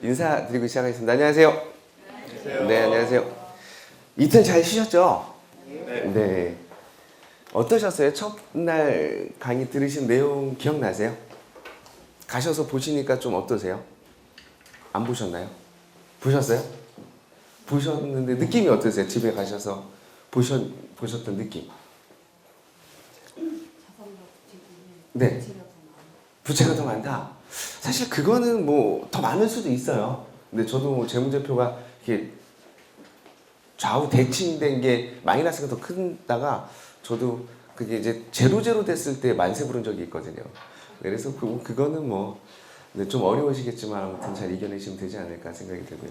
인사드리고 시작하겠습니다. 안녕하세요. 안녕하세요. 네, 안녕하세요. 이틀 잘 쉬셨죠? 네. 네. 어떠셨어요? 첫날 강의 들으신 내용 기억나세요? 가셔서 보시니까 좀 어떠세요? 안 보셨나요? 보셨어요? 보셨는데 느낌이 어떠세요? 집에 가셔서 보셨던 느낌? 네. 부채가 더 많다. 사실 그거는 뭐 더 많을 수도 있어요. 근데 저도 뭐 재무제표가 이렇게 좌우 대칭된 게 마이너스가 더 크다가 저도 그게 이제 제로 됐을 때 만세 부른 적이 있거든요. 그래서 그거는 뭐 좀 어려우시겠지만 아무튼 잘 이겨내시면 되지 않을까 생각이 들고요.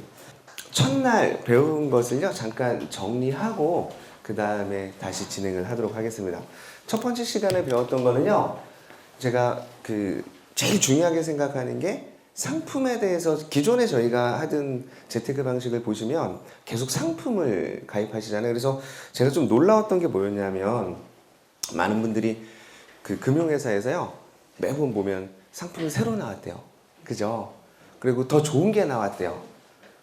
첫날 배운 것을요 잠깐 정리하고 그 다음에 다시 진행을 하도록 하겠습니다. 첫 번째 시간에 배웠던 거는요, 제가 제일 중요하게 생각하는 게 상품에 대해서 기존에 저희가 하던 재테크 방식을 보시면 계속 상품을 가입하시잖아요. 그래서 제가 좀 놀라웠던 게 뭐였냐면 많은 분들이 그 금융회사에서요 매번 보면 상품이 새로 나왔대요. 그죠? 그리고 더 좋은 게 나왔대요.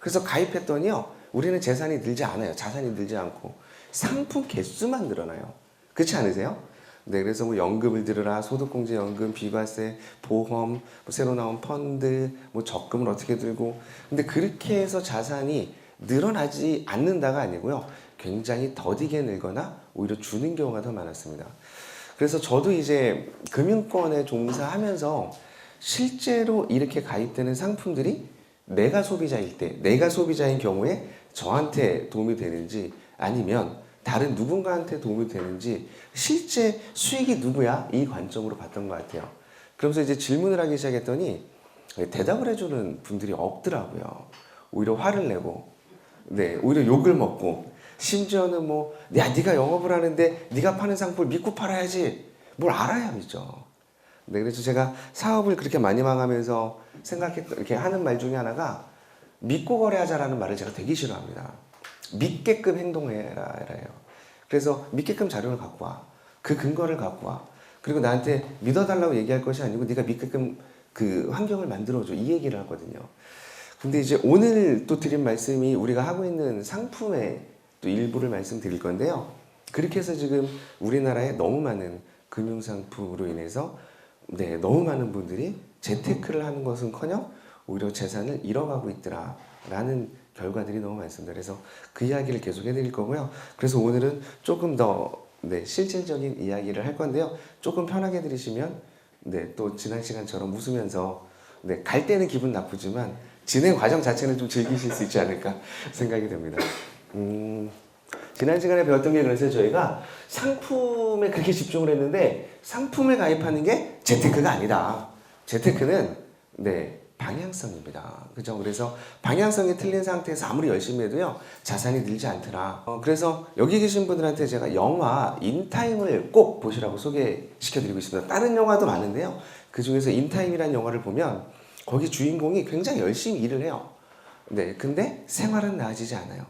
그래서 가입했더니요 우리는 재산이 늘지 않아요. 자산이 늘지 않고 상품 개수만 늘어나요. 그렇지 않으세요? 네, 그래서 뭐 연금을 들으라, 소득공제 연금, 비과세, 보험, 뭐 새로 나온 펀드, 뭐 적금을 어떻게 들고, 근데 그렇게 해서 자산이 늘어나지 않는다가 아니고요, 굉장히 더디게 늘거나 오히려 주는 경우가 더 많았습니다. 그래서 저도 이제 금융권에 종사하면서 실제로 이렇게 가입되는 상품들이 내가 소비자일 때, 내가 소비자인 경우에 저한테 도움이 되는지 아니면 다른 누군가한테 도움이 되는지 실제 수익이 누구야? 이 관점으로 봤던 것 같아요. 그러면서 이제 질문을 하기 시작했더니 대답을 해주는 분들이 없더라고요. 오히려 화를 내고, 네, 오히려 욕을 먹고, 심지어는 뭐, 야, 네가 영업을 하는데 네가 파는 상품을 믿고 팔아야지. 뭘 알아야 믿죠. 네, 그래서 제가 사업을 그렇게 많이 망하면서 생각했던, 이렇게 하는 말 중에 하나가 믿고 거래하자라는 말을 제가 되게 싫어합니다. 믿게끔 행동해라예요. 그래서 믿게끔 자료를 갖고 와. 그 근거를 갖고 와. 그리고 나한테 믿어달라고 얘기할 것이 아니고 네가 믿게끔 그 환경을 만들어줘. 이 얘기를 하거든요. 근데 이제 오늘 또 드린 말씀이 우리가 하고 있는 상품의 또 일부를 말씀드릴 건데요. 그렇게 해서 지금 우리나라에 너무 많은 금융상품으로 인해서 너무 많은 분들이 재테크를 하는 것은커녕 오히려 재산을 잃어가고 있더라라는 결과들이 너무 많습니다. 그래서 그 이야기를 계속 해드릴 거고요. 그래서 오늘은 조금 더 실질적인 이야기를 할 건데요. 조금 편하게 들으시면 또 지난 시간처럼 웃으면서 갈 때는 기분 나쁘지만 진행 과정 자체는 좀 즐기실 수 있지 않을까 생각이 됩니다. 지난 시간에 배웠던 게 그래서 저희가 상품에 그렇게 집중을 했는데 상품에 가입하는 게 재테크가 아니다. 재테크는 방향성입니다. 그죠? 그래서 방향성이 틀린 상태에서 아무리 열심히 해도요 자산이 늘지 않더라. 그래서 여기 계신 분들한테 제가 영화 인타임을 꼭 보시라고 소개시켜드리고 있습니다. 다른 영화도 많은데요. 그 중에서 인타임이라는 영화를 보면 거기 주인공이 굉장히 열심히 일을 해요. 근데 생활은 나아지지 않아요.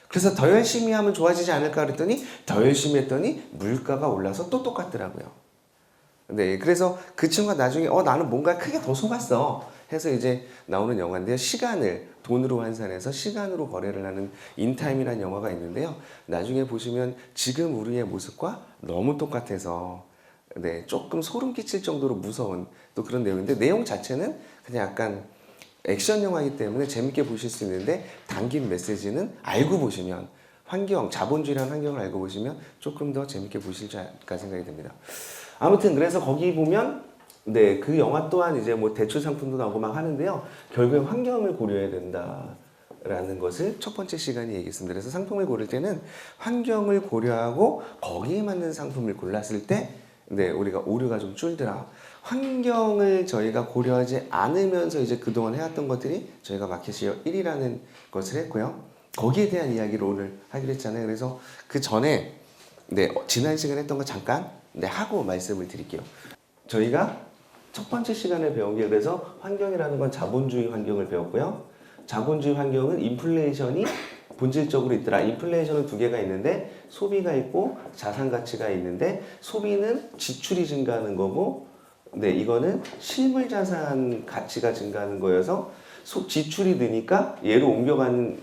그래서 더 열심히 하면 좋아지지 않을까 그랬더니 더 열심히 했더니 물가가 올라서 또 똑같더라고요. 그래서 그 친구가 나중에 나는 뭔가 크게 더 속았어 해서 이제 나오는 영화인데요. 시간을 돈으로 환산해서 시간으로 거래를 하는 인타임이라는 영화가 있는데요. 나중에 보시면 지금 우리의 모습과 너무 똑같아서 조금 소름 끼칠 정도로 무서운 또 그런 내용인데 내용 자체는 그냥 약간 액션 영화이기 때문에 재밌게 보실 수 있는데 담긴 메시지는 알고 보시면 자본주의라는 환경을 알고 보시면 조금 더 재밌게 보실지 않을까 생각이 듭니다. 아무튼 그래서 거기 보면 그 영화 또한 이제 뭐 대출 상품도 나오고 막 하는데요. 결국에 환경을 고려해야 된다라는 것을 첫 번째 시간에 얘기했습니다. 그래서 상품을 고를 때는 환경을 고려하고 거기에 맞는 상품을 골랐을 때 우리가 오류가 좀 줄더라. 환경을 저희가 고려하지 않으면서 이제 그동안 해왔던 것들이 저희가 마켓시어 1위라는 것을 했고요. 거기에 대한 이야기를 오늘 하기로 했잖아요. 그래서 그 전에 지난 시간에 했던 거 잠깐 하고 말씀을 드릴게요. 저희가 첫 번째 시간에 배운 게 그래서 환경이라는 건 자본주의 환경을 배웠고요. 자본주의 환경은 인플레이션이 본질적으로 있더라. 인플레이션은 두 개가 있는데 소비가 있고 자산 가치가 있는데 소비는 지출이 증가하는 거고 이거는 실물 자산 가치가 증가하는 거여서 지출이 느니까 얘로 옮겨가는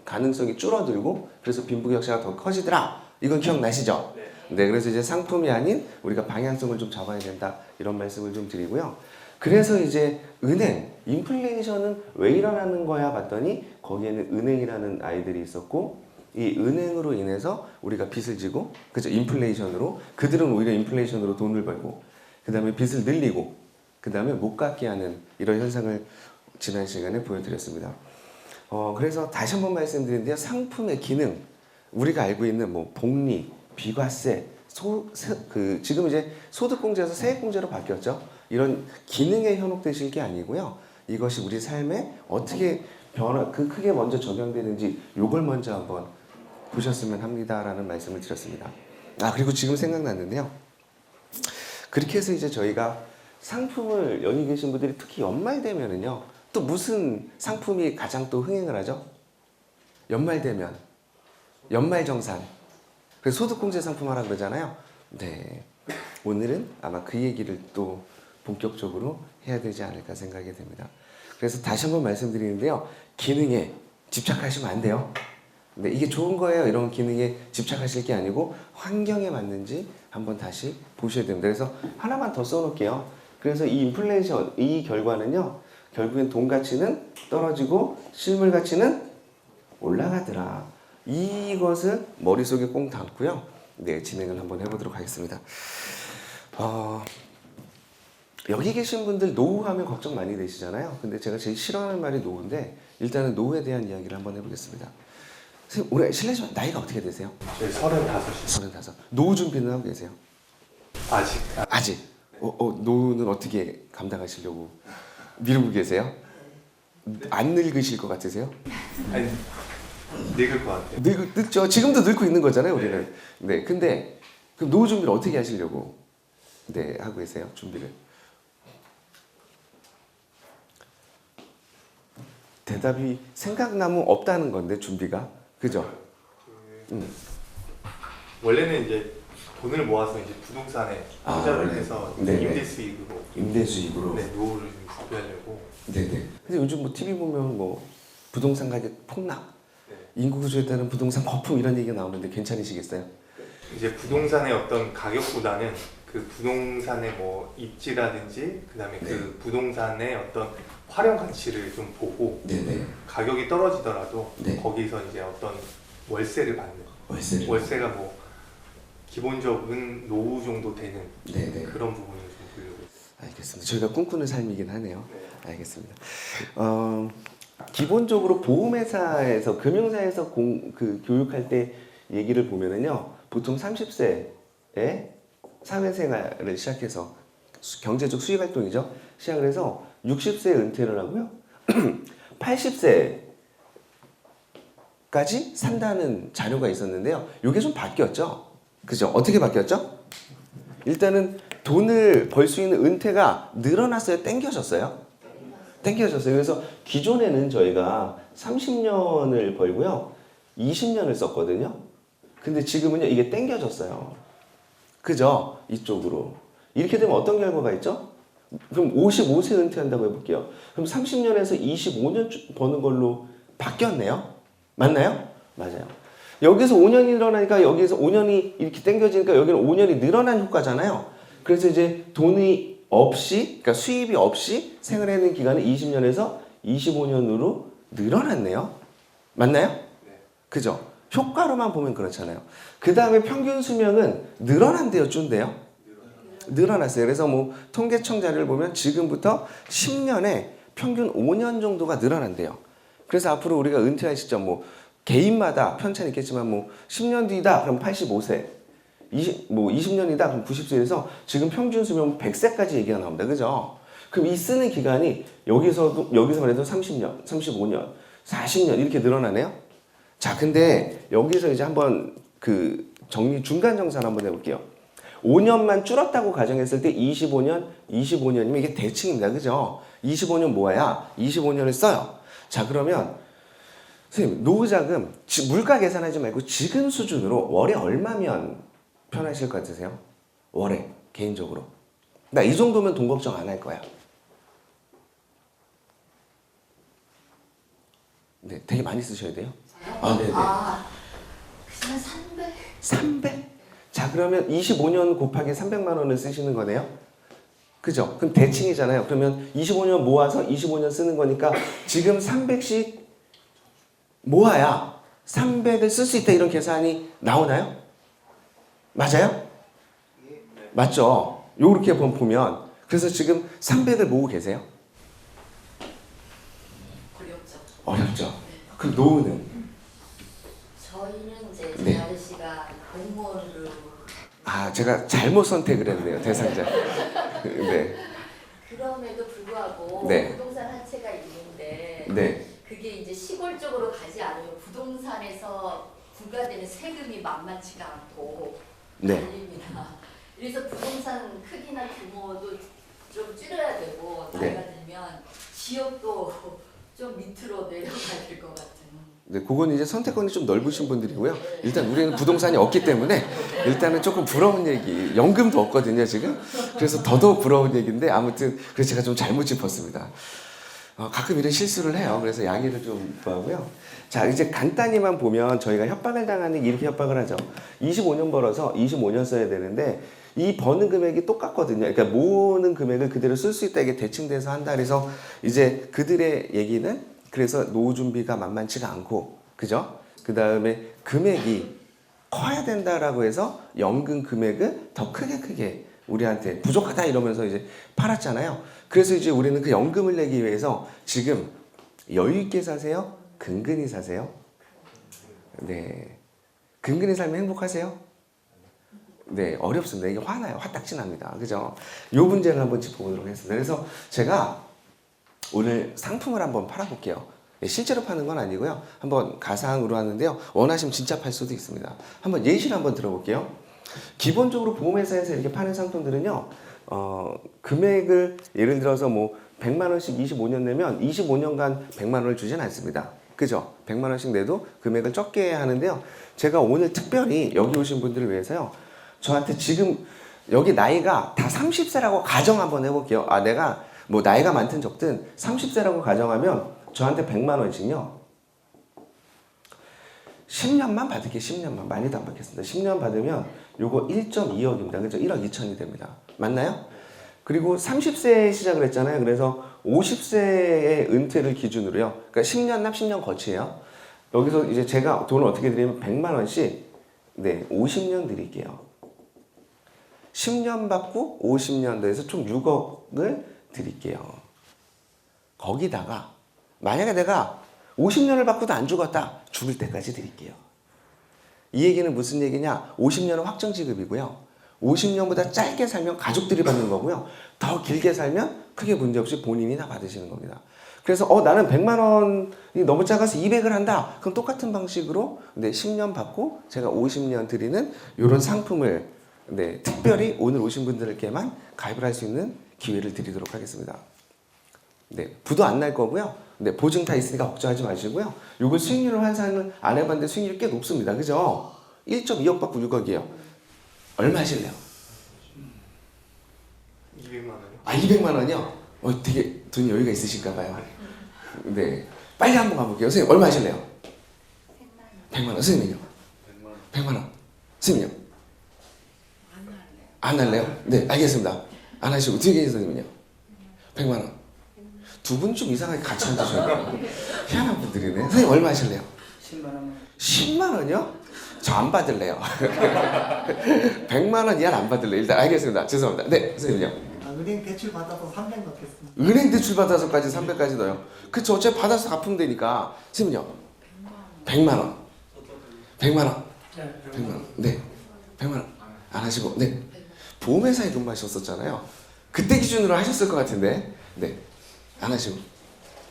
가능성이 줄어들고 그래서 빈부격차가 더 커지더라. 이건 기억나시죠? 네, 그래서 이제 상품이 아닌 우리가 방향성을 좀 잡아야 된다. 이런 말씀을 좀 드리고요. 그래서 이제 은행, 인플레이션은 왜 일어나는 거야 봤더니 거기에는 은행이라는 아이들이 있었고 이 은행으로 인해서 우리가 빚을 지고 그죠? 인플레이션으로 그들은 오히려 인플레이션으로 돈을 벌고 그 다음에 빚을 늘리고 그 다음에 못 갚게 하는 이런 현상을 지난 시간에 보여드렸습니다. 그래서 다시 한번 말씀드리는데요. 상품의 기능, 우리가 알고 있는 뭐 복리, 비과세, 지금 이제 소득공제에서 세액공제로 바뀌었죠. 이런 기능에 현혹되실 게 아니고요. 이것이 우리 삶에 어떻게 크게 먼저 적용되는지 요걸 먼저 한번 보셨으면 합니다라는 말씀을 드렸습니다. 그리고 지금 생각났는데요. 그렇게 해서 이제 저희가 상품을 여기 계신 분들이 특히 연말 되면은요. 또 무슨 상품이 가장 또 흥행을 하죠? 연말 되면 연말정산. 그래서 소득공제 상품 하라 그러잖아요. 네. 오늘은 아마 그 얘기를 또 본격적으로 해야 되지 않을까 생각이 됩니다. 그래서 다시 한번 말씀드리는데요. 기능에 집착하시면 안 돼요. 네, 이게 좋은 거예요. 이런 기능에 집착하실 게 아니고 환경에 맞는지 한번 다시 보셔야 됩니다. 그래서 하나만 더 써놓을게요. 그래서 이 인플레이션, 이 결과는요. 결국엔 돈 가치는 떨어지고 실물 가치는 올라가더라. 이것을 머릿속에 꼭 담고요. 네, 진행을 한번 해보도록 하겠습니다. 여기 계신 분들 노후 하면 걱정 많이 되시잖아요. 근데 제가 제일 싫어하는 말이 노후인데 일단은 노후에 대한 이야기를 한번 해보겠습니다. 선생님, 올해 실례지만 나이가 어떻게 되세요? 저희 35이요. 35. 노후 준비는 하고 계세요? 아직. 노후는 어떻게 감당하시려고 미루고 계세요? 안 늙으실 것 같으세요? 아니, 늙을 것 같아요. 늙죠. 지금도 늙고 있는 거잖아요, 우리는. 네. 근데 그럼 노후 준비를 어떻게 하시려고 하고 계세요? 준비를. 대답이 생각나면 없다는 건데 준비가. 그죠? 원래는 이제 돈을 모아서 이제 부동산에 투자를 해서 임대 수익으로 노후를 좀 준비하려고. 네네. 근데 요즘 뭐 TV 보면 뭐 부동산 가격 폭락, 인구 구조에 따른 부동산 거품 이런 얘기가 나오는데 괜찮으시겠어요? 이제 부동산의 어떤 가격보다는 그 부동산의 뭐 입지라든지 그다음에 그 부동산의 어떤 활용 가치를 좀 보고 가격이 떨어지더라도 거기서 이제 어떤 월세를 받는 월세가 뭐 기본적인 노후 정도 되는 그런 부분을 좀 보려고. 알겠습니다. 저희가 꿈꾸는 삶이긴 하네요. 알겠습니다. 기본적으로 보험회사에서 금융사에서 교육할 때 얘기를 보면은요, 보통 30세에 사회생활을 시작해서 경제적 수익활동이죠. 시작을 해서 60세에 은퇴를 하고요. 80세까지 산다는 자료가 있었는데요. 이게 좀 바뀌었죠. 그죠? 어떻게 바뀌었죠? 일단은 돈을 벌 수 있는 은퇴가 늘어났어요? 땡겨졌어요? 땡겨졌어요. 그래서 기존에는 저희가 30년을 벌고요. 20년을 썼거든요. 근데 지금은요. 이게 땡겨졌어요. 그죠? 이쪽으로. 이렇게 되면 어떤 결과가 있죠? 그럼 55세 은퇴한다고 해볼게요. 그럼 30년에서 25년 버는 걸로 바뀌었네요. 맞나요? 맞아요. 여기서 5년이 늘어나니까 여기서 5년이 이렇게 땡겨지니까 여기는 5년이 늘어난 효과잖아요. 그래서 이제 돈이 없이, 그러니까 수입이 없이 생활하는 기간은 20년에서 25년으로 늘어났네요. 맞나요? 네. 그죠? 효과로만 보면 그렇잖아요. 그 다음에 평균 수명은 늘어난대요, 준대요? 늘어났어요. 그래서 뭐 통계청 자료를 보면 지금부터 10년에 평균 5년 정도가 늘어난대요. 그래서 앞으로 우리가 은퇴할 시점 뭐 개인마다 편차는 있겠지만 뭐 10년 뒤다 그럼 85세, 20년이다 그럼 90세에서 지금 평균 수명 100세까지 얘기가 나옵니다. 그죠? 그럼 이 쓰는 기간이 여기서만 해도 30년, 35년, 40년 이렇게 늘어나네요. 자, 근데 여기서 이제 한번 중간 정산 한번 해볼게요. 5년만 줄었다고 가정했을 때 25년이면 이게 대칭입니다. 그죠? 25년 모아야 25년을 써요. 자, 그러면 선생님, 노후자금 물가 계산하지 말고 지금 수준으로 월에 얼마면 편하실 것 같으세요? 월에 개인적으로. 나 이 정도면 돈 걱정 안 할 거야. 네, 되게 많이 쓰셔야 돼요. 저요? 네네. 그냥 300. 300? 자, 그러면 25년 곱하기 300만 원을 쓰시는 거네요? 그죠? 그럼 대칭이잖아요. 그러면 25년 모아서 25년 쓰는 거니까 지금 300씩 모아야 300을 쓸 수 있다 이런 계산이 나오나요? 맞아요? 맞죠? 요렇게 보면 그래서 지금 300을 모으고 계세요? 어렵죠. 어렵죠? 그럼 노후는? 저희는 이제 네. 제 아저씨가 공무원으로 제가 잘못 선택을 했네요, 대상자. 네. 그럼에도 불구하고 네. 부동산 한 채가 있는데 네. 그게 이제 시골 쪽으로 가지 않으면 부동산에서 부과되는 세금이 만만치가 않고 네. 달립니다. 그래서 부동산 크기나 규모도 좀 줄여야 되고 나이가 들면 지역도 좀 밑으로 내려가야 될 것 같은. 네, 그건 이제 선택권이 좀 넓으신 분들이고요. 일단 우리는 부동산이 없기 때문에 일단은 조금 부러운 얘기, 연금도 없거든요 지금. 그래서 더더욱 부러운 얘기인데 아무튼 그래서 제가 좀 잘못 짚었습니다. 가끔 이런 실수를 해요. 그래서 양해를 좀 구하고요. 자, 이제 간단히만 보면 저희가 협박을 당하는 이렇게 협박을 하죠. 25년 벌어서 25년 써야 되는데 이 버는 금액이 똑같거든요. 그러니까 모으는 금액을 그대로 쓸 수 있다 이게 대칭돼서 한다. 그래서 이제 그들의 얘기는 그래서 노후 준비가 만만치가 않고, 그죠? 그 다음에 금액이 커야 된다라고 해서 연금 금액을 더 크게 우리한테 부족하다 이러면서 이제 팔았잖아요. 그래서 이제 우리는 그 연금을 내기 위해서 지금 여유 있게 사세요? 근근히 사세요? 네. 근근히 살면 행복하세요? 네, 어렵습니다. 이게 화나요. 화딱지 납니다. 그죠? 요 문제를 한번 짚어보도록 하겠습니다. 그래서 제가 오늘 상품을 한번 팔아볼게요. 실제로 파는 건 아니고요. 한번 가상으로 하는데요. 원하시면 진짜 팔 수도 있습니다. 한번 예시를 한번 들어볼게요. 기본적으로 보험회사에서 이렇게 파는 상품들은요. 금액을 예를 들어서 뭐 100만 원씩 25년 내면 25년간 100만 원을 주진 않습니다. 그죠? 100만 원씩 내도 금액을 적게 하는데요. 제가 오늘 특별히 여기 오신 분들을 위해서요. 저한테 지금 여기 나이가 다 30세라고 가정 한번 해볼게요. 내가 뭐 나이가 많든 적든 30세라고 가정하면 저한테 100만 원씩요. 10년만 받을게요. 10년만. 많이도 안 받겠습니다. 10년 받으면 요거 1.2억입니다. 그죠? 1억 2천이 됩니다. 맞나요? 그리고 30세에 시작을 했잖아요. 그래서 50세의 은퇴를 기준으로요. 그러니까 10년 납 10년 거치예요. 여기서 이제 제가 돈을 어떻게 드리면 100만 원씩 50년 드릴게요. 10년 받고 50년 더해서 총 6억을 드릴게요. 거기다가 만약에 내가 50년을 받고도 안 죽었다. 죽을 때까지 드릴게요. 이 얘기는 무슨 얘기냐? 50년은 확정 지급이고요. 50년보다 짧게 살면 가족들이 받는 거고요. 더 길게 살면 크게 문제없이 본인이 다 받으시는 겁니다. 그래서 나는 100만 원이 너무 작아서 200을 한다. 그럼 똑같은 방식으로 10년 받고 제가 50년 드리는 이런 상품을 특별히 오늘 오신 분들께만 가입을 할 수 있는 기회를 드리도록 하겠습니다. 부도 안 날 거고요. 보증 다 있으니까 걱정하지 마시고요. 요거 수익률을 환산을 안 해봤는데 수익률이 꽤 높습니다. 그죠? 1.2억 받고 6억이에요. 얼마 하실래요? 200만 원이요? 200만 원이요? 되게 돈이 여유가 있으신가 봐요. 네. 빨리 한번 가볼게요. 선생님, 얼마 하실래요? 100만 원. 선생님요? 100만 원. 선생님요? 안 할래요? 네, 알겠습니다. 안 하시고, 뒤에 계신 선생님은요? 100만 원. 두 분 좀 이상하게 같이 앉으셔요. 희한한 분들이네. 선생님, 얼마 하실래요? 10만 원. 10만 원이요? 저 안 받을래요. 100만 원 이하는 안 받을래요. 일단 알겠습니다. 죄송합니다. 네, 선생님요? 은행 대출 받아서 300 넣겠습니다. 은행 대출 받아서까지 300까지 넣어요. 그쵸? 어차피 받아서 갚으면 되니까. 선생님요? 100만 원. 100만 원. 100만 원. 네. 100만 원. 안 하시고. 네. 보험회사에 근무하셨었잖아요. 그때 기준으로 하셨을 것 같은데. 네. 안 하시고.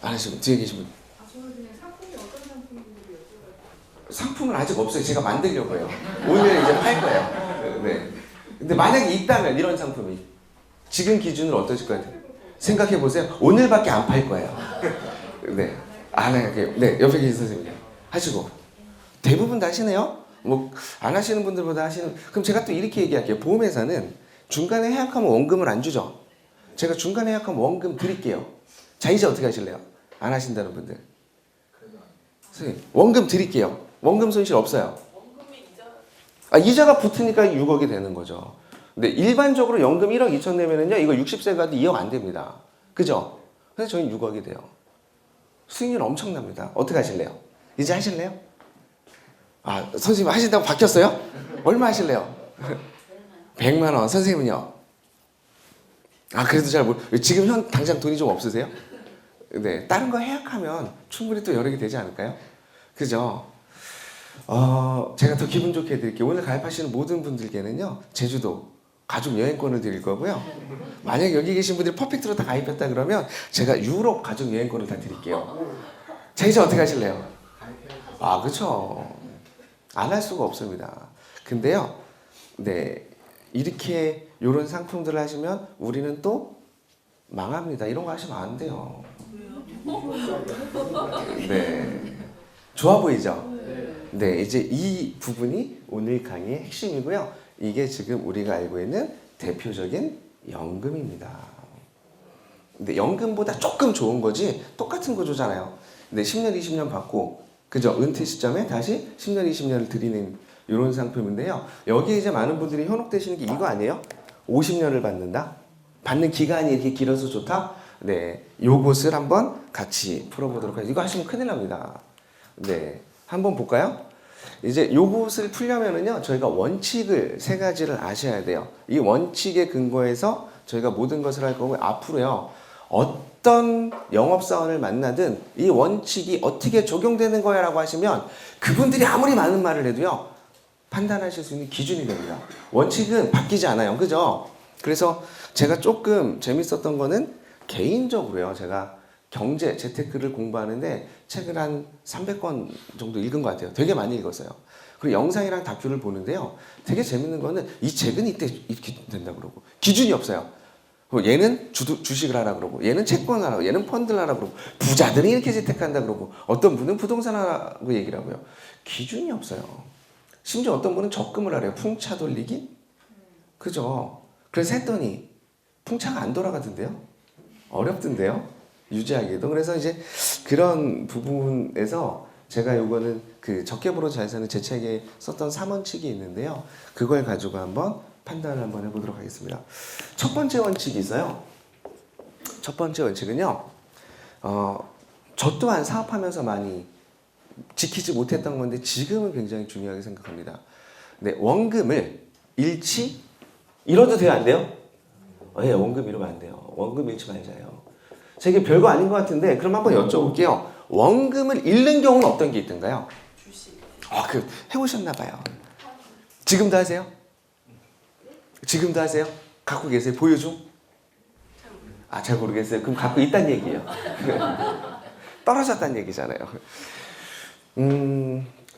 안 하시고. 뒤에 계신 분. 저는 그냥 상품이 어떤 상품인지 여쭤봐요. 상품은 아직 없어요. 제가 만들려고 해요. 오늘 이제 팔 거예요. 네. 근데 만약에 있다면 이런 상품이 지금 기준으로 어떠실 것 같아요? 생각해 보세요. 오늘밖에 안 팔 거예요. 네. 안 할게요. 네. 옆에 계신 선생님. 하시고. 대부분 다 하시네요? 뭐, 안 하시는 분들보다 하시는. 그럼 제가 또 이렇게 얘기할게요. 보험회사는 중간에 해약하면 원금을 안 주죠. 제가 중간에 해약하면 원금 드릴게요. 자, 이제 어떻게 하실래요? 안 하신다는 분들. 선생님, 원금 드릴게요. 원금 손실 없어요. 원금이 이자 이자가 붙으니까 6억이 되는 거죠. 근데 일반적으로 연금 1억 2천 내면은요, 이거 60세 가도 2억 안 됩니다. 그죠? 그래서 저희 6억이 돼요. 수익률 엄청납니다. 어떻게 하실래요? 이제 하실래요? 선생님 하신다고 바뀌었어요? 얼마 하실래요? 100만 원. 선생님은요? 그래도 잘 지금 당장 돈이 좀 없으세요? 네, 다른 거 해약하면 충분히 또 여러 개 되지 않을까요? 그죠? 제가 더 기분 좋게 해드릴게요. 오늘 가입하시는 모든 분들께는요, 제주도 가족 여행권을 드릴 거고요. 만약에 여기 계신 분들이 퍼펙트로 다 가입했다 그러면 제가 유럽 가족 여행권을 다 드릴게요. 자, 이제 어떻게 하실래요? 그렇죠. 안 할 수가 없습니다. 근데요, 네, 이렇게 이런 상품들을 하시면 우리는 또 망합니다. 이런 거 하시면 안 돼요. 네, 좋아 보이죠? 네, 이제 이 부분이 오늘 강의의 핵심이고요. 이게 지금 우리가 알고 있는 대표적인 연금입니다. 근데 연금보다 조금 좋은 거지 똑같은 구조잖아요. 근데 10년, 20년 받고, 그죠? 은퇴 시점에 다시 10년, 20년을 드리는 이런 상품인데요. 여기에 이제 많은 분들이 현혹되시는 게 이거 아니에요? 50년을 받는다? 받는 기간이 이렇게 길어서 좋다? 네, 요것을 한번 같이 풀어보도록 하겠습니다. 이거 하시면 큰일 납니다. 네, 한번 볼까요? 이제 요것을 풀려면은요, 저희가 원칙을 3가지를 아셔야 돼요. 이 원칙에 근거해서 저희가 모든 것을 할 거고, 앞으로요, 어떤 영업사원을 만나든 이 원칙이 어떻게 적용되는 거야 라고 하시면 그분들이 아무리 많은 말을 해도요, 판단하실 수 있는 기준이 됩니다. 원칙은 바뀌지 않아요. 그죠? 그래서 제가 조금 재밌었던 거는 개인적으로요, 제가 경제, 재테크를 공부하는데 책을 한 300권 정도 읽은 것 같아요. 되게 많이 읽었어요. 그리고 영상이랑 다큐를 보는데요, 되게 재밌는 거는 이 책은 이때 이렇게 된다 그러고 기준이 없어요. 얘는 주식을 하라 그러고, 얘는 채권을 하라고, 얘는 펀드를 하라 그러고, 부자들이 이렇게 재테크한다 그러고, 어떤 분은 부동산 하라고 얘기를 하고요. 기준이 없어요. 심지어 어떤 분은 적금을 하래요. 풍차 돌리기? 그죠? 그래서 했더니 풍차가 안 돌아가던데요? 어렵던데요? 유지하기도. 그래서 이제 그런 부분에서 제가 요거는 그 적게 벌어 잘 사는 제 책에 썼던 3원칙이 있는데요. 그걸 가지고 한번 판단을 한번 해보도록 하겠습니다. 첫 번째 원칙이 있어요. 첫 번째 원칙은요, 저 또한 사업하면서 많이 지키지 못했던 건데 지금은 굉장히 중요하게 생각합니다. 네, 원금을 잃어도 돼요, 안 돼요? 네, 원금 잃으면 안 돼요. 원금 잃지 말자요. 이게 별거 아닌 것 같은데, 그럼 한번 여쭤볼게요. 원금을 잃는 경우는 어떤 게 있던가요? 주식. 해보셨나봐요. 지금도 하세요? 지금도 하세요? 갖고 계세요? 보여줘? 잘 모르겠어요. 그럼 갖고 있다는 얘기예요. 떨어졌다는 얘기잖아요.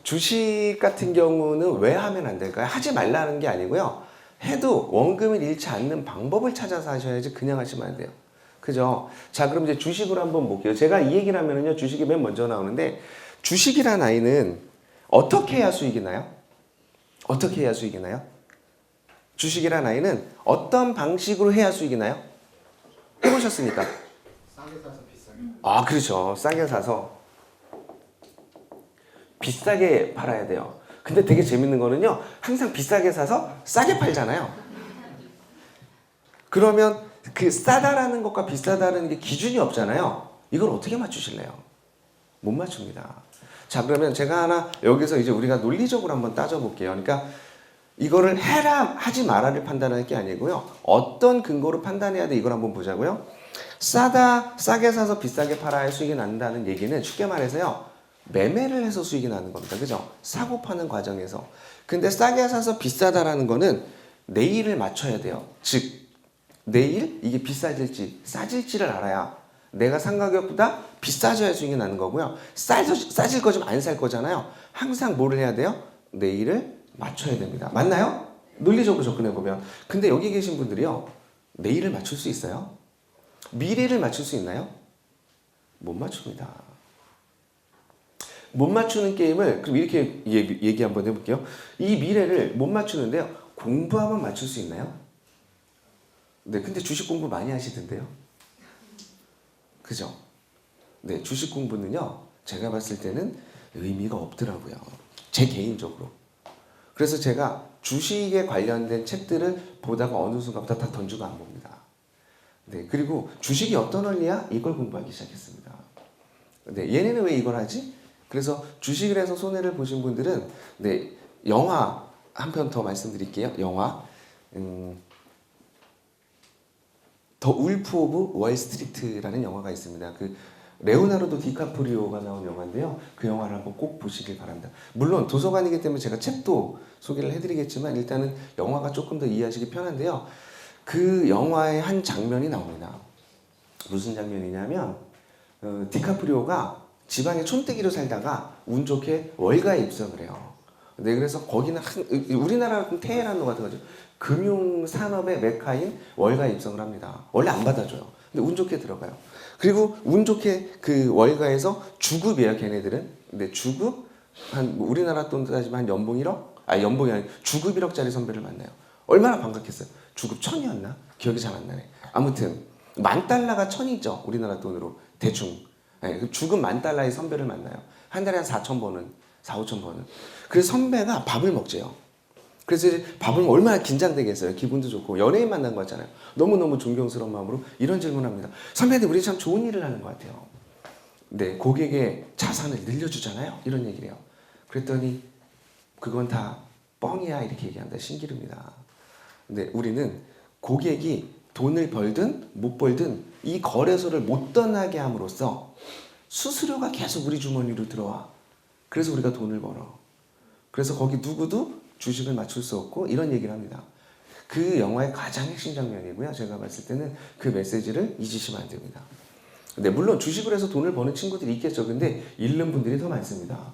주식 같은 경우는 왜 하면 안 될까요? 하지 말라는 게 아니고요. 해도 원금을 잃지 않는 방법을 찾아서 하셔야지 그냥 하시면 안 돼요. 그죠? 자, 그럼 이제 주식으로 한번 볼게요. 제가 이 얘기를 하면은요, 주식이 맨 먼저 나오는데, 주식이란 아이는 어떻게 해야 수익이 나요? 어떻게 해야 수익이 나요? 주식이란 아이는 어떤 방식으로 해야 수익이 나요? 해보셨습니까? 싸게 사서 비싸게. 그렇죠. 싸게 사서 비싸게 팔아야 돼요. 근데 되게 재밌는 거는요, 항상 비싸게 사서 싸게 팔잖아요. 그러면 그 싸다라는 것과 비싸다는 게 기준이 없잖아요. 이걸 어떻게 맞추실래요? 못 맞춥니다. 자, 그러면 제가 하나 여기서 이제 우리가 논리적으로 한번 따져볼게요. 그러니까 이거를 해라 하지 마라를 판단할 게 아니고요, 어떤 근거로 판단해야 돼, 이걸 한번 보자고요. 싸게 사서 비싸게 팔아야 수익이 난다는 얘기는 쉽게 말해서요, 매매를 해서 수익이 나는 겁니다. 그죠? 사고 파는 과정에서. 근데 싸게 사서 비싸다라는 거는 내일을 맞춰야 돼요. 즉, 내일 이게 비싸질지 싸질지를 알아야 내가 산 가격보다 비싸져야 수익이 나는 거고요. 싸질 거지만 안 살 거잖아요. 항상 뭐를 해야 돼요? 내일을 맞춰야 됩니다. 맞나요? 논리적으로 접근해보면. 근데 여기 계신 분들이요, 내일을 맞출 수 있어요? 미래를 맞출 수 있나요? 못 맞춥니다. 못 맞추는 게임을 그럼 이렇게 얘기 한번 해볼게요. 이 미래를 못 맞추는데요, 공부하면 맞출 수 있나요? 네, 근데 주식 공부 많이 하시던데요. 그죠? 네, 주식 공부는요, 제가 봤을 때는 의미가 없더라고요. 제 개인적으로. 그래서 제가 주식에 관련된 책들을 보다가 어느 순간부터 다 던지고 안 봅니다. 네, 그리고 주식이 어떤 원리야? 이걸 공부하기 시작했습니다. 네, 얘네는 왜 이걸 하지? 그래서 주식을 해서 손해를 보신 분들은 네, 영화 한 편 더 말씀드릴게요. 영화 더 울프 오브 월스트리트라는 영화가 있습니다. 그 레오나르도 디카프리오가 나온 영화인데요. 그 영화를 한번 꼭 보시길 바랍니다. 물론 도서관이기 때문에 제가 책도 소개를 해드리겠지만 일단은 영화가 조금 더 이해하시기 편한데요. 그 영화의 한 장면이 나옵니다. 무슨 장면이냐면 디카프리오가 지방의 촌뜨기로 살다가 운 좋게 월가에 입성을 해요. 네, 그래서 거기는 우리나라 테헤란로 같은 거죠. 금융 산업의 메카인 월가에 입성을 합니다. 원래 안 받아줘요. 근데 운 좋게 들어가요. 그리고 운 좋게 그 월가에서 주급이에요, 걔네들은. 근데 주급 뭐 우리나라 돈 따지면 한 연봉 1억? 연봉이 아니고 주급 1억짜리 선배를 만나요. 얼마나 반갑겠어요. 주급 1000이었나? 기억이 잘 안 나네. 아무튼 $10,000가 1000이죠. 우리나라 돈으로 대충. 네, 주급 $10,000의 선배를 만나요. 한 달에 한 4,000번은 4,5,000번은. 그래서 선배가 밥을 먹재요. 그래서 이제 밥을 얼마나 긴장되겠어요. 기분도 좋고 연예인 만난 거 같잖아요. 너무너무 존경스러운 마음으로 이런 질문합니다. 선배님 우리 참 좋은 일을 하는 것 같아요. 네, 고객의 자산을 늘려주잖아요. 이런 얘기를 해요. 그랬더니 그건 다 뻥이야 이렇게 얘기합니다. 신기루입니다. 근데 우리는 고객이 돈을 벌든 못 벌든 이 거래소를 못 떠나게 함으로써 수수료가 계속 우리 주머니로 들어와. 그래서 우리가 돈을 벌어. 그래서 거기 누구도 주식을 맞출 수 없고 이런 얘기를 합니다. 그 영화의 가장 핵심 장면이고요. 제가 봤을 때는 그 메시지를 잊으시면 안 됩니다. 근데 물론 주식을 해서 돈을 버는 친구들이 있겠죠. 근데 잃는 분들이 더 많습니다.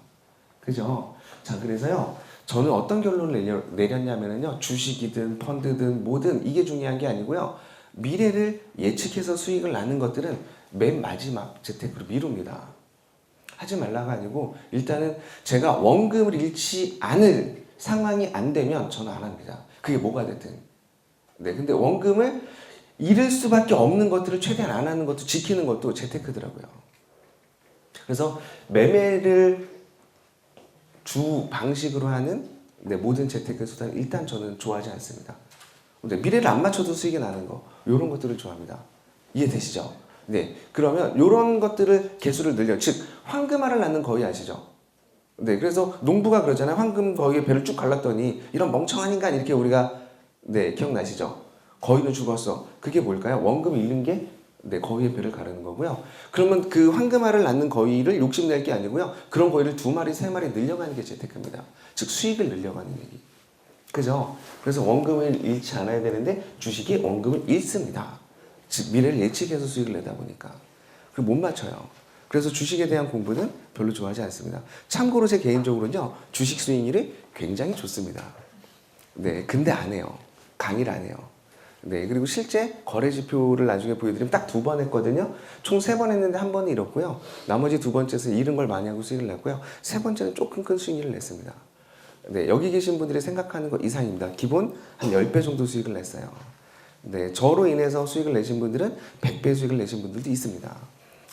그죠? 자, 그래서요. 저는 어떤 결론을 내렸냐면요. 주식이든 펀드든 뭐든 이게 중요한 게 아니고요. 미래를 예측해서 수익을 낳는 것들은 맨 마지막 재테크로 미룹니다. 하지 말라가 아니고 일단은 제가 원금을 잃지 않을 상황이 안 되면 저는 안 합니다. 그게 뭐가 됐든. 네, 근데 원금을 잃을 수밖에 없는 것들을 최대한 안 하는 것도 지키는 것도 재테크더라고요. 그래서 매매를 주 방식으로 하는 모든 재테크 수단은 일단 저는 좋아하지 않습니다. 근데 미래를 안 맞춰도 수익이 나는 거 이런 것들을 좋아합니다. 이해되시죠? 네, 그러면 이런 것들을 개수를 늘려 즉 황금알을 낳는 거위 아시죠? 네, 그래서 농부가 그러잖아요. 황금 거위의 배를 쭉 갈랐더니 이런 멍청한 인간 이렇게 우리가 네 기억나시죠? 거위는 죽었어. 그게 뭘까요? 원금 잃는 게 네, 거위의 배를 가르는 거고요. 그러면 그 황금알을 낳는 거위를 욕심낼 게 아니고요. 그런 거위를 2마리, 3마리 늘려가는 게 재테크입니다. 즉 수익을 늘려가는 얘기. 그죠? 그래서 원금을 잃지 않아야 되는데 주식이 원금을 잃습니다. 즉 미래를 예측해서 수익을 내다 보니까. 그리고 못 맞춰요. 그래서 주식에 대한 공부는 별로 좋아하지 않습니다. 참고로 제 개인적으로는요. 주식 수익률이 굉장히 좋습니다. 네, 근데 안 해요. 강의를 안 해요. 네, 그리고 실제 거래 지표를 나중에 보여드리면 딱 2번 했거든요. 총 3번 했는데 1번은 잃었고요. 나머지 2번째에서 잃은 걸 많이 하고 수익을 냈고요. 3번째는 조금 큰 수익률을 냈습니다. 네, 여기 계신 분들이 생각하는 것 이상입니다. 기본 한 10배 정도 수익을 냈어요. 네, 저로 인해서 수익을 내신 분들은 100배 수익을 내신 분들도 있습니다.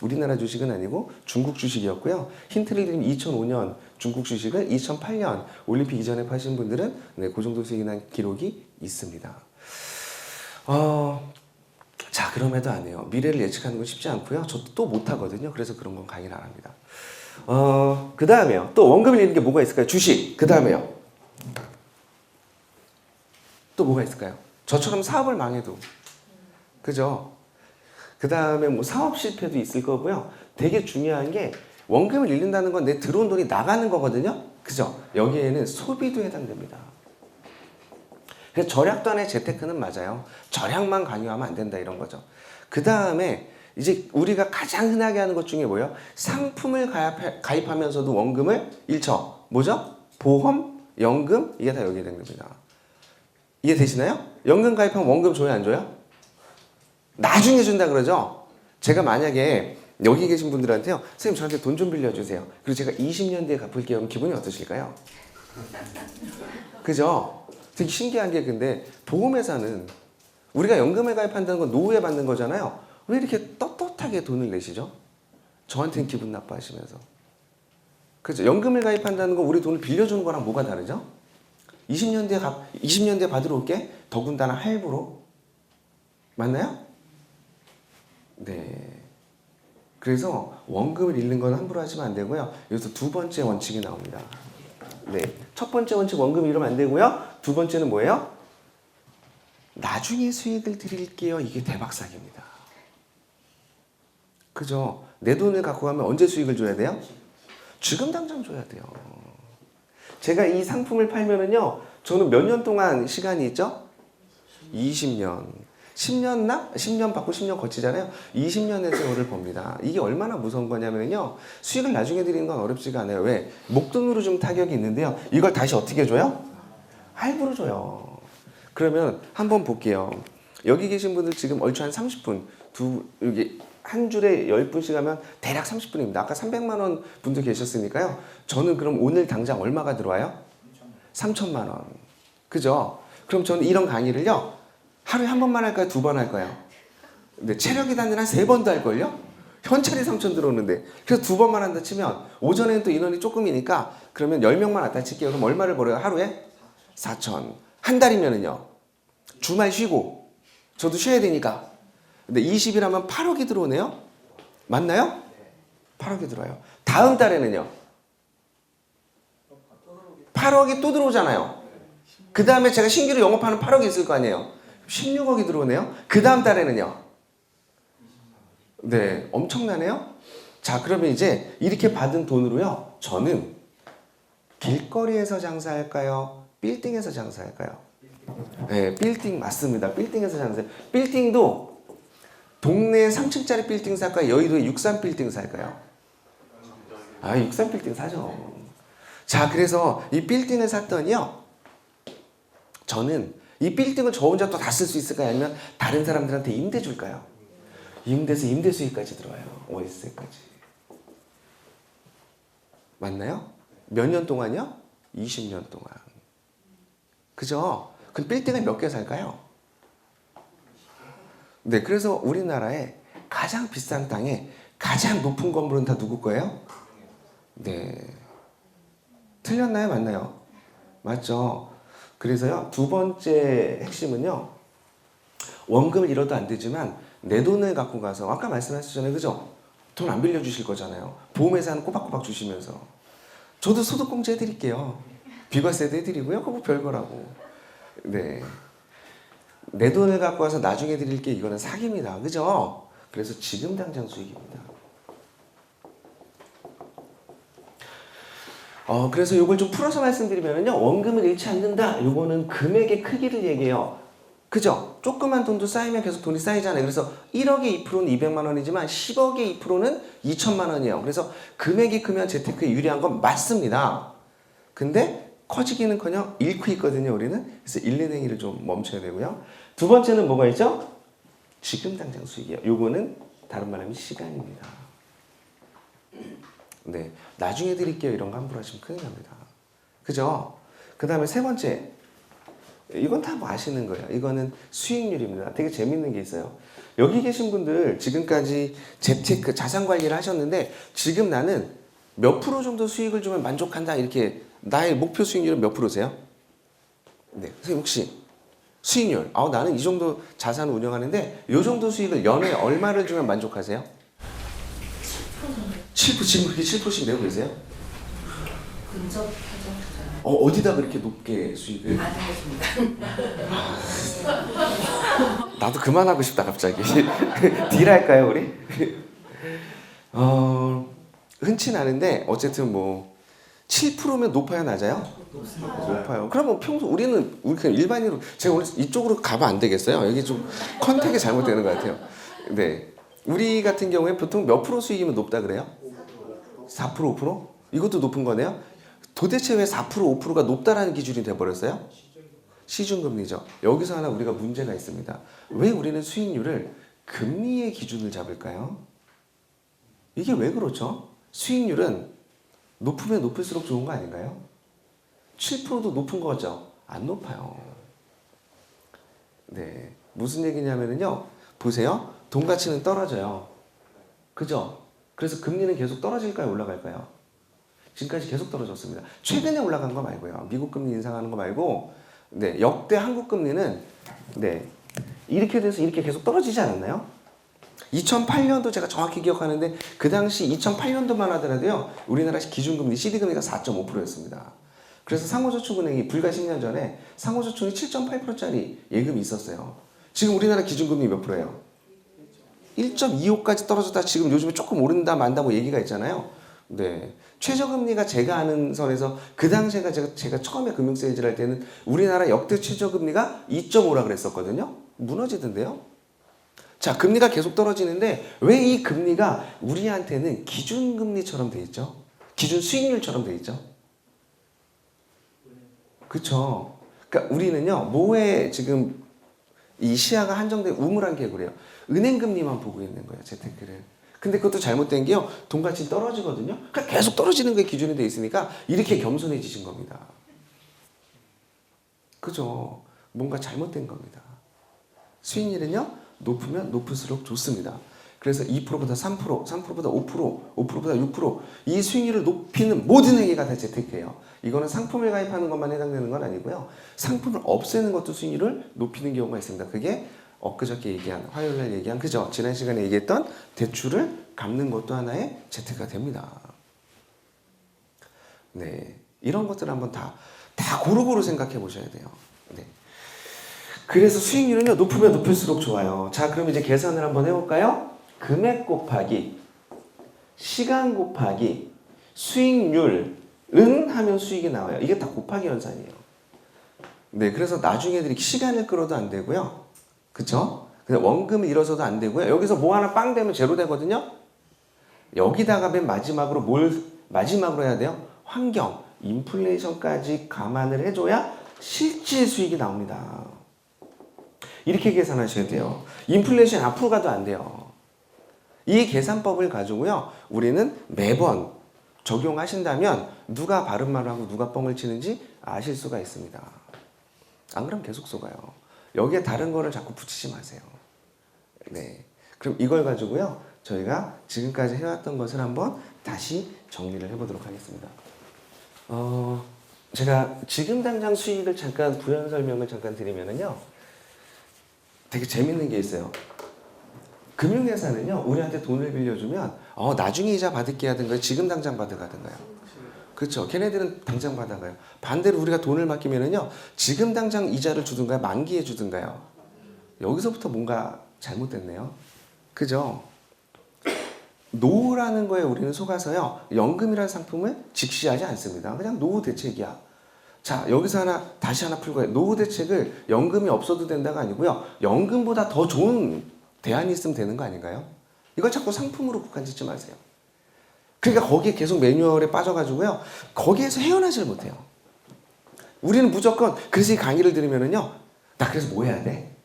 우리나라 주식은 아니고 중국 주식이었고요. 힌트를 드리면 2005년 중국 주식을 2008년 올림픽 이전에 파신 분들은 네, 그 정도 수익이 난 기록이 있습니다. 자, 그럼에도 안 해요. 미래를 예측하는 건 쉽지 않고요. 저도 또 못하거든요. 그래서 그런 건 강의를 안 합니다. 그 다음에요. 또 원금을 잃는 게 뭐가 있을까요? 주식. 그 다음에요. 또 뭐가 있을까요? 저처럼 사업을 망해도. 그죠? 그 다음에 뭐 사업 실패도 있을 거고요. 되게 중요한 게 원금을 잃는다는 건 내 들어온 돈이 나가는 거거든요. 그죠? 여기에는 소비도 해당됩니다. 그래서 절약단의 재테크는 맞아요. 절약만 강요하면 안 된다 이런 거죠. 그 다음에 이제 우리가 가장 흔하게 하는 것 중에 뭐예요? 상품을 가입하면서도 원금을 잃죠. 뭐죠? 보험, 연금 이게 다 여기에 해당됩니다. 이해되시나요? 연금 가입하면 원금 줘요 안 줘요? 나중에 준다 그러죠. 제가 만약에 여기 계신 분들한테요. 선생님 저한테 돈 좀 빌려주세요. 그리고 제가 20년 뒤에 갚을게요. 그럼 기분이 어떠실까요? 그죠? 되게 신기한 게 근데 보험회사는 우리가 연금에 가입한다는 건 노후에 받는 거잖아요. 왜 이렇게 떳떳하게 돈을 내시죠? 저한테는 기분 나빠하시면서. 그죠? 연금을 가입한다는 건 우리 돈을 빌려주는 거랑 뭐가 다르죠? 20년 뒤에 받으러 올게. 더군다나 할부로. 맞나요? 네. 그래서 원금을 잃는 건 함부로 하시면 안 되고요. 여기서 두 번째 원칙이 나옵니다. 네. 첫 번째 원칙 원금 잃으면 안 되고요. 두 번째는 뭐예요? 나중에 수익을 드릴게요. 이게 대박 사기입니다. 그죠? 내 돈을 갖고 가면 언제 수익을 줘야 돼요? 지금 당장 줘야 돼요. 제가 이 상품을 팔면은요, 저는 몇 년 동안 시간이 있죠? 20년. 10년 받고 10년 거치잖아요. 20년의 세월을 봅니다. 이게 얼마나 무서운 거냐면요, 수익을 나중에 드리는 건 어렵지가 않아요. 왜? 목돈으로 좀 타격이 있는데요. 이걸 다시 어떻게 줘요? 할부로 줘요. 그러면 한번 볼게요. 여기 계신 분들 지금 얼추 한 30분, 여기 한 줄에 10분씩 하면 대략 30분입니다. 아까 300만 원 분도 계셨으니까요. 저는 그럼 오늘 당장 얼마가 들어와요? 3천만 원. 그죠? 그럼 저는 이런 강의를요, 하루에 한 번만 할까요? 두 번 할까요? 근데 체력이 닿는 한 3번도 할걸요? 현찰이 3천 들어오는데. 그래서 두 번만 한다 치면, 오전에는 또 인원이 조금이니까, 그러면 10명만 왔다 칠게요. 그럼 얼마를 벌어요? 하루에? 4천. 한 달이면은요, 주말 쉬고, 저도 쉬어야 되니까. 근데 20일하면 8억이 들어오네요? 맞나요? 8억이 들어와요. 다음 달에는요? 8억이 또 들어오잖아요. 그 다음에 제가 신규로 영업하는 8억이 있을 거 아니에요? 16억이 들어오네요. 그 다음 달에는요? 네, 엄청나네요. 자, 그러면 이제 이렇게 받은 돈으로요, 저는 길거리에서 장사할까요? 빌딩에서 장사할까요? 네, 빌딩 맞습니다. 빌딩에서 장사해요. 빌딩도 동네에 3층짜리 빌딩 살까요? 여의도에 63 빌딩 살까요? 63 빌딩 사죠. 자, 그래서 이 빌딩을 샀더니요, 저는 이 빌딩을 저 혼자 또 다 쓸 수 있을까요? 아니면 다른 사람들한테 임대 줄까요? 임대서 임대 수익까지 들어와요. 월세까지. 맞나요? 몇 년 동안요? 20년 동안. 그죠? 그럼 빌딩을 몇 개 살까요? 네, 그래서 우리나라에 가장 비싼 땅에 가장 높은 건물은 다 누구 거예요? 네. 틀렸나요? 맞나요? 맞죠? 그래서요, 두 번째 핵심은요, 원금을 잃어도 안 되지만 내 돈을 갖고 가서, 아까 말씀하셨잖아요. 그죠? 돈 안 빌려주실 거잖아요. 보험회사는 꼬박꼬박 주시면서. 저도 소득공제 해드릴게요. 비과세도 해드리고요. 그거 별거라고. 네. 내 돈을 갖고 와서 나중에 드릴게, 이거는 사기입니다. 그죠? 그래서 지금 당장 수익입니다. 그래서 이걸 좀 풀어서 말씀드리면요, 원금을 잃지 않는다. 요거는 금액의 크기를 얘기해요. 그죠? 조그만 돈도 쌓이면 계속 돈이 쌓이잖아요. 그래서 1억의 2%는 200만 원이지만 10억의 2%는 2천만 원이에요. 그래서 금액이 크면 재테크에 유리한 건 맞습니다. 근데 커지기는커녕 잃고 있거든요, 우리는. 그래서 일리행위를 좀 멈춰야 되고요. 두 번째는 뭐가 있죠? 지금 당장 수익이에요. 요거는 다른 말하면 시간입니다. 네, 나중에 드릴게요. 이런 거 함부로 하시면 큰일 납니다. 그죠? 그 다음에 세 번째, 이건 다 뭐 아시는 거예요. 이거는 수익률입니다. 되게 재밌는 게 있어요. 여기 계신 분들 지금까지 재테크, 자산 관리를 하셨는데, 지금 나는 몇 프로 정도 수익을 주면 만족한다, 이렇게 나의 목표 수익률은 몇 프로세요? 네, 선생님 혹시 수익률, 나는 이 정도 자산을 운영하는데 이 정도 수익을 연에 얼마를 주면 만족하세요? 7%, 지금 그렇게 7%씩 내고 계세요? 근접하죠. 어디다 그렇게 높게 수익을? 안 하겠습니다. 나도 그만하고 싶다 갑자기. 딜할까요 우리? 흔치 않은데 어쨌든 뭐 7%면 높아요, 낮아요? 높아요. 그러면 평소 우리 그냥 일반인으로, 제가 오늘 이쪽으로 가면 안 되겠어요? 여기 좀 컨택이 잘못되는 것 같아요. 네, 우리 같은 경우에 보통 몇 프로 수익이면 높다 그래요? 4%, 5%? 이것도 높은 거네요? 도대체 왜 4%, 5%가 높다라는 기준이 돼버렸어요? 시중금리죠. 여기서 하나 우리가 문제가 있습니다. 왜 우리는 수익률을 금리의 기준을 잡을까요? 이게 왜 그렇죠? 수익률은 높으면 높을수록 좋은 거 아닌가요? 7%도 높은 거죠? 안 높아요. 네, 무슨 얘기냐면요, 보세요. 돈 가치는 떨어져요. 그죠? 그래서 금리는 계속 떨어질까요? 올라갈까요? 지금까지 계속 떨어졌습니다. 최근에 올라간 거 말고요. 미국 금리 인상하는 거 말고, 네, 역대 한국 금리는 네, 이렇게 돼서 이렇게 계속 떨어지지 않았나요? 2008년도 제가 정확히 기억하는데 그 당시 2008년도만 하더라도요. 우리나라 기준금리 CD금리가 4.5%였습니다. 그래서 상호저축은행이 불과 10년 전에 상호저축이 7.8%짜리 예금이 있었어요. 지금 우리나라 기준금리 몇 프로예요? 1.25까지 떨어졌다 지금 요즘에 조금 오른다 만다 뭐 얘기가 있잖아요. 네. 최저금리가 제가 아는 선에서 그 당시에가 제가 처음에 금융세일즈를 할 때는 우리나라 역대 최저금리가 2.5라 그랬었거든요. 무너지던데요. 자, 금리가 계속 떨어지는데 왜 이 금리가 우리한테는 기준금리처럼 돼 있죠? 기준 수익률처럼 돼 있죠? 그쵸? 그러니까 우리는요, 뭐에 지금 이 시야가 한정된 우물한 개구리예요. 은행 금리만 보고 있는 거예요, 재테크를. 근데 그것도 잘못된 게요, 돈가치 떨어지거든요. 그러니까 계속 떨어지는 게 기준이 돼 있으니까 이렇게 겸손해지신 겁니다. 그죠? 뭔가 잘못된 겁니다. 수익률은요, 높으면 높을수록 좋습니다. 그래서 2%보다 3%, 3%보다 5%, 5%보다 6%, 이 수익률을 높이는 모든 행위가 다 재테크예요. 이거는 상품을 가입하는 것만 해당되는 건 아니고요. 상품을 없애는 것도 수익률을 높이는 경우가 있습니다. 그게 엊그저께 얘기한, 화요일날 얘기한, 그죠? 지난 시간에 얘기했던 대출을 갚는 것도 하나의 재테크가 됩니다. 네. 이런 것들 한번 다 고루고루 생각해 보셔야 돼요. 네. 그래서 수익률은요, 높으면 높을수록 좋아요. 자, 그럼 이제 계산을 한번 해볼까요? 금액 곱하기 시간 곱하기 수익률은 하면 수익이 나와요. 이게 다 곱하기 연산이에요. 네, 그래서 나중에 이렇게 시간을 끌어도 안 되고요. 그쵸? 근데 원금을 잃어서도 안 되고요. 여기서 뭐 하나 빵 되면 제로 되거든요. 여기다가 맨 마지막으로 마지막으로 해야 돼요? 환경, 인플레이션까지 감안을 해줘야 실질 수익이 나옵니다. 이렇게 계산하셔야 돼요. 인플레이션 앞으로 가도 안 돼요. 이 계산법을 가지고요, 우리는 매번 적용하신다면 누가 바른 말을 하고 누가 뻥을 치는지 아실 수가 있습니다. 안 그러면 계속 속아요. 여기에 다른 거를 자꾸 붙이지 마세요. 네. 그럼 이걸 가지고요, 저희가 지금까지 해왔던 것을 한번 다시 정리를 해보도록 하겠습니다. 제가 지금 당장 수익을 잠깐 부연 설명을 잠깐 드리면은요, 되게 재밌는 게 있어요. 금융회사는요, 우리한테 돈을 빌려주면 나중에 이자 받을게 하든가 지금 당장 받아가든가요. 그렇죠. 걔네들은 당장 받아가요. 반대로 우리가 돈을 맡기면은요, 지금 당장 이자를 주든가요, 만기에 주든가요. 여기서부터 뭔가 잘못됐네요. 그죠? 노후라는 거에 우리는 속아서요, 연금이라는 상품을 직시하지 않습니다. 그냥 노후 대책이야. 자, 여기서 다시 하나 풀고, 노후 대책을 연금이 없어도 된다가 아니고요, 연금보다 더 좋은 대안이 있으면 되는 거 아닌가요? 이걸 자꾸 상품으로 국한짓지 마세요. 그러니까 거기에 계속 매뉴얼에 빠져가지고요, 거기에서 헤어나질 못해요. 우리는 무조건, 그래서 이 강의를 들으면은요, 나 그래서 뭐 해야 돼?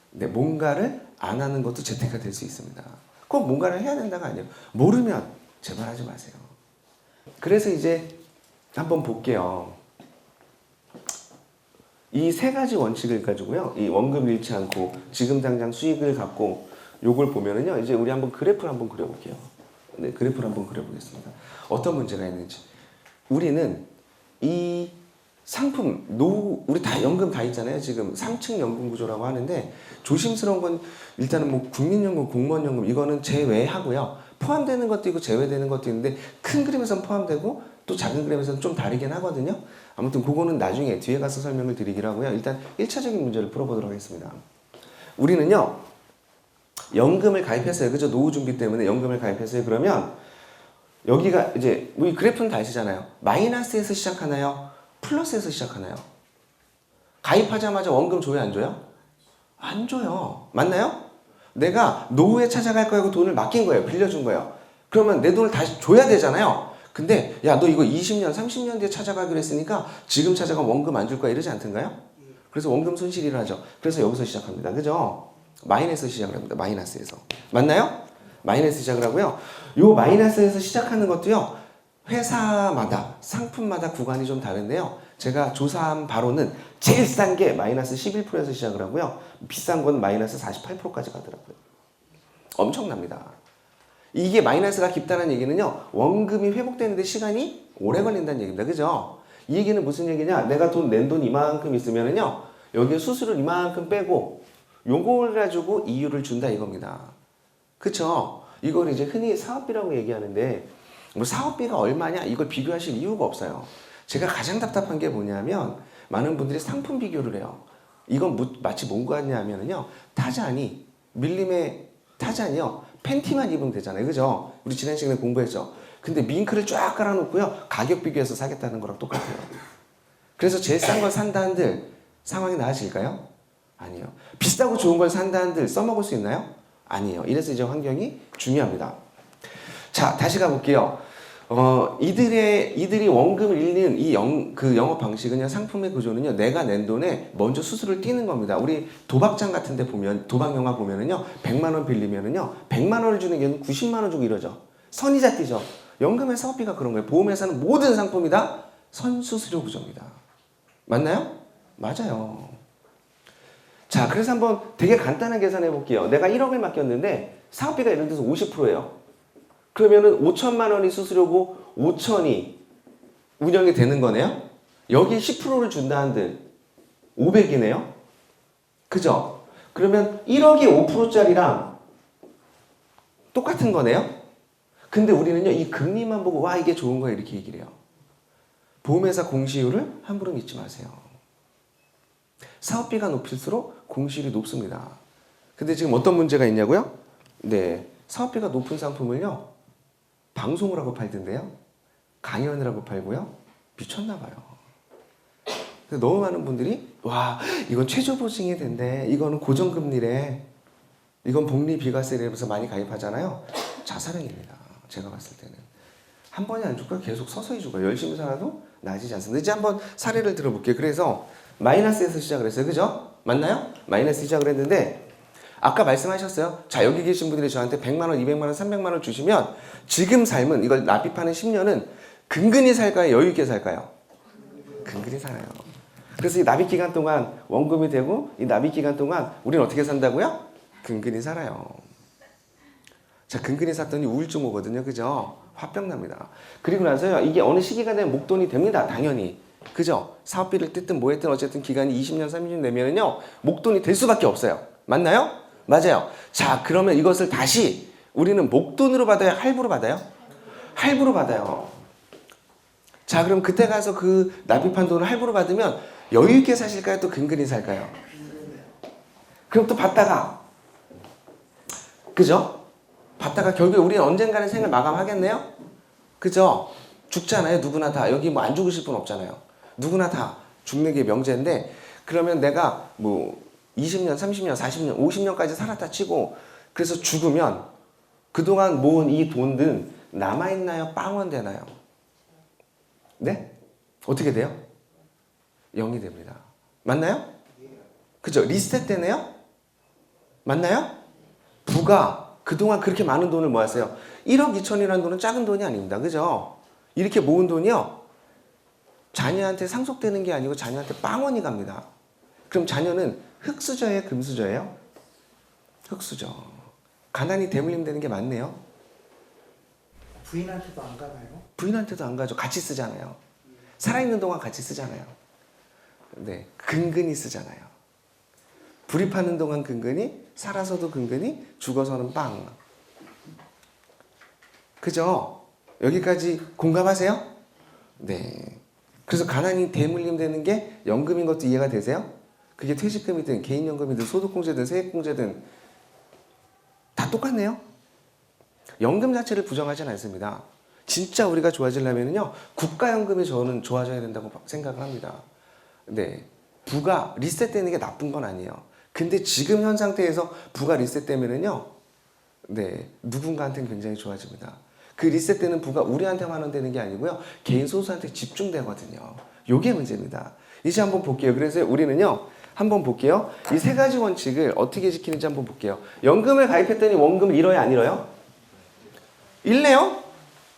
네, 뭔가를 안 하는 것도 재테크가 될 수 있습니다. 꼭 뭔가를 해야 된다가 아니에요. 모르면 제발 하지 마세요. 그래서 이제 한번 볼게요. 이 세 가지 원칙을 가지고요, 이 원금 잃지 않고 지금 당장 수익을 갖고 요걸 보면은요, 이제 우리 한번 그래프를 한번 그려볼게요. 네, 그래프를 한번 그려보겠습니다. 어떤 문제가 있는지. 우리는 이 상품, 우리 다 연금 다 있잖아요. 지금 3층 연금 구조라고 하는데, 조심스러운 건 일단은 뭐 국민연금, 공무원연금 이거는 제외하고요. 포함되는 것도 있고 제외되는 것도 있는데, 큰 그림에서는 포함되고 또 작은 그림에서는 좀 다르긴 하거든요. 아무튼 그거는 나중에 뒤에 가서 설명을 드리기로 하고요. 일단 1차적인 문제를 풀어보도록 하겠습니다. 우리는요, 연금을 가입했어요. 그죠? 노후 준비 때문에 연금을 가입했어요. 그러면 여기가 이제 우리 그래프는 다 아시잖아요. 마이너스에서 시작하나요? 플러스에서 시작하나요? 가입하자마자 원금 줘요, 안 줘요? 안 줘요. 맞나요? 내가 노후에 찾아갈 거라고 돈을 맡긴 거예요. 빌려준 거예요. 그러면 내 돈을 다시 줘야 되잖아요. 근데 야, 너 이거 20년, 30년 뒤에 찾아가기로 했으니까 지금 찾아가면 원금 안 줄 거야, 이러지 않던가요? 그래서 원금 손실이라 하죠. 그래서 여기서 시작합니다. 그죠? 마이너스에서 시작을 합니다. 마이너스에서. 맞나요? 마이너스 시작을 하고요. 요 마이너스에서 시작하는 것도요, 회사마다, 상품마다 구간이 좀 다른데요. 제가 조사한 바로는 제일 싼 게 마이너스 11%에서 시작을 하고요. 비싼 건 마이너스 48%까지 가더라고요. 엄청납니다. 이게 마이너스가 깊다는 얘기는요. 원금이 회복되는데 시간이 오래 걸린다는 얘기입니다. 그죠? 이 얘기는 무슨 얘기냐? 내가 낸 돈 이만큼 있으면은요. 여기에 수수료 이만큼 빼고 요걸 가지고 이유를 준다 이겁니다. 그쵸? 이걸 이제 흔히 사업비라고 얘기하는데 뭐 사업비가 얼마냐? 이걸 비교하실 이유가 없어요. 제가 가장 답답한 게 뭐냐면 많은 분들이 상품 비교를 해요. 이건 마치 뭔가 하냐면요. 타잔이 밀림의 타잔이요. 팬티만 입으면 되잖아요. 그죠? 우리 지난 시간에 공부했죠. 근데 밍크를 쫙 깔아놓고요. 가격 비교해서 사겠다는 거랑 똑같아요. 그래서 제일 싼 걸 산다 한들 상황이 나아질까요? 아니요. 비싸고 좋은 걸 산다 한들 써먹을 수 있나요? 아니에요. 이래서 이제 환경이 중요합니다. 자, 다시 가볼게요. 이들이 원금을 잃는 그 영업 방식은요, 상품의 구조는요, 내가 낸 돈에 먼저 수수료를 띄는 겁니다. 우리 도박장 같은 데 보면, 도박 영화 보면은요, 100만 원 빌리면은요, 100만 원을 주는 게 90만 원 주고 이러죠. 선이자 띄죠. 연금의 사업비가 그런 거예요. 보험회사는 모든 상품이 다 선수수료 구조입니다. 맞나요? 맞아요. 자, 그래서 한번 되게 간단한 계산해 볼게요. 내가 1억을 맡겼는데 사업비가 예를 들어서 50%예요. 그러면은 5천만 원이 수수료고 5천이 운영이 되는 거네요. 여기 10%를 준다 한들 500이네요. 그죠? 그러면 1억이 5%짜리랑 똑같은 거네요. 근데 우리는요, 이 금리만 보고 와 이게 좋은 거야 이렇게 얘기를 해요. 보험회사 공시율을 함부로 믿지 마세요. 사업비가 높을수록 공시율이 높습니다. 근데 지금 어떤 문제가 있냐고요? 네, 사업비가 높은 상품을요, 방송을 하고 팔던데요. 강연을 하고 팔고요. 미쳤나 봐요. 그래서 너무 많은 분들이 와 이건 최저 보증이 된대. 이거는 고정금리래. 이건 복리 비과세래 이러면서 많이 가입하잖아요. 자살행위입니다. 제가 봤을 때는. 한 번에 안 죽고요. 계속 서서히 죽어요. 열심히 살아도 나아지지 않습니다. 이제 한번 사례를 들어볼게요. 그래서 마이너스에서 시작을 했어요. 그죠? 맞나요? 마이너스 시작을 했는데 아까 말씀하셨어요. 자, 여기 계신 분들이 저한테 100만 원, 200만 원, 300만 원 주시면 지금 삶은 이걸 납입하는 10년은 근근히 살까요? 여유 있게 살까요? 근근히 살아요. 그래서 이 납입 기간 동안 원금이 되고 이 납입 기간 동안 우리는 어떻게 산다고요? 근근히 살아요. 자, 근근히 샀더니 우울증 오거든요. 그죠? 화병 납니다. 그리고 나서요. 이게 어느 시기가 되면 목돈이 됩니다. 당연히. 그죠? 사업비를 뜯든 뭐 했든 어쨌든 기간이 20년, 30년 되면은요. 목돈이 될 수밖에 없어요. 맞나요? 맞아요. 자, 그러면 이것을 다시 우리는 목돈으로 받아요? 할부로 받아요? 할부로 받아요. 자, 그럼 그때 가서 그 납입한 돈을 할부로 받으면 여유 있게 사실까요? 또 근근히 살까요? 그럼 또 받다가 그죠? 받다가 결국에 우리는 언젠가는 생을 마감하겠네요? 그죠? 죽잖아요. 누구나 다. 여기 뭐 안 죽으실 분 없잖아요. 누구나 다 죽는 게 명제인데 그러면 내가 뭐 20년, 30년, 40년, 50년까지 살았다 치고 그래서 죽으면 그동안 모은 이 돈은 남아있나요? 빵원되나요? 네? 어떻게 돼요? 0이 됩니다. 맞나요? 그죠? 리셋 되네요? 맞나요? 부가 그동안 그렇게 많은 돈을 모았어요. 1억 2천이라는 돈은 작은 돈이 아닙니다. 그죠? 이렇게 모은 돈이요. 자녀한테 상속되는 게 아니고 자녀한테 빵원이 갑니다. 그럼 자녀는 흙수저예요? 금수저예요? 흙수저. 가난이 대물림 되는 게 맞네요. 부인한테도 안 가나요? 부인한테도 안 가죠. 같이 쓰잖아요. 살아있는 동안 같이 쓰잖아요. 네, 근근히 쓰잖아요. 불입하는 동안 근근히, 살아서도 근근히, 죽어서는 빵. 그죠? 여기까지 공감하세요? 네. 그래서 가난이 대물림 되는 게 연금인 것도 이해가 되세요? 그게 퇴직금이든 개인연금이든 소득공제든 세액공제든 다 똑같네요. 연금 자체를 부정하지는 않습니다. 진짜 우리가 좋아지려면요, 국가연금이 저는 좋아져야 된다고 생각을 합니다. 네, 부가 리셋되는 게 나쁜 건 아니에요. 근데 지금 현 상태에서 부가 리셋되면은요, 네, 누군가한테는 굉장히 좋아집니다. 그 리셋되는 부가 우리한테만 환원되는 게 아니고요, 개인 소수한테 집중되거든요. 요게 문제입니다. 이제 한번 볼게요. 그래서 우리는요, 한번 볼게요. 이 세 가지 원칙을 어떻게 지키는지 한번 볼게요. 연금을 가입했더니 원금을 잃어요, 안 잃어요? 잃네요?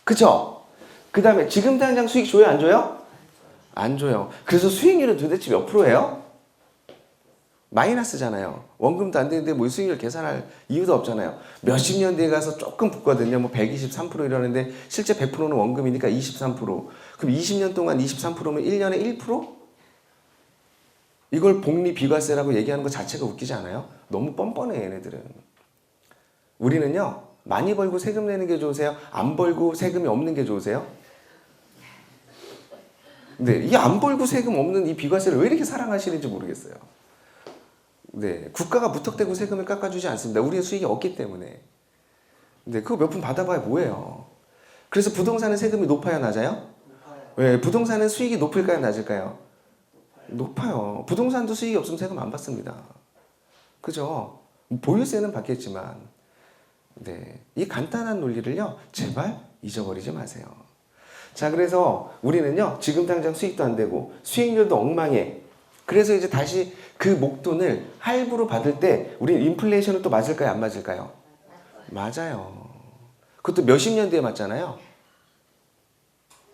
그쵸? 그 다음에 지금 당장 수익 줘요, 안 줘요? 안 줘요. 그래서 수익률은 도대체 몇 프로예요? 마이너스잖아요. 원금도 안 되는데 뭐 수익률 계산할 이유도 없잖아요. 몇십 년 뒤에 가서 조금 붙거든요. 뭐 123% 이러는데 실제 100%는 원금이니까 23%. 그럼 20년 동안 23%면 1년에 1%? 이걸 복리 비과세라고 얘기하는 것 자체가 웃기지 않아요? 너무 뻔뻔해 얘네들은. 우리는요. 많이 벌고 세금 내는 게 좋으세요? 안 벌고 세금이 없는 게 좋으세요? 네, 이 안 벌고 세금 없는 이 비과세를 왜 이렇게 사랑하시는지 모르겠어요. 네, 국가가 무턱대고 세금을 깎아주지 않습니다. 우리의 수익이 없기 때문에. 네, 그거 몇 푼 받아봐야 뭐예요. 그래서 부동산은 세금이 높아요, 낮아요? 왜? 부동산은 수익이 높을까요, 낮을까요? 높아요. 부동산도 수익이 없으면 세금 안 받습니다. 그죠? 보유세는 받겠지만, 네, 이 간단한 논리를요, 제발 잊어버리지 마세요. 자, 그래서 우리는요, 지금 당장 수익도 안 되고 수익률도 엉망해. 그래서 이제 다시 그 목돈을 할부로 받을 때 우리 인플레이션은 또 맞을까요, 안 맞을까요? 맞아요. 그것도 몇십 년 뒤에 맞잖아요.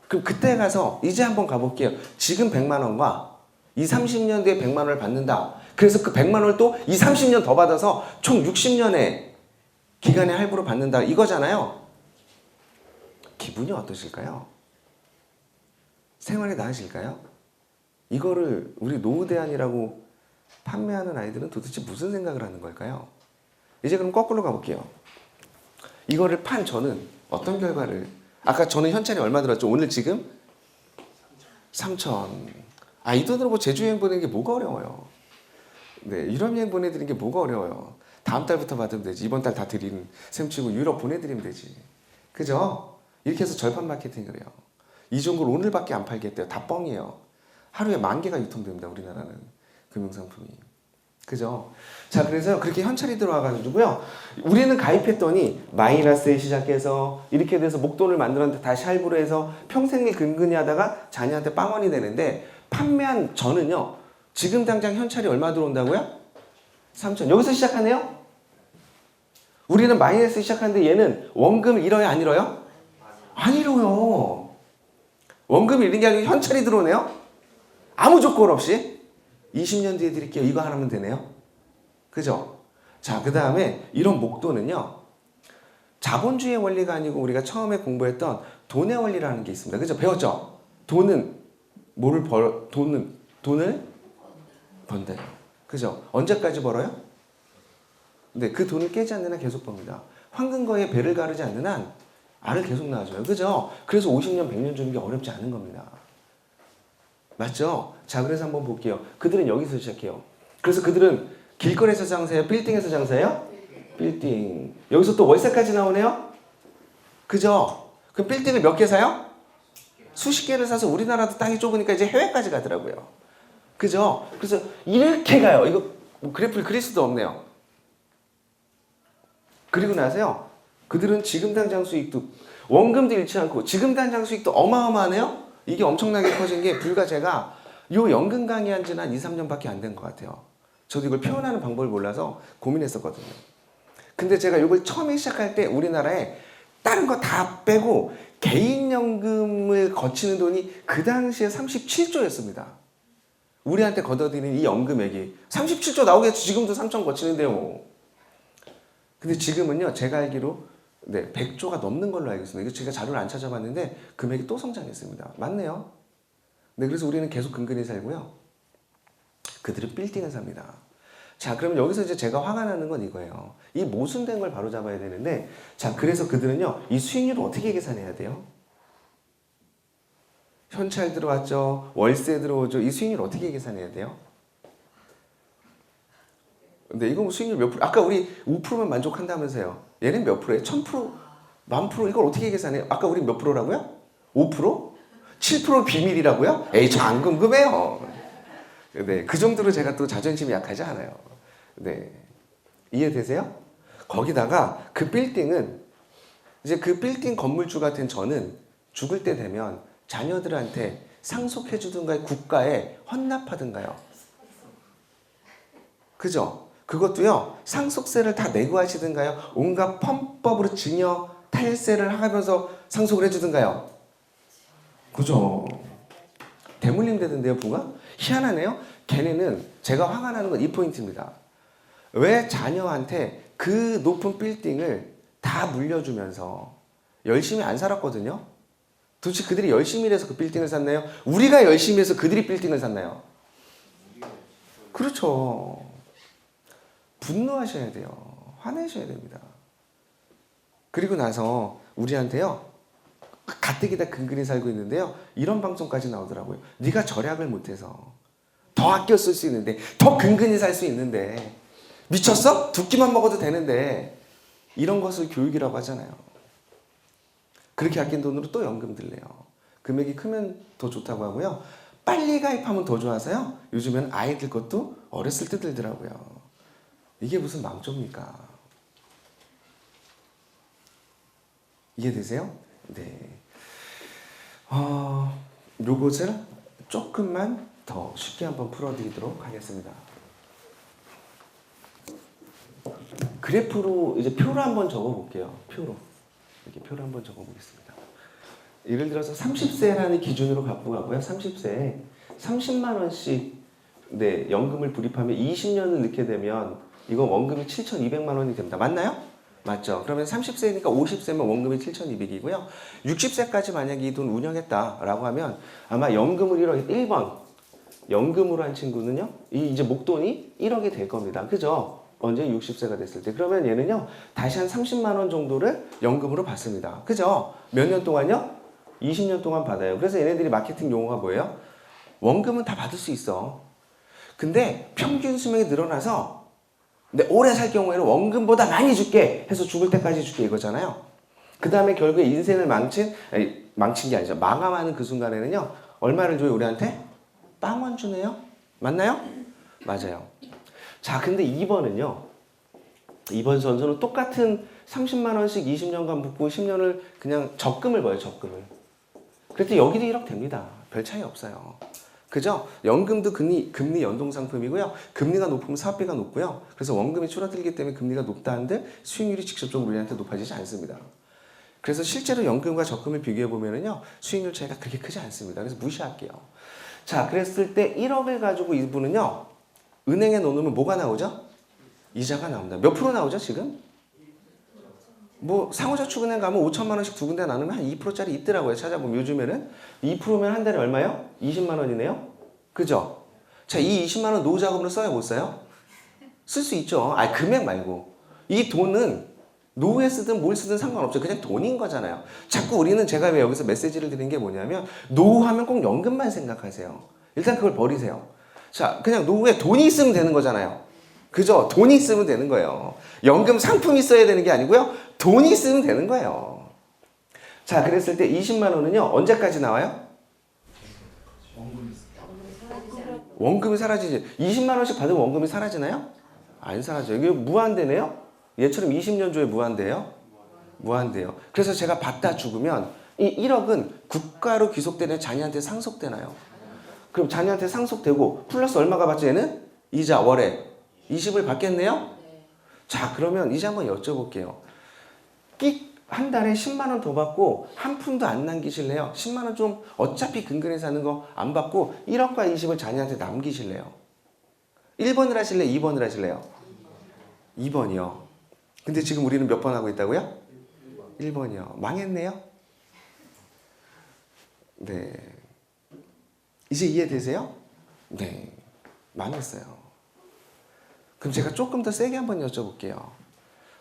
그럼 그때 가서 이제 한번 가볼게요. 지금 100만 원과 20, 30년 뒤에 100만 원을 받는다. 그래서 그 100만 원을 또 20, 30년 더 받아서 총 60년의 기간에 할부로 받는다. 이거잖아요. 기분이 어떠실까요? 생활이 나아질까요? 이거를 우리 노후대안이라고 판매하는 아이들은 도대체 무슨 생각을 하는 걸까요? 이제 그럼 거꾸로 가볼게요. 이거를 판 저는 어떤 결과를, 아까 저는 현찰이 얼마 들었죠? 오늘 지금 3천. 아, 이 돈으로 뭐 제주여행 보내는 게 뭐가 어려워요. 네, 유럽 여행 보내드리는 게 뭐가 어려워요. 다음 달부터 받으면 되지. 이번 달 다 드리는 셈 치고 유럽 보내드리면 되지. 그죠? 이렇게 해서 절판 마케팅을 해요. 이 정도를 오늘밖에 안 팔겠대요. 다 뻥이에요. 하루에 10,000개가 유통됩니다. 우리나라는 금융상품이. 그죠? 자, 그래서 그렇게 현찰이 들어와가지고요. 우리는 가입했더니 마이너스에 시작해서 이렇게 돼서 목돈을 만들었는데 다시 할부로 해서 평생을 근근히 하다가 자녀한테 빵원이 되는데 판매한 저는요. 지금 당장 현찰이 얼마 들어온다고요? 3천. 여기서 시작하네요? 우리는 마이너스 시작하는데 얘는 원금을 잃어요? 안 잃어요? 안 잃어요. 원금을 잃는 게 아니고 현찰이 들어오네요? 아무 조건 없이 20년 뒤에 드릴게요. 이거 하나면 되네요. 그죠? 자, 그 다음에 이런 목돈은요. 자본주의 원리가 아니고 우리가 처음에 공부했던 돈의 원리라는 게 있습니다. 그죠? 배웠죠? 돈을 번다. 그죠? 언제까지 벌어요? 네, 그 돈을 깨지 않는 한 계속 법니다. 황금거에 배를 가르지 않는 한 알을 계속 낳아줘요. 그죠? 그래서 50년, 100년 주는 게 어렵지 않은 겁니다. 맞죠? 자, 그래서 한번 볼게요. 그들은 여기서 시작해요. 그래서 그들은 길거리에서 장사해요? 빌딩에서 장사해요? 빌딩. 여기서 또 월세까지 나오네요? 그죠? 그럼 빌딩을 몇 개 사요? 수십 개를 사서 우리나라도 땅이 좁으니까 이제 해외까지 가더라고요. 그죠? 그래서 이렇게 가요. 이거 뭐 그래프를 그릴 수도 없네요. 그리고 나서요. 그들은 지금 당장 수익도 원금도 잃지 않고 지금 당장 수익도 어마어마하네요. 이게 엄청나게 커진 게 불과 제가 요 연금 강의한 지는 한 2, 3년밖에 안 된 것 같아요. 저도 이걸 표현하는 방법을 몰라서 고민했었거든요. 근데 제가 이걸 처음에 시작할 때 우리나라에 다른 거 다 빼고 개인연금을 거치는 돈이 그 당시에 37조였습니다. 우리한테 걷어들이는 이 연금액이 37조 나오겠죠. 지금도 3천 거치는데요. 근데 지금은요. 제가 알기로 100조가 넘는 걸로 알고 있습니다. 이거 제가 자료를 안 찾아봤는데 금액이 또 성장했습니다. 맞네요. 네, 그래서 우리는 계속 근근히 살고요. 그들은 빌딩을 삽니다. 자, 그럼 여기서 이제 제가 화가 나는 건 이거예요. 이 모순된 걸 바로 잡아야 되는데, 자, 그래서 그들은요, 이 수익률을 어떻게 계산해야 돼요? 현찰 들어왔죠, 월세 들어오죠. 이 수익률 어떻게 계산해야 돼요? 근데 이거 뭐 수익률 몇 프로? 아까 우리 5%만 만족한다면서요. 얘는 몇 프로예요? 1000%? 10,000%? 이걸 어떻게 계산해요? 아까 우리 몇 프로라고요? 5%? 7% 비밀이라고요? 에이, 저 안 궁금해요. 네, 그 정도로 제가 또 자존심이 약하지 않아요. 네, 이해되세요? 거기다가 그 빌딩은 이제 그 빌딩 건물주가 된 저는 죽을 때 되면 자녀들한테 상속해주든가요, 국가에 헌납하든가요. 그죠? 그것도요, 상속세를 다 내고 하시든가요, 온갖 펌법으로 증여 탈세를 하면서 상속을 해주든가요. 그죠? 대물림 되던데요, 부가? 희한하네요. 걔네는 제가 화가 나는 건 이 포인트입니다. 왜 자녀한테 그 높은 빌딩을 다 물려주면서 열심히 안 살았거든요? 도대체 그들이 열심히 일해서 그 빌딩을 샀나요? 우리가 열심히 해서 그들이 빌딩을 샀나요? 그렇죠. 분노하셔야 돼요. 화내셔야 됩니다. 그리고 나서 우리한테요, 가뜩이나 근근히 살고 있는데요, 이런 방송까지 나오더라고요. 네가 절약을 못해서 더 아껴 쓸 수 있는데, 더 근근히 살 수 있는데 미쳤어? 두 끼만 먹어도 되는데, 이런 것을 교육이라고 하잖아요. 그렇게 아낀 돈으로 또 연금 들래요. 금액이 크면 더 좋다고 하고요. 빨리 가입하면 더 좋아서요. 요즘에는 아이들 것도 어렸을 때 들더라고요. 이게 무슨 망조입니까? 이해되세요? 네. 요것을 조금만 더 쉽게 한번 풀어드리도록 하겠습니다. 그래프로 이제 표를 한번 적어볼게요. 표로. 이렇게 표를 한번 적어보겠습니다. 예를 들어서 30세라는 기준으로 갖고 가고요. 30세에 30만 원씩 네, 연금을 불입하면 20년을 넣게 되면 이건 원금이 7,200만 원이 됩니다. 맞나요? 맞죠? 그러면 30세니까 50세면 원금이 7,200이고요. 60세까지 만약에 이 돈 운영했다라고 하면 아마 연금을 1번 연금으로 한 친구는요, 이제 목돈이 1억이 될 겁니다. 그죠? 언제 60세가 됐을 때. 그러면 얘는요, 다시 한 30만 원 정도를 연금으로 받습니다. 그죠? 몇 년 동안요? 20년 동안 받아요. 그래서 얘네들이 마케팅 용어가 뭐예요? 원금은 다 받을 수 있어. 근데 평균 수명이 늘어나서 근데 오래 살 경우에는 원금보다 많이 줄게 해서 죽을 때까지 줄게 이거잖아요. 그 다음에 결국에 인생을 망친 게 아니죠. 마감하는 그 순간에는요, 얼마를 줘요, 우리한테? 빵원 주네요? 맞나요? 맞아요. 자, 근데 2번은요. 2번 선수는 똑같은 30만 원씩 20년간 붓고 10년을 그냥 적금을 봐요, 적금을. 그래도 여기도 1억 됩니다. 별 차이 없어요. 그죠? 연금도 금리 연동 상품이고요. 금리가 높으면 사업비가 높고요. 그래서 원금이 줄어들기 때문에 금리가 높다 한들 수익률이 직접적으로 우리한테 높아지지 않습니다. 그래서 실제로 연금과 적금을 비교해 보면은요, 수익률 차이가 그렇게 크지 않습니다. 그래서 무시할게요. 자, 그랬을 때 1억을 가지고 이분은요, 은행에 넣으면 뭐가 나오죠? 이자가 나옵니다. 몇 프로 나오죠, 지금? 뭐 상호저축은행 가면 5천만 원씩 두 군데 나누면 한 2%짜리 있더라고요. 찾아보면 요즘에는 2%면 한 달에 얼마요? 20만 원이네요. 그죠? 자, 이 20만 원 노후자금으로 써요, 못 써요? 쓸 수 있죠. 금액 말고. 이 돈은 노후에 쓰든 뭘 쓰든 상관없죠. 그냥 돈인 거잖아요. 자꾸 우리는 제가 왜 여기서 메시지를 드리는 게 뭐냐면, 노후하면 꼭 연금만 생각하세요. 일단 그걸 버리세요. 자, 그냥 노후에 돈이 있으면 되는 거잖아요. 그죠? 돈이 있으면 되는 거예요. 연금 상품이 있어야 되는 게 아니고요. 돈이 있으면 되는 거예요. 자, 그랬을 때 20만 원은요. 언제까지 나와요? 원금이 사라지지. 20만 원씩 받으면 원금이 사라지나요? 안 사라져요. 이게 무한대네요? 얘처럼 20년 조에 무한대요? 무한대요. 그래서 제가 받다 죽으면 이 1억은 국가로 귀속되는 자녀한테 상속되나요? 그럼 자녀한테 상속되고 플러스 얼마가 받죠? 얘는? 이자 월에 20을 받겠네요? 자, 그러면 이제 한번 여쭤볼게요. 끽 한 달에 10만 원 더 받고 한 푼도 안 남기실래요? 10만 원 좀 어차피 근근히 사는 거 안 받고 1억과 20을 자녀한테 남기실래요? 1번을 하실래요? 2번을 하실래요? 2번이요. 근데 지금 우리는 몇 번 하고 있다고요? 1번이요. 망했네요? 네. 이제 이해되세요? 네. 망했어요. 그럼 제가 조금 더 세게 한번 여쭤볼게요.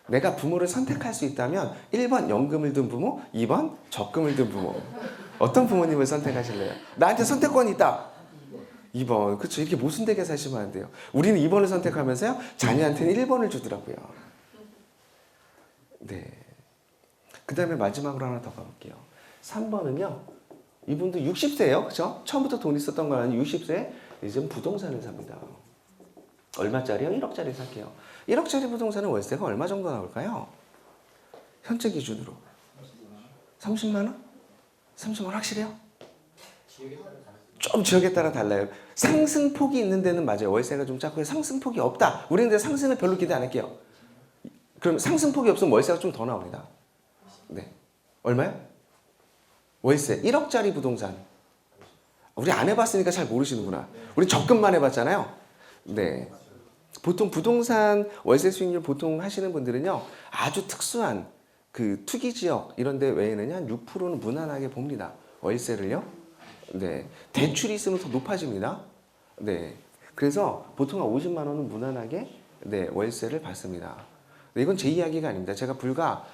내가 부모를 선택할 수 있다면 1번 연금을 든 부모, 2번 적금을 든 부모. 어떤 부모님을 선택하실래요? 나한테 선택권이 있다. 2번. 그렇죠. 이렇게 모순되게 사시면 안 돼요. 우리는 2번을 선택하면서요, 자녀한테는 1번을 주더라고요. 네. 그 다음에 마지막으로 하나 더 가볼게요. 3번은요, 이분도 60세예요. 그렇죠? 처음부터 돈 있었던 건 아니고 60세에 이제 부동산을 삽니다. 얼마짜리요? 1억짜리 살게요. 1억짜리 부동산은 월세가 얼마 정도 나올까요? 현재 기준으로 30만 원? 30만 원 확실해요? 좀 지역에 따라 달라요. 상승폭이 있는 데는 맞아요. 월세가 좀 작고 상승폭이 없다. 우리는 근데 상승을 별로 기대 안 할게요. 그럼 상승폭이 없으면 월세가 좀 더 나옵니다. 네. 얼마요? 월세 1억짜리 부동산. 우리 안 해봤으니까 잘 모르시는구나. 우리 접근만 해봤잖아요. 네. 보통 부동산 월세 수익률 보통 하시는 분들은요, 아주 특수한 그 투기 지역 이런 데 외에는 한 6%는 무난하게 봅니다. 월세를요. 네. 대출이 있으면 더 높아집니다. 네. 그래서 보통 한 50만 원은 무난하게 네, 월세를 받습니다. 네, 이건 제 이야기가 아닙니다. 제가 불과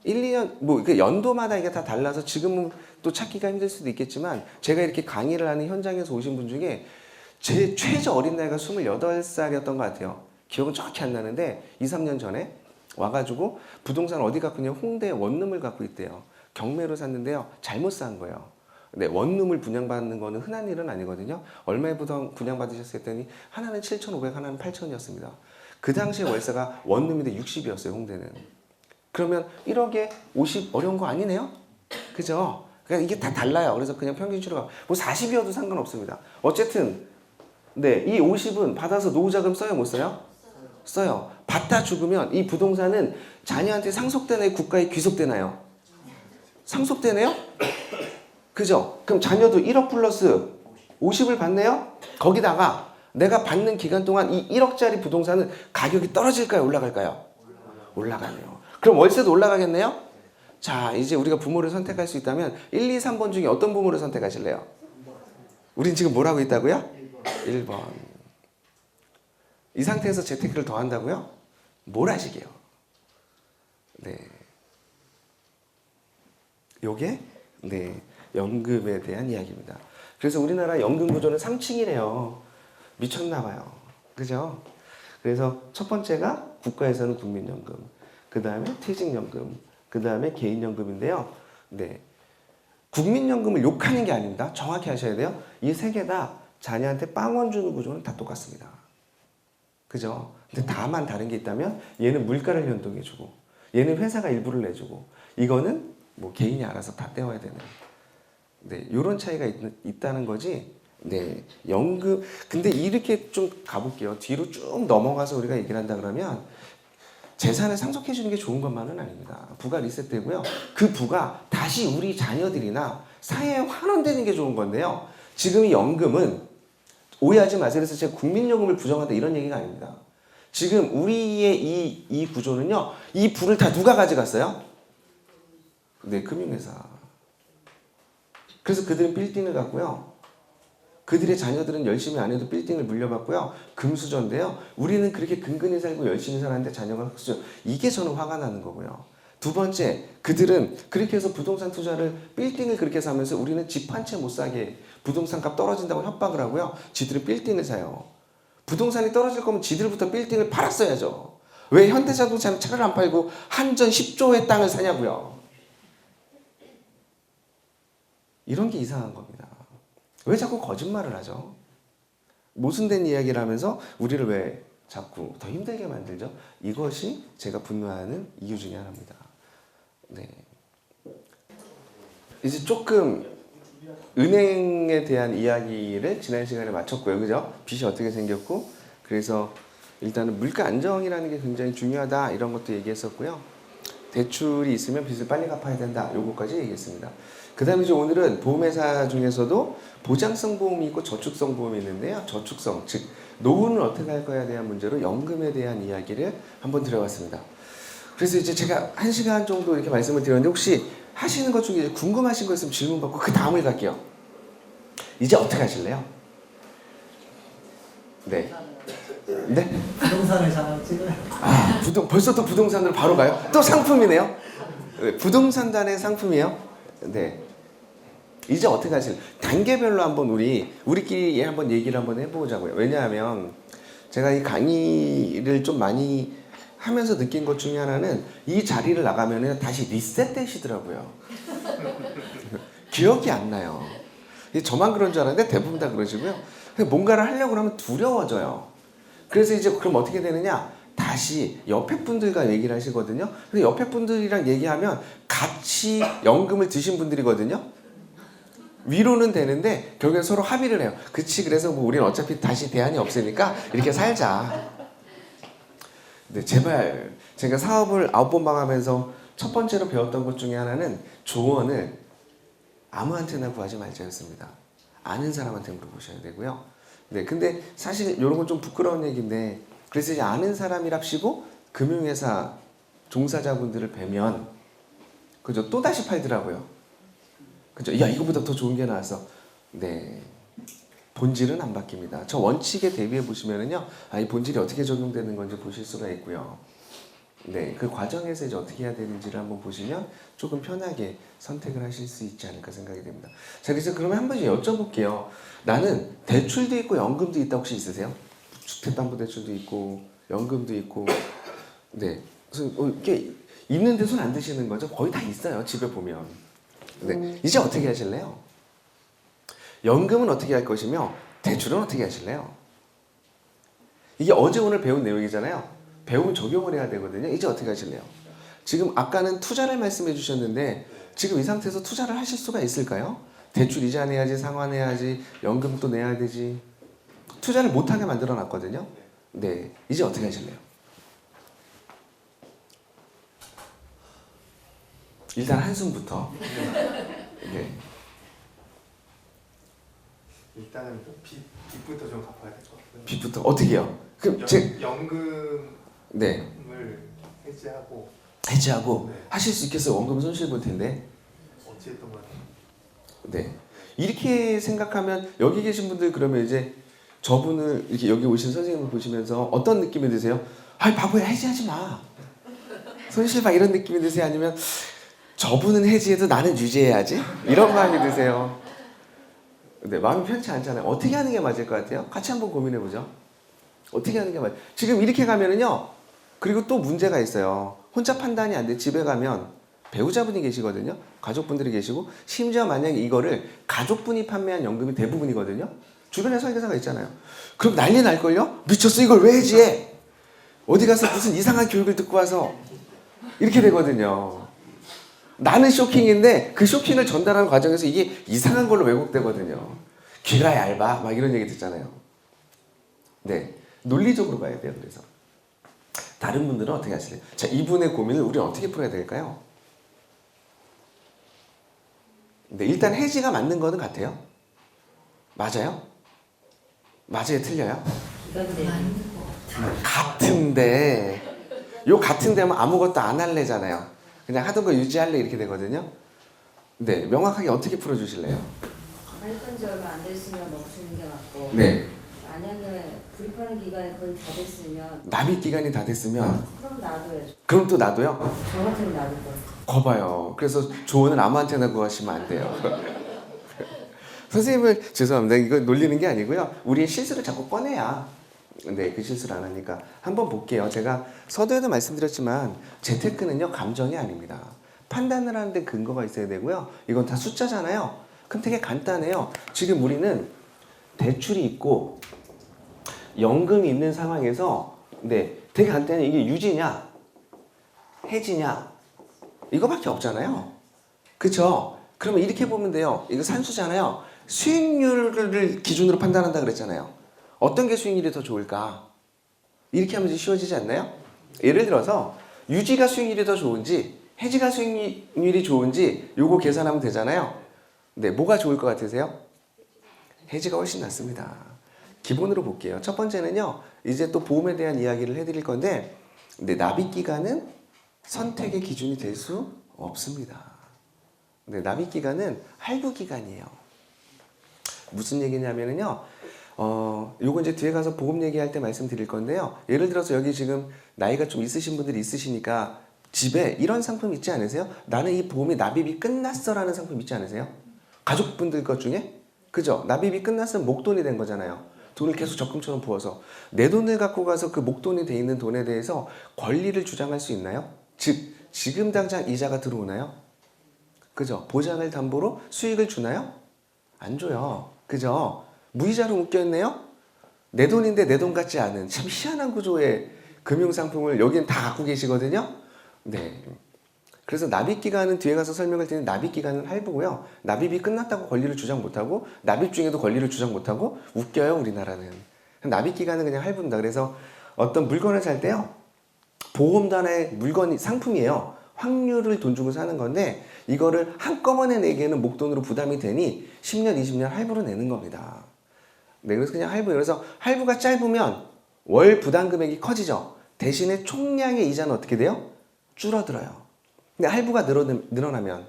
1, 2년, 뭐, 그 연도마다 이게 다 달라서 지금은 또 찾기가 힘들 수도 있겠지만, 제가 이렇게 강의를 하는 현장에서 오신 분 중에 제 최저 어린 나이가 28살이었던 것 같아요. 기억은 정확히 안 나는데, 2, 3년 전에 와가지고 부동산 어디 갖고 있냐면 홍대 원룸을 갖고 있대요. 경매로 샀는데요. 잘못 산 거예요. 네, 원룸을 분양받는 거는 흔한 일은 아니거든요. 얼마에 분양받으셨을 했더니, 하나는 7,500, 하나는 8,000이었습니다. 그 당시에 월세가 원룸인데 60이었어요, 홍대는. 그러면 1억에 50 어려운 거 아니네요? 그죠? 그러니까 이게 다 달라요. 그래서 그냥 평균치로 가. 뭐 40이어도 상관없습니다. 어쨌든 네, 이 50은 받아서 노후자금 써요, 못 써요? 써요. 받다 죽으면 이 부동산은 자녀한테 상속되나요, 국가에 귀속되나요? 상속되네요? 그죠? 그럼 자녀도 1억 플러스 50을 받네요? 거기다가 내가 받는 기간 동안 이 1억짜리 부동산은 가격이 떨어질까요, 올라갈까요? 올라가네요. 그럼 월세도 올라가겠네요? 자, 이제 우리가 부모를 선택할 수 있다면 1, 2, 3번 중에 어떤 부모를 선택하실래요? 우린 지금 뭘 하고 있다고요? 1번. 이 상태에서 재테크를 더 한다고요? 뭘 하시게요? 네. 요게 네, 연금에 대한 이야기입니다. 그래서 우리나라 연금 구조는 3층이래요. 미쳤나 봐요. 그죠? 그래서 첫 번째가 국가에서는 국민연금, 그 다음에 퇴직연금, 그 다음에 개인연금인데요. 네. 국민연금을 욕하는 게 아닙니다. 정확히 하셔야 돼요. 이 세 개 다 자녀한테 빵원 주는 구조는 다 똑같습니다. 그죠? 근데 다만 다른 게 있다면 얘는 물가를 연동해주고 얘는 회사가 일부를 내주고 이거는 뭐 개인이 알아서 다 떼어야 되는 네, 요런 차이가 있다는 거지. 네, 연금. 근데 이렇게 좀 가볼게요. 뒤로 쭉 넘어가서 우리가 얘기를 한다 그러면 재산을 상속해 주는 게 좋은 것만은 아닙니다. 부가 리셋되고요. 그 부가 다시 우리 자녀들이나 사회에 환원되는 게 좋은 건데요. 지금 이 연금은 오해하지 마세요. 그래서 제가 국민연금을 부정한다 이런 얘기가 아닙니다. 지금 우리의 이 구조는요. 이 부를 다 누가 가져갔어요? 네, 금융회사. 그래서 그들은 빌딩을 갖고요. 그들의 자녀들은 열심히 안 해도 빌딩을 물려받고요. 금수저인데요. 우리는 그렇게 근근히 살고 열심히 살았는데 자녀가 흑수저. 이게 저는 화가 나는 거고요. 두 번째, 그들은 그렇게 해서 부동산 투자를 빌딩을 그렇게 사면서 우리는 집 한 채 못 사게 부동산 값 떨어진다고 협박을 하고요. 지들은 빌딩을 사요. 부동산이 떨어질 거면 지들부터 빌딩을 팔았어야죠. 왜 현대자동차는 차를 안 팔고 한전 10조의 땅을 사냐고요. 이런 게 이상한 겁니다. 왜 자꾸 거짓말을 하죠? 모순된 이야기를 하면서 우리를 왜 자꾸 더 힘들게 만들죠? 이것이 제가 분노하는 이유 중에 하나입니다. 네. 이제 조금 은행에 대한 이야기를 지난 시간에 마쳤고요. 그죠? 빚이 어떻게 생겼고, 그래서 일단은 물가 안정이라는 게 굉장히 중요하다. 이런 것도 얘기했었고요. 대출이 있으면 빚을 빨리 갚아야 된다. 요거까지 얘기했습니다. 그 다음에 이제 오늘은 보험회사 중에서도 보장성 보험이 있고 저축성 보험이 있는데요. 저축성, 즉 노후는 어떻게 할 거에 대한 문제로 연금에 대한 이야기를 한번 드려봤습니다. 그래서 이제 제가 1시간 정도 이렇게 말씀을 드렸는데 혹시 하시는 것 중에 궁금하신 거 있으면 질문 받고 그 다음을 갈게요. 이제 어떻게 하실래요? 네. 네? 부동산을 잘 찍어요. 아, 벌써 또 부동산으로 바로 가요? 또 상품이네요? 네, 부동산단의 상품이에요? 네. 이제 어떻게 하실래요? 단계별로 한번 우리끼리 한번 얘기를 한번 해보자고요. 왜냐하면 제가 이 강의를 좀 많이 하면서 느낀 것 중에 하나는 이 자리를 나가면 다시 리셋되시더라고요. 기억이 안 나요. 저만 그런 줄 알았는데 대부분 다 그러시고요. 뭔가를 하려고 하면 두려워져요. 그래서 이제 그럼 어떻게 되느냐? 다시 옆에 분들과 얘기를 하시거든요. 근데 옆에 분들이랑 얘기하면 같이 연금을 드신 분들이거든요. 위로는 되는데 결국엔 서로 합의를 해요. 그치, 그래서 뭐 우리는 어차피 다시 대안이 없으니까 이렇게 살자. 네, 제발 제가 사업을 9번 방하면서 첫 번째로 배웠던 것 중에 하나는 조언을 아무한테나 구하지 말자였습니다. 아는 사람한테 물어보셔야 되고요. 네, 근데 사실 이런 건 좀 부끄러운 얘기인데 그래서 이제 아는 사람이랍시고 금융회사 종사자분들을 뵈면 그죠? 또 다시 팔더라고요. 그죠? 야 이거보다 더 좋은 게 나왔어. 네, 본질은 안 바뀝니다. 저 원칙에 대비해 보시면은요, 이 본질이 어떻게 적용되는 건지 보실 수가 있고요. 네, 그 과정에서 이제 어떻게 해야 되는지를 한번 보시면 조금 편하게 선택을 하실 수 있지 않을까 생각이 됩니다. 자, 그래서 그러면 한 번씩 여쭤볼게요. 나는 대출도 있고 연금도 있다 혹시 있으세요? 주택담보대출도 있고 연금도 있고, 네, 무슨 이게 있는데 손 안 드시는 거죠? 거의 다 있어요. 집에 보면. 네, 이제 어떻게 하실래요? 연금은 어떻게 할 것이며 대출은 어떻게 하실래요? 이게 어제 오늘 배운 내용이잖아요. 배우면 적용을 해야 되거든요. 이제 어떻게 하실래요? 지금 아까는 투자를 말씀해 주셨는데 지금 이 상태에서 투자를 하실 수가 있을까요? 대출 이자 내야지, 상환해야지, 연금도 내야 되지. 투자를 못하게 만들어 놨거든요. 네, 이제 어떻게 하실래요? 일단 한숨부터. 네. 일단은 빚부터 좀 갚아야 될 것 같고요. 빚부터 어떻게 해요? 그럼 연금을 네, 해지하고 네. 하실 수 있겠어요? 원금 손실 볼 텐데. 어찌했던 것 같아요. 네. 이렇게 생각하면 여기 계신 분들 그러면 이제 저분을 이렇게 여기 오신 선생님을 보시면서 어떤 느낌이 드세요? 아이 바보야 해지하지 마. 손실 봐 이런 느낌이 드세요? 아니면 저분은 해지해도 나는 유지해야지? 이런 마음이 드세요? 네, 마음이 편치 않잖아요. 어떻게 하는 게 맞을 것 같아요? 같이 한번 고민해 보죠. 어떻게 하는 게 맞아요? 지금 이렇게 가면은요. 그리고 또 문제가 있어요. 혼자 판단이 안 돼. 집에 가면 배우자분이 계시거든요. 가족분들이 계시고 심지어 만약에 이거를 가족분이 판매한 연금이 대부분이거든요. 주변에 설계사가 있잖아요. 그럼 난리 날걸요? 미쳤어 이걸 왜 해지해? 어디 가서 무슨 이상한 교육을 듣고 와서 이렇게 되거든요. 나는 쇼킹인데 그 쇼킹을 전달하는 과정에서 이게 이상한 걸로 왜곡되거든요. 귀가 얇아 막 이런 얘기 듣잖아요. 네, 논리적으로 가야 돼요. 그래서 다른 분들은 어떻게 하실래요? 자, 이분의 고민을 우리는 어떻게 풀어야 될까요? 네, 일단 해지가 맞는 거는 같아요. 맞아요? 맞아요? 틀려요? 같은데 요 같은 데면 아무것도 안 할래잖아요. 그냥 하던 거 유지할래 이렇게 되거든요. 네, 명확하게 어떻게 풀어주실래요? 발판 지 얼마 안 됐으면 멈추는 게 맞고 네, 만약에 불입하는 기간이 거의 다 됐으면 납입 기간이 다 됐으면 그럼 놔둬야죠. 그럼 또 놔둬요? 저 같으면 놔둘 거예요. 거봐요. 그래서 조언은 아무한테나 구하시면 안 돼요. 선생님을 죄송합니다. 이거 놀리는 게 아니고요. 우리의 실수를 자꾸 꺼내야 네, 그 실수를 안 하니까 한번 볼게요. 제가 서두에도 말씀드렸지만 재테크는요 감정이 아닙니다. 판단을 하는데 근거가 있어야 되고요. 이건 다 숫자잖아요. 그럼 되게 간단해요. 지금 우리는 대출이 있고 연금이 있는 상황에서 네, 되게 간단해. 이게 유지냐 해지냐 이거밖에 없잖아요. 그쵸? 그러면 이렇게 보면 돼요. 이거 산수잖아요. 수익률을 기준으로 판단한다 그랬잖아요. 어떤 게 수익률이 더 좋을까? 이렇게 하면 이제 쉬워지지 않나요? 예를 들어서 유지가 수익률이 더 좋은지 해지가 수익률이 좋은지 요거 계산하면 되잖아요. 네, 뭐가 좋을 것 같으세요? 해지가 훨씬 낫습니다. 기본으로 볼게요. 첫 번째는요. 이제 또 보험에 대한 이야기를 해드릴 건데 네, 납입기간은 선택의 기준이 될 수 없습니다. 네, 납입기간은 할부기간이에요. 무슨 얘기냐면요. 요거 이제 뒤에 가서 보험 얘기할 때 말씀드릴 건데요. 예를 들어서 여기 지금 나이가 좀 있으신 분들이 있으시니까 집에 이런 상품 있지 않으세요? 나는 이 보험이 납입이 끝났어 라는 상품 있지 않으세요? 가족분들 것 중에? 그죠? 납입이 끝났으면 목돈이 된 거잖아요. 돈을 계속 적금처럼 부어서 내 돈을 갖고 가서 그 목돈이 돼 있는 돈에 대해서 권리를 주장할 수 있나요? 즉 지금 당장 이자가 들어오나요? 그죠? 보장을 담보로 수익을 주나요? 안 줘요. 그죠? 무이자로 묶여있네요? 내 돈인데 내 돈 같지 않은 참 희한한 구조의 금융상품을 여기는 다 갖고 계시거든요. 네. 그래서 납입기간은 뒤에 가서 설명할 때는 납입기간은 할부고요. 납입이 끝났다고 권리를 주장 못하고 납입 중에도 권리를 주장 못하고 웃겨요 우리나라는. 납입기간은 그냥 할부입니다. 그래서 어떤 물건을 살 때요. 보험도 하나의 물건이 상품이에요. 확률을 돈 주고 사는 건데 이거를 한꺼번에 내기에는 목돈으로 부담이 되니 10년, 20년 할부로 내는 겁니다. 네, 그래서 그냥 할부. 그래서 할부가 짧으면 월 부담 금액이 커지죠. 대신에 총량의 이자는 어떻게 돼요? 줄어들어요. 근데 할부가 늘어나면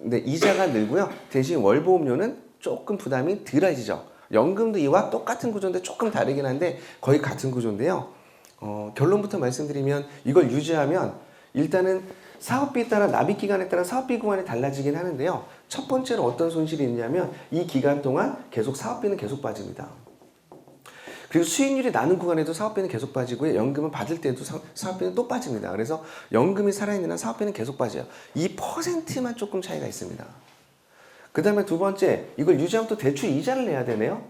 근데 이자가 늘고요. 대신 월 보험료는 조금 부담이 덜해지죠. 연금도 이와 똑같은 구조인데 조금 다르긴 한데 거의 같은 구조인데요. 결론부터 말씀드리면 이걸 유지하면 일단은 사업비에 따라 납입 기간에 따라 사업비 구간이 달라지긴 하는데요. 첫 번째로 어떤 손실이 있냐면 이 기간 동안 계속 사업비는 계속 빠집니다. 그리고 수익률이 나는 구간에도 사업비는 계속 빠지고요. 연금은 받을 때도 사업비는 또 빠집니다. 그래서 연금이 살아있는 한 사업비는 계속 빠져요. 이 퍼센트만 조금 차이가 있습니다. 그 다음에 두 번째, 이걸 유지하면 또 대출 이자를 내야 되네요.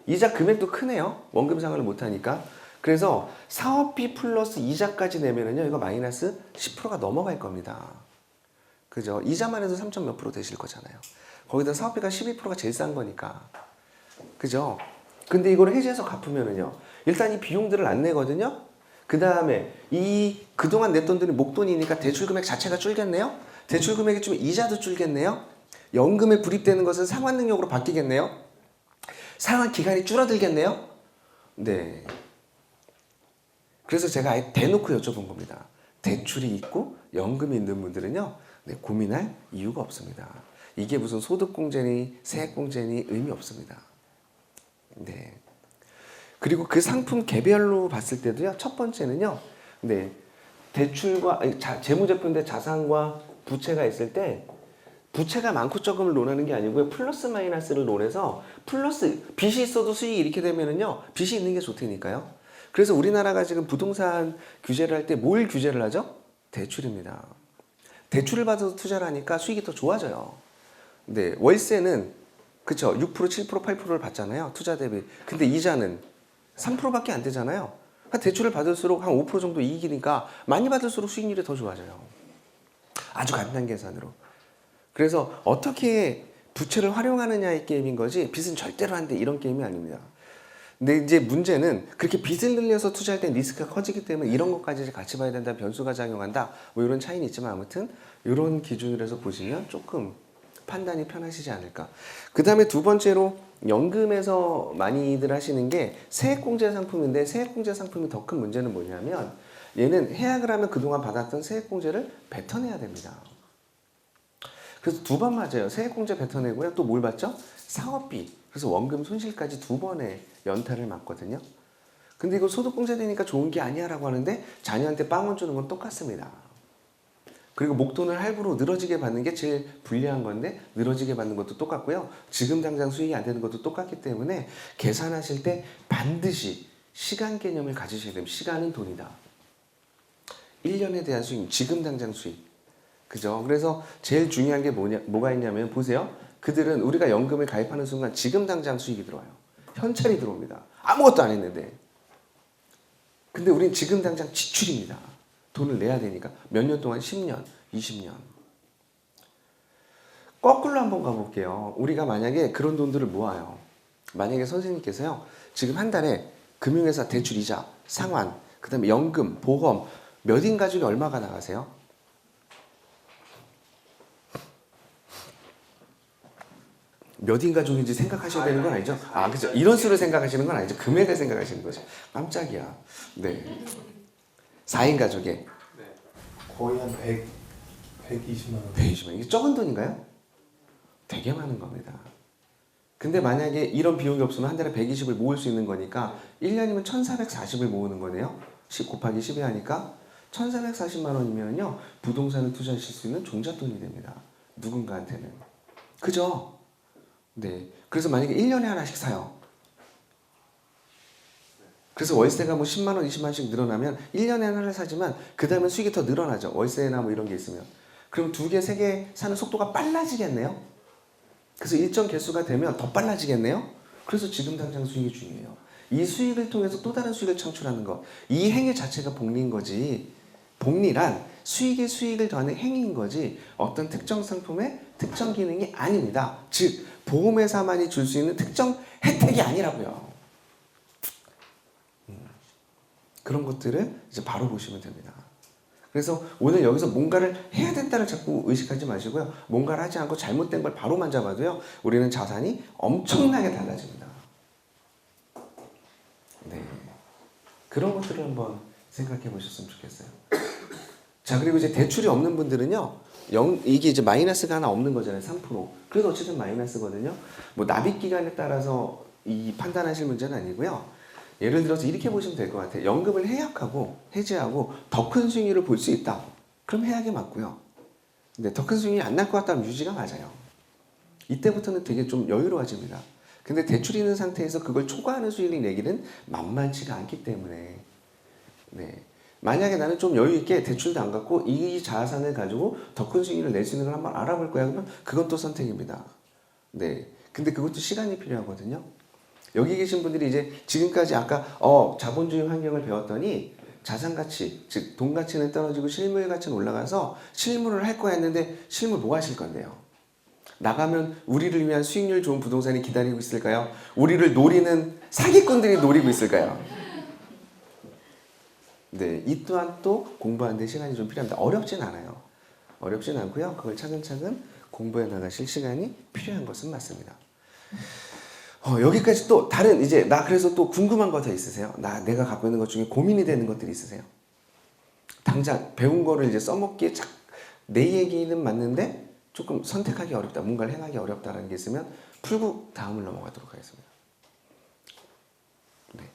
이자 금액도 크네요. 원금 상환을 못하니까. 그래서 사업비 플러스 이자까지 내면은요, 이거 마이너스 10%가 넘어갈 겁니다. 그죠? 이자만 해도 3점 몇 프로 되실 거잖아요. 거기다 사업비가 12%가 제일 싼 거니까. 그죠? 근데 이걸 해지해서 갚으면은요, 일단 이 비용들을 안 내거든요? 그 다음에 그동안 냈던 돈이 목돈이니까 대출 금액 자체가 줄겠네요? 대출 금액이 좀 이자도 줄겠네요? 연금에 불입되는 것은 상환 능력으로 바뀌겠네요? 상환 기간이 줄어들겠네요? 네. 그래서 제가 아예 대놓고 여쭤본 겁니다. 대출이 있고 연금이 있는 분들은요, 네, 고민할 이유가 없습니다. 이게 무슨 소득공제니 세액공제니 의미 없습니다. 네. 그리고 그 상품 개별로 봤을 때도요, 첫 번째는요, 네, 대출과 재무제표인데 자산과 부채가 있을 때 부채가 많고 적음을 논하는 게 아니고요, 플러스 마이너스를 논해서 플러스 빚이 있어도 수익이 이렇게 되면은요, 빚이 있는 게 좋다니까요. 그래서 우리나라가 지금 부동산 규제를 할 때 뭘 규제를 하죠? 대출입니다. 대출을 받아서 투자를 하니까 수익이 더 좋아져요. 네, 월세는 그쵸, 6%, 7%, 8%를 받잖아요, 투자 대비. 근데 이자는 3%밖에 안 되잖아요. 대출을 받을수록 한 5% 정도 이익이니까 많이 받을수록 수익률이 더 좋아져요. 아주 간단 계산으로. 그래서 어떻게 부채를 활용하느냐의 게임인 거지 빚은 절대로 안 돼 이런 게임이 아닙니다. 근데 이제 문제는 그렇게 빚을 늘려서 투자할 때 리스크가 커지기 때문에 이런 것까지 같이 봐야 된다, 변수가 작용한다, 뭐 이런 차이는 있지만 아무튼 이런 기준으로 해서 보시면 조금 판단이 편하시지 않을까. 그 다음에 두 번째로 연금에서 많이들 하시는 게 세액공제 상품인데, 세액공제 상품이 더 큰 문제는 뭐냐면 얘는 해약을 하면 그동안 받았던 세액공제를 뱉어내야 됩니다. 그래서 두 번 맞아요. 세액공제 뱉어내고요. 또 뭘 받죠? 사업비. 그래서 원금 손실까지 두 번의 연타를 맞거든요. 근데 이거 소득공제 되니까 좋은 게 아니야 라고 하는데 자녀한테 빵원 주는 건 똑같습니다. 그리고 목돈을 할부로 늘어지게 받는 게 제일 불리한 건데 늘어지게 받는 것도 똑같고요. 지금 당장 수익이 안 되는 것도 똑같기 때문에 계산하실 때 반드시 시간 개념을 가지셔야 됩니다. 시간은 돈이다. 1년에 대한 수익, 지금 당장 수익. 그죠? 그래서 제일 중요한 게 뭐가 있냐면 보세요. 그들은 우리가 연금을 가입하는 순간 지금 당장 수익이 들어와요. 현찰이 들어옵니다. 아무것도 안 했는데. 근데 우린 지금 당장 지출입니다. 돈을 내야 되니까. 몇 년 동안 10년, 20년. 거꾸로 한번 가볼게요. 우리가 만약에 그런 돈들을 모아요. 만약에 선생님께서요, 지금 한 달에 금융회사 대출이자, 상환, 그 다음에 연금, 보험, 몇 인 가족이 얼마가 나가세요? 몇 인 가족인지 생각하셔야 되는 건 아니죠? 아, 그죠. 이런 수를 생각하시는 건 아니죠. 금액을 생각하시는 거죠. 깜짝이야. 네. 4인 가족에. 네. 거의 한 120만 원. 120만 원. 이게 적은 돈인가요? 되게 많은 겁니다. 근데 만약에 이런 비용이 없으면 한 달에 120을 모을 수 있는 거니까 1년이면 1440을 모으는 거네요. 10 곱하기 10이 하니까 1440만 원이면요, 부동산을 투자하실 수 있는 종잣돈이 됩니다. 누군가한테는. 그죠? 네. 그래서 만약에 1년에 하나씩 사요. 그래서 월세가 뭐 10만 원, 20만 원씩 늘어나면 1년에 하나를 사지만 그 다음에 수익이 더 늘어나죠. 월세나 뭐 이런 게 있으면. 그럼 2개, 3개 사는 속도가 빨라지겠네요. 그래서 일정 개수가 되면 더 빨라지겠네요. 그래서 지금 당장 수익이 중요해요. 이 수익을 통해서 또 다른 수익을 창출하는 것. 이 행위 자체가 복리인 거지. 복리란 수익을 더하는 행위인 거지 어떤 특정 상품의 특정 기능이 아닙니다. 즉 보험회사만이 줄 수 있는 특정 혜택이 아니라고요. 그런 것들을 이제 바로 보시면 됩니다. 그래서 오늘 여기서 뭔가를 해야 된다를 자꾸 의식하지 마시고요. 뭔가를 하지 않고 잘못된 걸 바로만 잡아도요. 우리는 자산이 엄청나게 달라집니다. 네, 그런 것들을 한번 생각해 보셨으면 좋겠어요. 자, 그리고 이제 대출이 없는 분들은요. 이게 이제 마이너스가 하나 없는 거잖아요. 3%. 그래도 어쨌든 마이너스거든요. 뭐 납입 기간에 따라서 이 판단하실 문제는 아니고요. 예를 들어서 이렇게 보시면 될 것 같아요. 연금을 해약하고 해지하고 더 큰 수익률을 볼 수 있다. 그럼 해약이 맞고요. 근데 더 큰 수익률이 안 날 것 같다면 유지가 맞아요. 이때부터는 되게 좀 여유로워집니다. 근데 대출이 있는 상태에서 그걸 초과하는 수익을 내기는 만만치가 않기 때문에 네. 만약에 나는 좀 여유 있게 대출도 안 갖고 이 자산을 가지고 더 큰 수익을 낼 수 있는 걸 한번 알아볼 거야. 그러면 그건 또 선택입니다. 네. 근데 그것도 시간이 필요하거든요. 여기 계신 분들이 이제 지금까지 아까 자본주의 환경을 배웠더니 자산 가치, 즉 돈 가치는 떨어지고 실물 가치는 올라가서 실물을 할 거야 했는데 실물 뭐 하실 건데요? 나가면 우리를 위한 수익률 좋은 부동산이 기다리고 있을까요? 우리를 노리는 사기꾼들이 노리고 있을까요? 네, 이 또한 또 공부하는데 시간이 좀 필요합니다. 어렵진 않아요. 어렵진 않고요. 그걸 차근차근 공부해 나가실 시간이 필요한 것은 맞습니다. 여기까지 또 다른 이제 나 그래서 또 궁금한 거 더 있으세요? 내가 갖고 있는 것 중에 고민이 되는 것들이 있으세요? 당장 배운 거를 이제 써먹기에 내 얘기는 맞는데 조금 선택하기 어렵다, 뭔가를 행하기 어렵다라는 게 있으면 풀고 다음을 넘어가도록 하겠습니다. 네.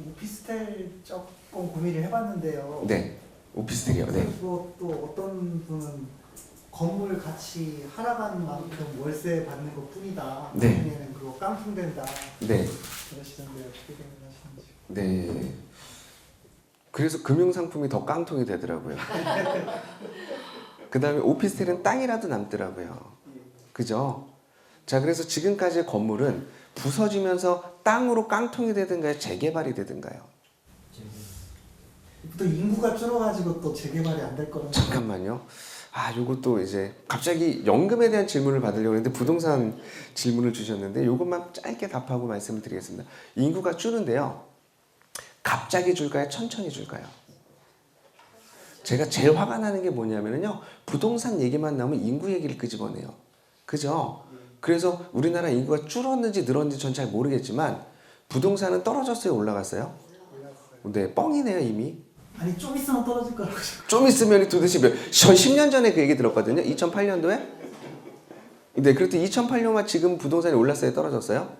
오피스텔 조금 고민을 해봤는데요. 네. 오피스텔이요. 네. 그리고 또 어떤 분은 건물 가치 하락한 만큼 월세 받는 것 뿐이다. 네. 나중에는 그거 깡통된다. 네. 그러시던데 어떻게 생각하시는지. 네. 그래서 금융상품이 더 깡통이 되더라고요. 그 다음에 오피스텔은 땅이라도 남더라고요. 그죠? 자, 그래서 지금까지의 건물은 부서지면서 땅으로 깡통이 되든가요? 재개발이 되든가요? 또 인구가 줄어가지고 또 재개발이 안 될 거는. 잠깐만요. 요것도 이제 갑자기 연금에 대한 질문을 받으려고 했는데 부동산 질문을 주셨는데 요것만 짧게 답하고 말씀을 드리겠습니다. 인구가 줄는데요. 갑자기 줄까요? 천천히 줄까요? 제가 제일 화가 나는 게 뭐냐면요. 부동산 얘기만 나오면 인구 얘기를 끄집어내요. 그죠? 그래서 우리나라 인구가 줄었는지 늘었는지 전 잘 모르겠지만 부동산은 떨어졌어요? 올라갔어요? 네, 뻥이네요 이미. 아니 좀 있으면 떨어질 거라고. 좀 있으면 도대체 10년 전에 그 얘기 들었거든요. 2008년도에. 네, 그렇듯 2008년만 지금 부동산이 올랐어요? 떨어졌어요?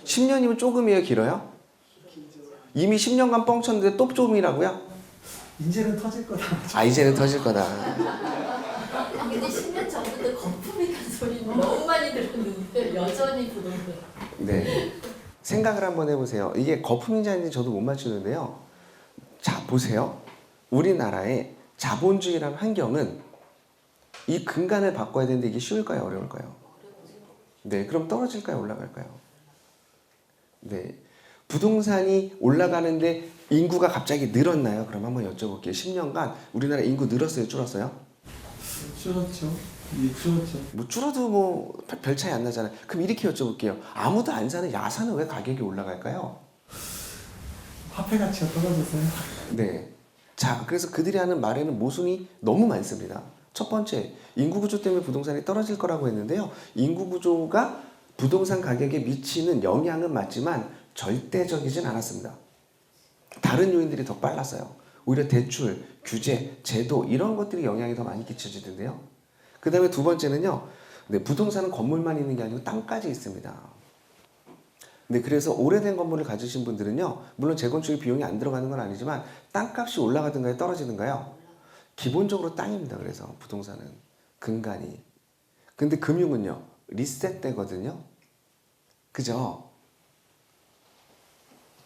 10년이면 조금이에요? 길어요? 이미 10년간 뻥 쳤는데 또 조금이라고요? 이제는 터질 거다. 이제는 터질 거다. 근데 10년 전부터 거품이라는 소리 너무 많이 들었는데 여전히 부동산. 네. 생각을 한번 해보세요. 이게 거품인지 아닌지 저도 못 맞추는데요. 자, 보세요. 우리나라의 자본주의라는 환경은 이 근간을 바꿔야 되는데 이게 쉬울까요? 어려울까요? 네, 그럼 떨어질까요? 올라갈까요? 네. 부동산이 올라가는데 인구가 갑자기 늘었나요? 그럼 한번 여쭤볼게요. 10년간 우리나라 인구 늘었어요? 줄었어요? 줄었죠. 예, 줄었죠. 뭐 줄어도 뭐 별 차이 안 나잖아요. 그럼 이렇게 여쭤볼게요. 아무도 안 사는 야산은 왜 가격이 올라갈까요? 화폐 가치가 떨어졌어요. 네. 자, 그래서 그들이 하는 말에는 모순이 너무 많습니다. 첫 번째, 인구 구조 때문에 부동산이 떨어질 거라고 했는데요. 인구 구조가 부동산 가격에 미치는 영향은 맞지만 절대적이진 않았습니다. 다른 요인들이 더 빨랐어요. 오히려 대출, 규제, 제도 이런 것들이 영향이 더 많이 끼쳐지던데요. 그 다음에 두 번째는요. 네, 부동산은 건물만 있는 게 아니고 땅까지 있습니다. 네, 그래서 오래된 건물을 가지신 분들은요. 물론 재건축에 비용이 안 들어가는 건 아니지만 땅값이 올라가든가요? 떨어지든가요? 기본적으로 땅입니다. 그래서 부동산은 근간이. 근데 금융은요. 리셋되거든요. 그죠?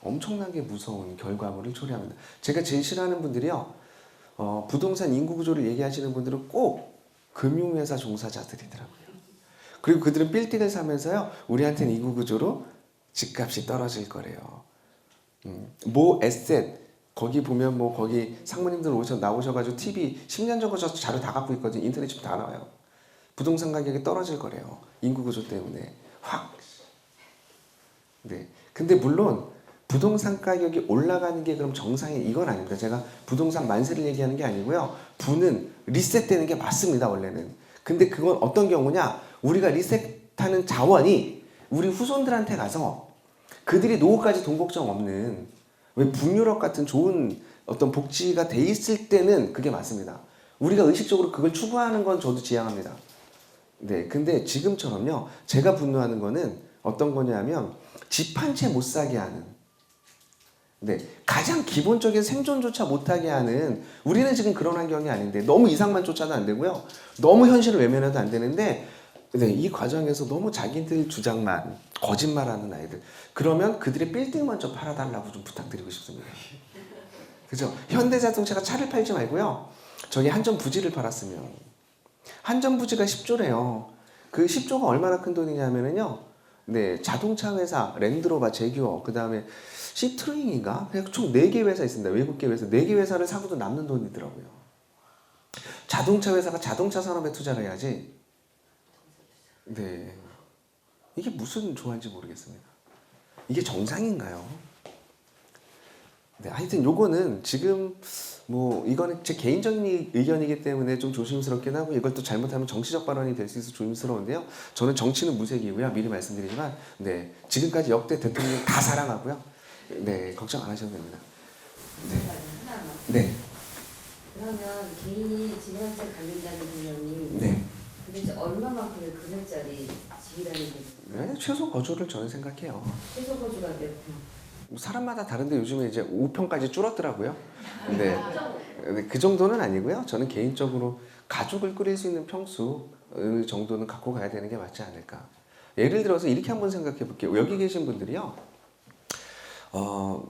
엄청나게 무서운 결과물을 초래합니다. 제가 제일 싫어하는 분들이요. 부동산 인구 구조를 얘기하시는 분들은 꼭 금융회사 종사자들이더라고요. 그리고 그들은 빌딩을 사면서요. 우리한테는 인구 구조로 집값이 떨어질 거래요. 모 에셋 거기 보면 뭐 거기 상무님들 나오셔가지고 TV 10년 전거 저 자료 다 갖고 있거든요. 인터넷 좀 다 나와요. 부동산 가격이 떨어질 거래요. 인구 구조 때문에 확. 네. 근데 물론 부동산 가격이 올라가는 게 그럼 정상이 이건 아닙니다. 제가 부동산 만세를 얘기하는 게 아니고요. 부는 리셋되는 게 맞습니다, 원래는. 근데 그건 어떤 경우냐? 우리가 리셋하는 자원이 우리 후손들한테 가서 그들이 노후까지 돈 걱정 없는, 왜 북유럽 같은 좋은 어떤 복지가 돼 있을 때는 그게 맞습니다. 우리가 의식적으로 그걸 추구하는 건 저도 지향합니다. 네, 근데 지금처럼요, 제가 분노하는 거는 어떤 거냐면 집 한 채 못 사게 하는, 네, 가장 기본적인 생존조차 못하게 하는, 우리는 지금 그런 환경이 아닌데 너무 이상만 쫓아도 안 되고요, 너무 현실을 외면해도 안 되는데, 네, 이 과정에서 너무 자기들 주장만 거짓말하는 아이들, 그러면 그들의 빌딩 먼저 팔아달라고 좀 부탁드리고 싶습니다. 그죠? 현대자동차가 차를 팔지 말고요, 저기 한전 부지를 팔았으면, 한전 부지가 10조래요. 그 10조가 얼마나 큰 돈이냐면요, 네, 자동차 회사, 랜드로버, 제규어, 그 다음에 시트로잉인가? 그냥 총 4개 회사 있습니다. 외국계 회사. 4개 회사를 사고도 남는 돈이더라고요. 자동차 회사가 자동차 산업에 투자를 해야지. 네. 이게 무슨 조화인지 모르겠습니다. 이게 정상인가요? 네, 하여튼 요거는 지금 뭐 이거는 제 개인적인 의견이기 때문에 좀 조심스럽긴 하고, 이걸 또 잘못하면 정치적 발언이 될 수 있어서 조심스러운데요. 저는 정치는 무색이고요. 미리 말씀드리지만, 네, 지금까지 역대 대통령 다 사랑하고요. 네, 걱정 안 하셔도 됩니다. 네. 하나만. 네. 그러면 개인이 집 한 채 갖는다는 개념이 네. 도대체 얼마만큼의 금액짜리 집이라는 게 네, 최소 거주를 저는 생각해요. 최소 거주가 몇 평? 사람마다 다른데 요즘에 이제 5평까지 줄었더라고요. 네. 네, 그 정도는 아니고요. 저는 개인적으로 가족을 꾸릴 수 있는 평수 정도는 갖고 가야 되는 게 맞지 않을까. 예를 들어서 이렇게 한번 생각해 볼게요. 여기 계신 분들이요,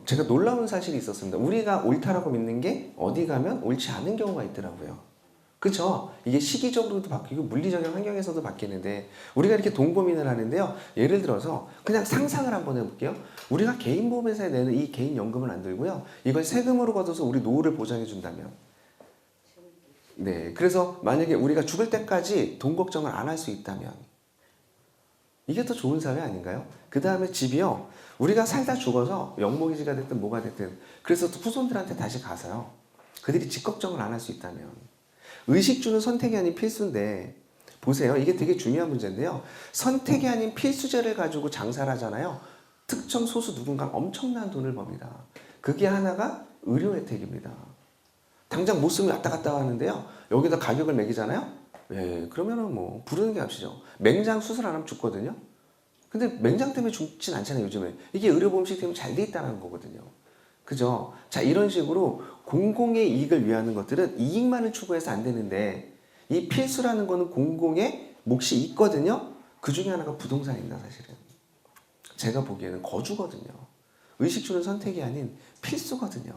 제가 놀라운 사실이 있었습니다. 우리가 옳다라고 믿는 게 어디 가면 옳지 않은 경우가 있더라고요. 그렇죠? 이게 시기적으로도 바뀌고 물리적인 환경에서도 바뀌는데, 우리가 이렇게 돈 고민을 하는데요. 예를 들어서 그냥 상상을 한번 해볼게요. 우리가 개인보험회사에 내는 이 개인연금을 안 들고요, 이걸 세금으로 걷어서 우리 노후를 보장해 준다면, 네, 그래서 만약에 우리가 죽을 때까지 돈 걱정을 안 할 수 있다면 이게 더 좋은 사회 아닌가요? 그 다음에 집이요, 우리가 살다 죽어서 영모기지가 됐든 뭐가 됐든, 그래서 또 후손들한테 다시 가서요, 그들이 집 걱정을 안 할 수 있다면, 의식주는 선택이 아닌 필수인데, 보세요, 이게 되게 중요한 문제인데요, 선택이 아닌 필수제를 가지고 장사를 하잖아요. 특정 소수 누군가 엄청난 돈을 법니다. 그게 하나가 의료 혜택입니다. 당장 못 쓰면 왔다 갔다 하는데요, 여기다 가격을 매기잖아요. 예, 그러면은 뭐 부르는 게 값이죠. 맹장 수술 안 하면 죽거든요. 근데 맹장 때문에 죽진 않잖아요, 요즘에. 이게 의료보험 시스템이 잘 돼 있다는 거거든요. 그죠? 자, 이런 식으로 공공의 이익을 위하는 것들은 이익만을 추구해서 안 되는데, 이 필수라는 거는 공공의 몫이 있거든요. 그 중에 하나가 부동산입니다, 사실은. 제가 보기에는 거주거든요. 의식주는 선택이 아닌 필수거든요.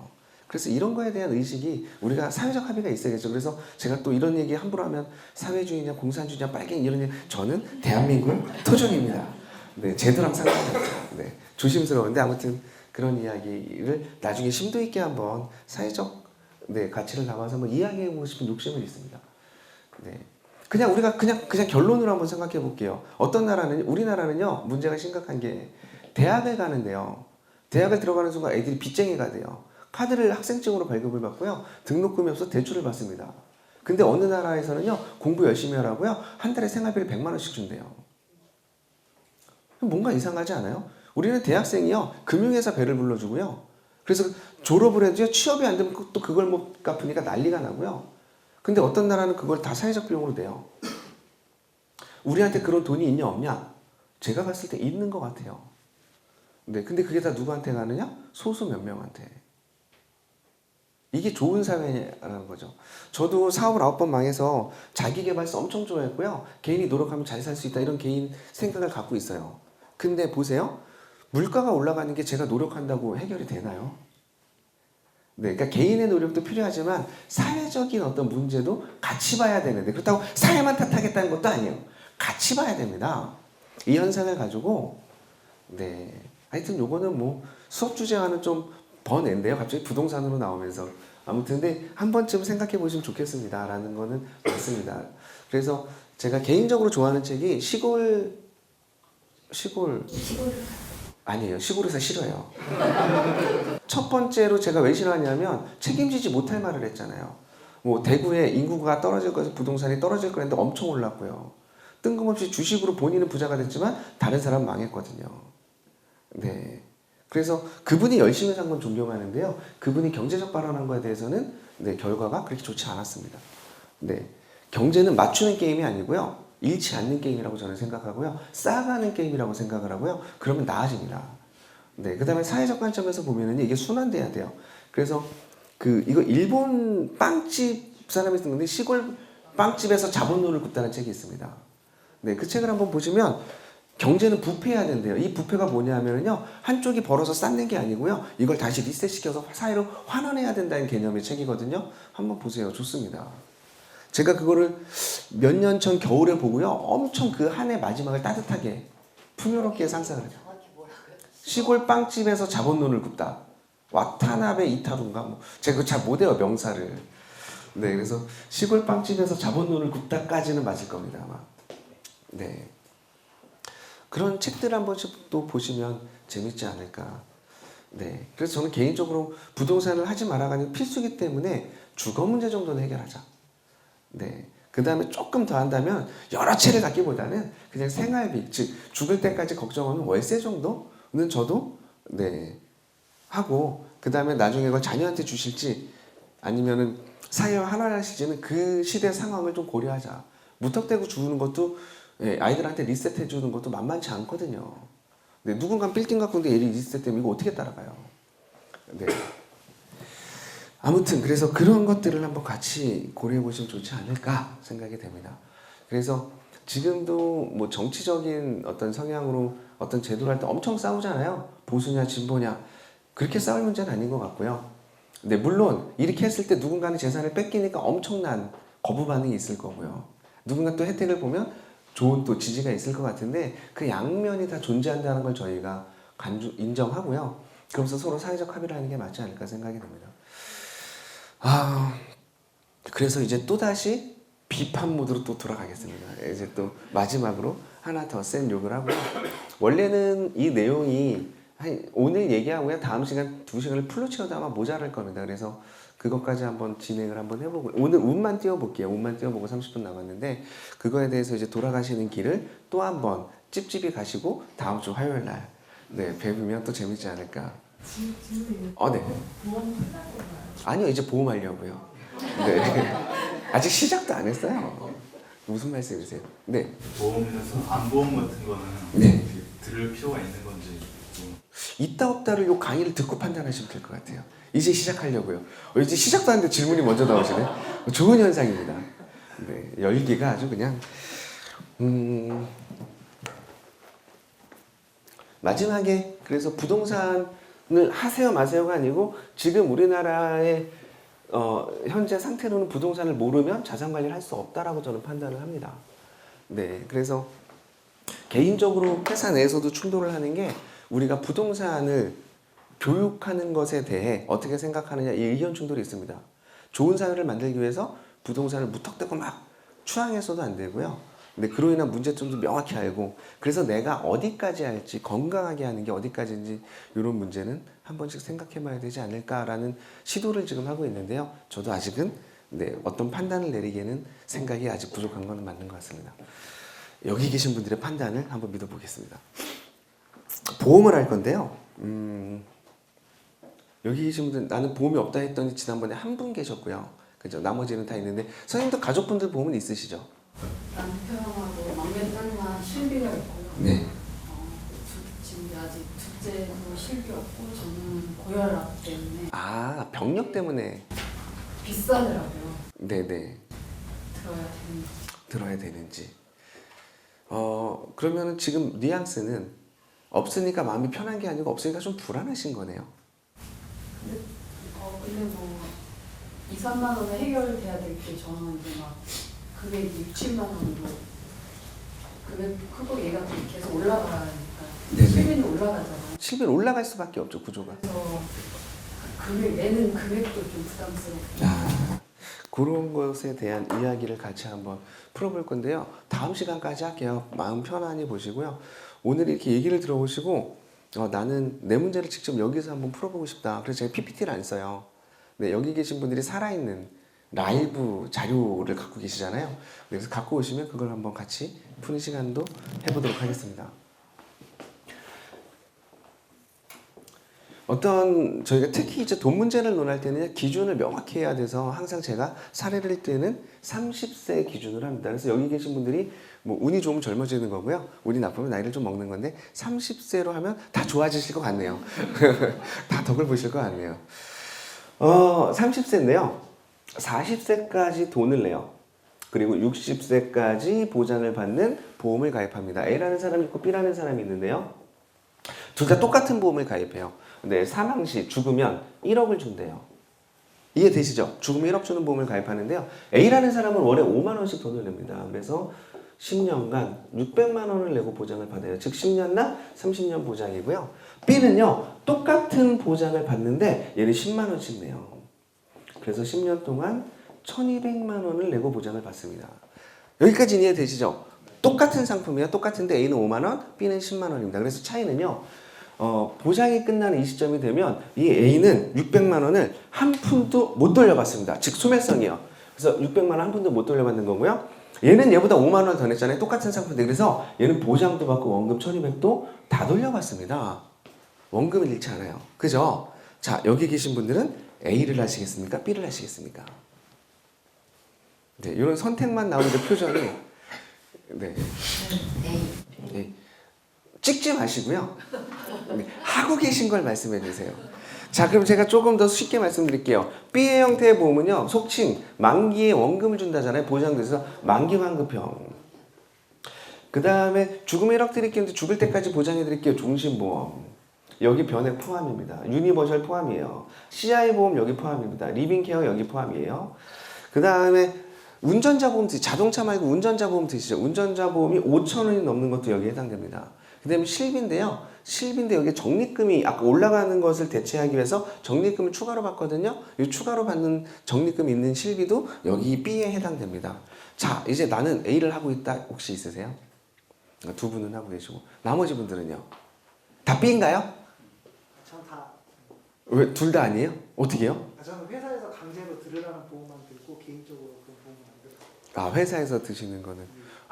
그래서 이런 거에 대한 의식이, 우리가 사회적 합의가 있어야겠죠. 그래서 제가 또 이런 얘기 함부로 하면 사회주의냐 공산주의냐 빨갱이 이런 얘기, 저는 대한민국 토종입니다. 네, 제도랑 상관없죠. 네, 조심스러운데 아무튼 그런 이야기를 나중에 심도 있게 한번 사회적, 네, 가치를 담아서 한번 이야기해보고 싶은 욕심은 있습니다. 네, 그냥 우리가 그냥 결론으로 한번 생각해 볼게요. 어떤 나라는, 우리나라는요, 문제가 심각한 게 대학을 가는데요, 대학을 들어가는 순간 애들이 빚쟁이가 돼요. 카드를 학생증으로 발급을 받고요, 등록금이 없어서 대출을 받습니다. 근데 어느 나라에서는요, 공부 열심히 하라고요, 한 달에 생활비를 100만 원씩 준대요. 뭔가 이상하지 않아요? 우리는 대학생이요, 금융회사 배를 불러주고요, 그래서 졸업을 해도요, 취업이 안 되면 또 그걸 못 갚으니까 난리가 나고요. 근데 어떤 나라는 그걸 다 사회적 비용으로 내요. 우리한테 그런 돈이 있냐 없냐? 제가 봤을 때 있는 것 같아요. 네, 근데 그게 다 누구한테 가느냐? 소수 몇 명한테. 이게 좋은 사회라는 거죠. 저도 사업을 9번 망해서 자기계발서 엄청 좋아했고요, 개인이 노력하면 잘 살 수 있다, 이런 개인 생각을 갖고 있어요. 근데 보세요, 물가가 올라가는 게 제가 노력한다고 해결이 되나요? 네, 그러니까 개인의 노력도 필요하지만 사회적인 어떤 문제도 같이 봐야 되는데, 그렇다고 사회만 탓하겠다는 것도 아니에요. 같이 봐야 됩니다. 이 현상을 가지고, 네, 하여튼 요거는 뭐 수업 주제와는 좀 번외인데요, 갑자기 부동산으로 나오면서. 아무튼 근데 한 번쯤 생각해 보시면 좋겠습니다 라는 거는 맞습니다. 그래서 제가 개인적으로 좋아하는 책이 시골 아니에요. 시골에서 싫어요. 첫 번째로 제가 왜 싫어하냐면 책임지지 못할 말을 했잖아요. 뭐 대구에 인구가 떨어질 거에서 부동산이 떨어질 거랬는데 엄청 올랐고요. 뜬금없이 주식으로 본인은 부자가 됐지만 다른 사람은 망했거든요. 네. 그래서 그분이 열심히 산 건 존경하는데요. 그분이 경제적 발언한 거에 대해서는 네, 결과가 그렇게 좋지 않았습니다. 네. 경제는 맞추는 게임이 아니고요. 잃지 않는 게임이라고 저는 생각하고요. 쌓아가는 게임이라고 생각을 하고요. 그러면 나아집니다. 네. 그 다음에 사회적 관점에서 보면은 이게 순환돼야 돼요. 그래서 이거 일본 빵집 사람이 쓴 건데 시골 빵집에서 자본론을 굽다는 책이 있습니다. 네. 그 책을 한번 보시면 경제는 부패해야 된대요. 이 부패가 뭐냐면요. 한쪽이 벌어서 쌓는 게 아니고요. 이걸 다시 리셋시켜서 사회로 환원해야 된다는 개념의 책이거든요. 한번 보세요. 좋습니다. 제가 그거를 몇 년 전 겨울에 보고요. 엄청 그 한 해 마지막을 따뜻하게 풍요롭게 상상을 해요. 정확히 뭐라고요? 시골 빵집에서 자본론을 굽다. 와타나베 이타루인가? 뭐 제가 잘 못해요. 명사를. 네, 그래서 시골 빵집에서 자본론을 굽다까지는 맞을 겁니다. 아마. 네. 그런 책들 한 번씩 또 보시면 재밌지 않을까. 네. 그래서 저는 개인적으로 부동산을 하지 말아가 아니라 필수기 때문에 주거 문제 정도는 해결하자. 네. 그 다음에 조금 더 한다면 여러 채를 갖기보다는 그냥 생활비, 즉 죽을 때까지 걱정 없는 월세 정도는 저도 네 하고 그 다음에 나중에 그걸 자녀한테 주실지 아니면은 사회와 하나하실지는 그 시대 상황을 좀 고려하자. 무턱대고 주는 것도 예, 아이들한테 리셋해 주는 것도 만만치 않거든요. 네, 누군가 빌딩 갖고 있는데 얘를 리셋되면 이거 어떻게 따라가요? 네. 아무튼 그래서 그런 것들을 한번 같이 고려해 보시면 좋지 않을까 생각이 됩니다. 그래서 지금도 뭐 정치적인 어떤 성향으로 어떤 제도를 할 때 엄청 싸우잖아요. 보수냐 진보냐 그렇게 싸울 문제는 아닌 것 같고요. 네, 물론 이렇게 했을 때 누군가는 재산을 뺏기니까 엄청난 거부 반응이 있을 거고요. 누군가 또 혜택을 보면 좋은 또 지지가 있을 것 같은데 그 양면이 다 존재한다는 걸 저희가 인정하고요. 그러면서 서로 사회적 합의를 하는 게 맞지 않을까 생각이 듭니다. 그래서 이제 또다시 비판 모드로 또 돌아가겠습니다. 이제 또 마지막으로 하나 더 센 욕을 하고요. 원래는 이 내용이 오늘 얘기하고요. 다음 시간 2시간을 풀로 채워도 아마 모자랄 겁니다. 그래서 그것까지 한번 진행을 한번 해보고 오늘 운만 띄워볼게요. 운만 띄워보고 30분 남았는데 그거에 대해서 이제 돌아가시는 길을 또 한번 찝찝이 가시고 다음 주 화요일 날 네, 뵈면 또 재밌지 않을까. 네. 아니요, 이제 보험하려고요. 네. 아직 시작도 안 했어요. 무슨 말씀이세요? 네. 보험에서 안보험 같은 거는 네. 들을 필요가 있는 건지 좀. 있다 없다를 요 강의를 듣고 판단하시면 될 것 같아요. 이제 시작하려고요. 이제 시작도 하는데 질문이 먼저 나오시네. 좋은 현상입니다. 네, 열기가 아주 그냥 마지막에 그래서 부동산을 하세요 마세요가 아니고 지금 우리나라의 현재 상태로는 부동산을 모르면 자산 관리를 할 수 없다라고 저는 판단을 합니다. 네, 그래서 개인적으로 회사 내에서도 충돌을 하는 게 우리가 부동산을 교육하는 것에 대해 어떻게 생각하느냐 이 의견 충돌이 있습니다. 좋은 사회를 만들기 위해서 부동산을 무턱대고 막 추앙해서도 안 되고요. 근데 그로 인한 문제점도 명확히 알고 그래서 내가 어디까지 할지 건강하게 하는 게 어디까지인지 이런 문제는 한 번씩 생각해 봐야 되지 않을까라는 시도를 지금 하고 있는데요. 저도 아직은 네, 어떤 판단을 내리기에는 생각이 아직 부족한 건 맞는 것 같습니다. 여기 계신 분들의 판단을 한번 믿어보겠습니다. 보험을 할 건데요. 여기 계신 분들 나는 보험이 없다 했더니 지난번에 한 분 계셨고요. 그죠? 나머지는 다 있는데 선생님도 가족분들 보험은 있으시죠? 남편하고 막내 딸만 실비가 있고요. 네. 지금 아직 둘째도 실비 없고 저는 고혈압 때문에 병력 때문에 비싸더라고요. 네네 들어야 되는지. 그러면은 지금 뉘앙스는 없으니까 마음이 편한 게 아니고 없으니까 좀 불안하신 거네요. 근데 뭐 2, 3만 원에 해결돼야 될 게 저는 이제 막 금액이 6, 7만 원으로 금액 크고 얘가 계속 올라가니까 네네. 실비는 올라가잖아요. 실비는 올라갈 수밖에 없죠 구조가. 그래서 내는 금액도 좀 부담스럽고 그런 것에 대한 이야기를 같이 한번 풀어볼 건데요. 다음 시간까지 할게요. 마음 편안히 보시고요. 오늘 이렇게 얘기를 들어보시고 나는 내 문제를 직접 여기서 한번 풀어보고 싶다. 그래서 제가 PPT를 안 써요. 네, 여기 계신 분들이 살아있는 라이브 자료를 갖고 계시잖아요. 그래서 갖고 오시면 그걸 한번 같이 푸는 시간도 해보도록 하겠습니다. 저희가 특히 이제 돈 문제를 논할 때는 기준을 명확히 해야 돼서 항상 제가 사례를 때는 30세 기준으로 합니다. 그래서 여기 계신 분들이 뭐 운이 좋으면 젊어지는 거고요. 운이 나쁘면 나이를 좀 먹는 건데 30세로 하면 다 좋아지실 것 같네요. 다 덕을 보실 것 같네요. 30세인데요. 40세까지 돈을 내요. 그리고 60세까지 보장을 받는 보험을 가입합니다. A라는 사람이 있고 B라는 사람이 있는데요. 둘 다 똑같은 보험을 가입해요. 근데 사망 시 죽으면 1억을 준대요. 이해되시죠? 죽으면 1억 주는 보험을 가입하는데요. A라는 사람은 월에 5만 원씩 돈을 냅니다. 그래서 10년간 600만 원을 내고 보장을 받아요. 즉 10년나 30년 보장이고요. B는요. 똑같은 보장을 받는데 얘는 10만 원씩 내요. 그래서 10년 동안 1200만 원을 내고 보장을 받습니다. 여기까지 이해되시죠? 똑같은 상품이에요. 똑같은데 A는 5만 원, B는 10만 원입니다. 그래서 차이는요. 보장이 끝나는 이 시점이 되면 이 A는 600만 원을 한 푼도 못 돌려받습니다. 즉 소멸성이요. 그래서 600만 원 한 푼도 못 돌려받는 거고요. 얘는 얘보다 5만 원 더 냈잖아요. 똑같은 상품인데 그래서 얘는 보장도 받고 원금 1200도 다 돌려받습니다. 원금을 잃지 않아요. 그죠? 자, 여기 계신 분들은 A를 하시겠습니까? B를 하시겠습니까? 네, 이런 선택만 나오는데 표정이 네. 네. 찍지 마시고요. 네, 하고 계신 걸 말씀해 주세요. 자, 그럼 제가 조금 더 쉽게 말씀드릴게요. B의 형태의 보험은요, 속칭 만기에 원금을 준다잖아요. 보장돼서 만기 환급형. 그 다음에 죽으면 1억 드릴게요. 죽을 때까지 보장해 드릴게요. 종신보험. 여기 변액 포함입니다. 유니버셜 포함이에요. CI 보험 여기 포함입니다. 리빙케어 여기 포함이에요. 그 다음에 운전자 보험 드시죠. 자동차 말고 운전자 보험 드시죠. 운전자 보험이 5,000원이 넘는 것도 여기에 해당됩니다. 그 다음에 실비인데요. 실비인데 여기 적립금이 아까 올라가는 것을 대체하기 위해서 적립금을 추가로 받거든요. 이 추가로 받는 적립금이 있는 실비도 여기 B에 해당됩니다. 자, 이제 나는 A를 하고 있다. 혹시 있으세요? 두 분은 하고 계시고 나머지 분들은요? 다 B인가요? 전 다. 왜 둘 다 아니에요? 어떻게요? 저는 회사에서 강제로 들으라는 보험만 들고 개인적으로 그 보험은 안 들어요. 아, 회사에서 드시는 거는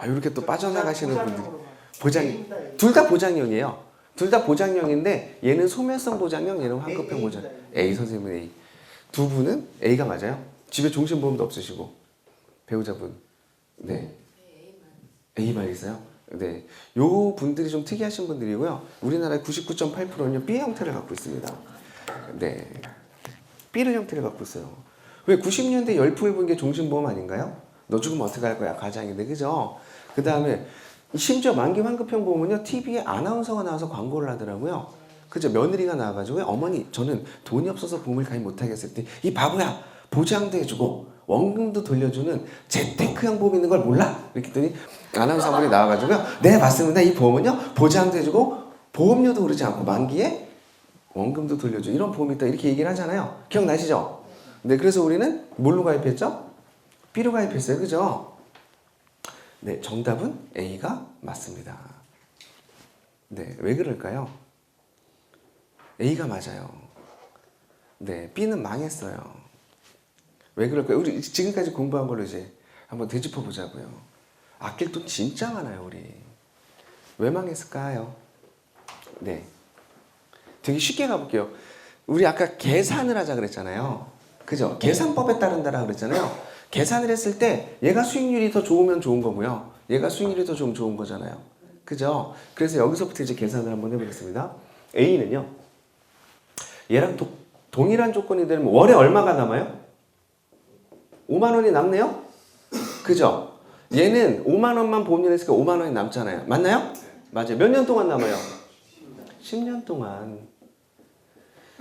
이렇게 또 빠져나가시는 분들이 보장형으로만. 보장이 A입니다, A. 둘 다 보장형이에요. 둘 다 보장형인데 얘는 소멸성 보장형, 얘는 환급형 보장. A 선생님은 A. 두 분은 A가 맞아요? 집에 종신보험도 없으시고 배우자분. 네. A만 있어요? 네. 요 분들이 좀 특이하신 분들이고요. 우리나라의 99.8%는요 B 형태를 갖고 있습니다. 네. B를 형태를 갖고 있어요. 왜 90년대 열풍을 본 게 종신보험 아닌가요? 너 죽으면 어떡할 거야? 가장인데, 그죠? 그 다음에 심지어 만기 환급형 보험은요, TV에 아나운서가 나와서 광고를 하더라고요. 그죠? 며느리가 나와가지고, 어머니, 저는 돈이 없어서 보험을 가입 못하겠을 때, 이 바보야! 보장도 해주고, 원금도 돌려주는 재테크형 보험 있는 걸 몰라? 이렇게 했더니, 아나운서 한 분이 나와가지고요, 네, 맞습니다. 이 보험은요, 보장도 해주고, 보험료도 오르지 않고, 만기에 원금도 돌려주는 이런 보험이 있다. 이렇게 얘기를 하잖아요. 기억나시죠? 네, 그래서 우리는 뭘로 가입했죠? B로 가입했어요. 그죠? 네, 정답은 A가 맞습니다. 네, 왜 그럴까요? A가 맞아요. 네, B는 망했어요. 왜 그럴까요? 우리 지금까지 공부한 걸로 이제 한번 되짚어 보자고요. 아낄 돈 진짜 많아요, 우리. 왜 망했을까요? 네. 되게 쉽게 가볼게요. 우리 아까 계산을 하자 그랬잖아요. 그죠? 계산법에 따른다라 그랬잖아요. 계산을 했을 때 얘가 수익률이 더 좋으면 좋은 거고요. 얘가 수익률이 더 좀 좋은 거잖아요. 그죠? 그래서 여기서부터 이제 계산을 한번 해보겠습니다. A는요. 얘랑 동일한 조건이 되면 월에 얼마가 남아요? 5만 원이 남네요? 그죠? 얘는 5만 원만 보험료 냈으니까 5만 원이 남잖아요. 맞나요? 맞아요. 몇 년 동안 남아요? 10년 동안.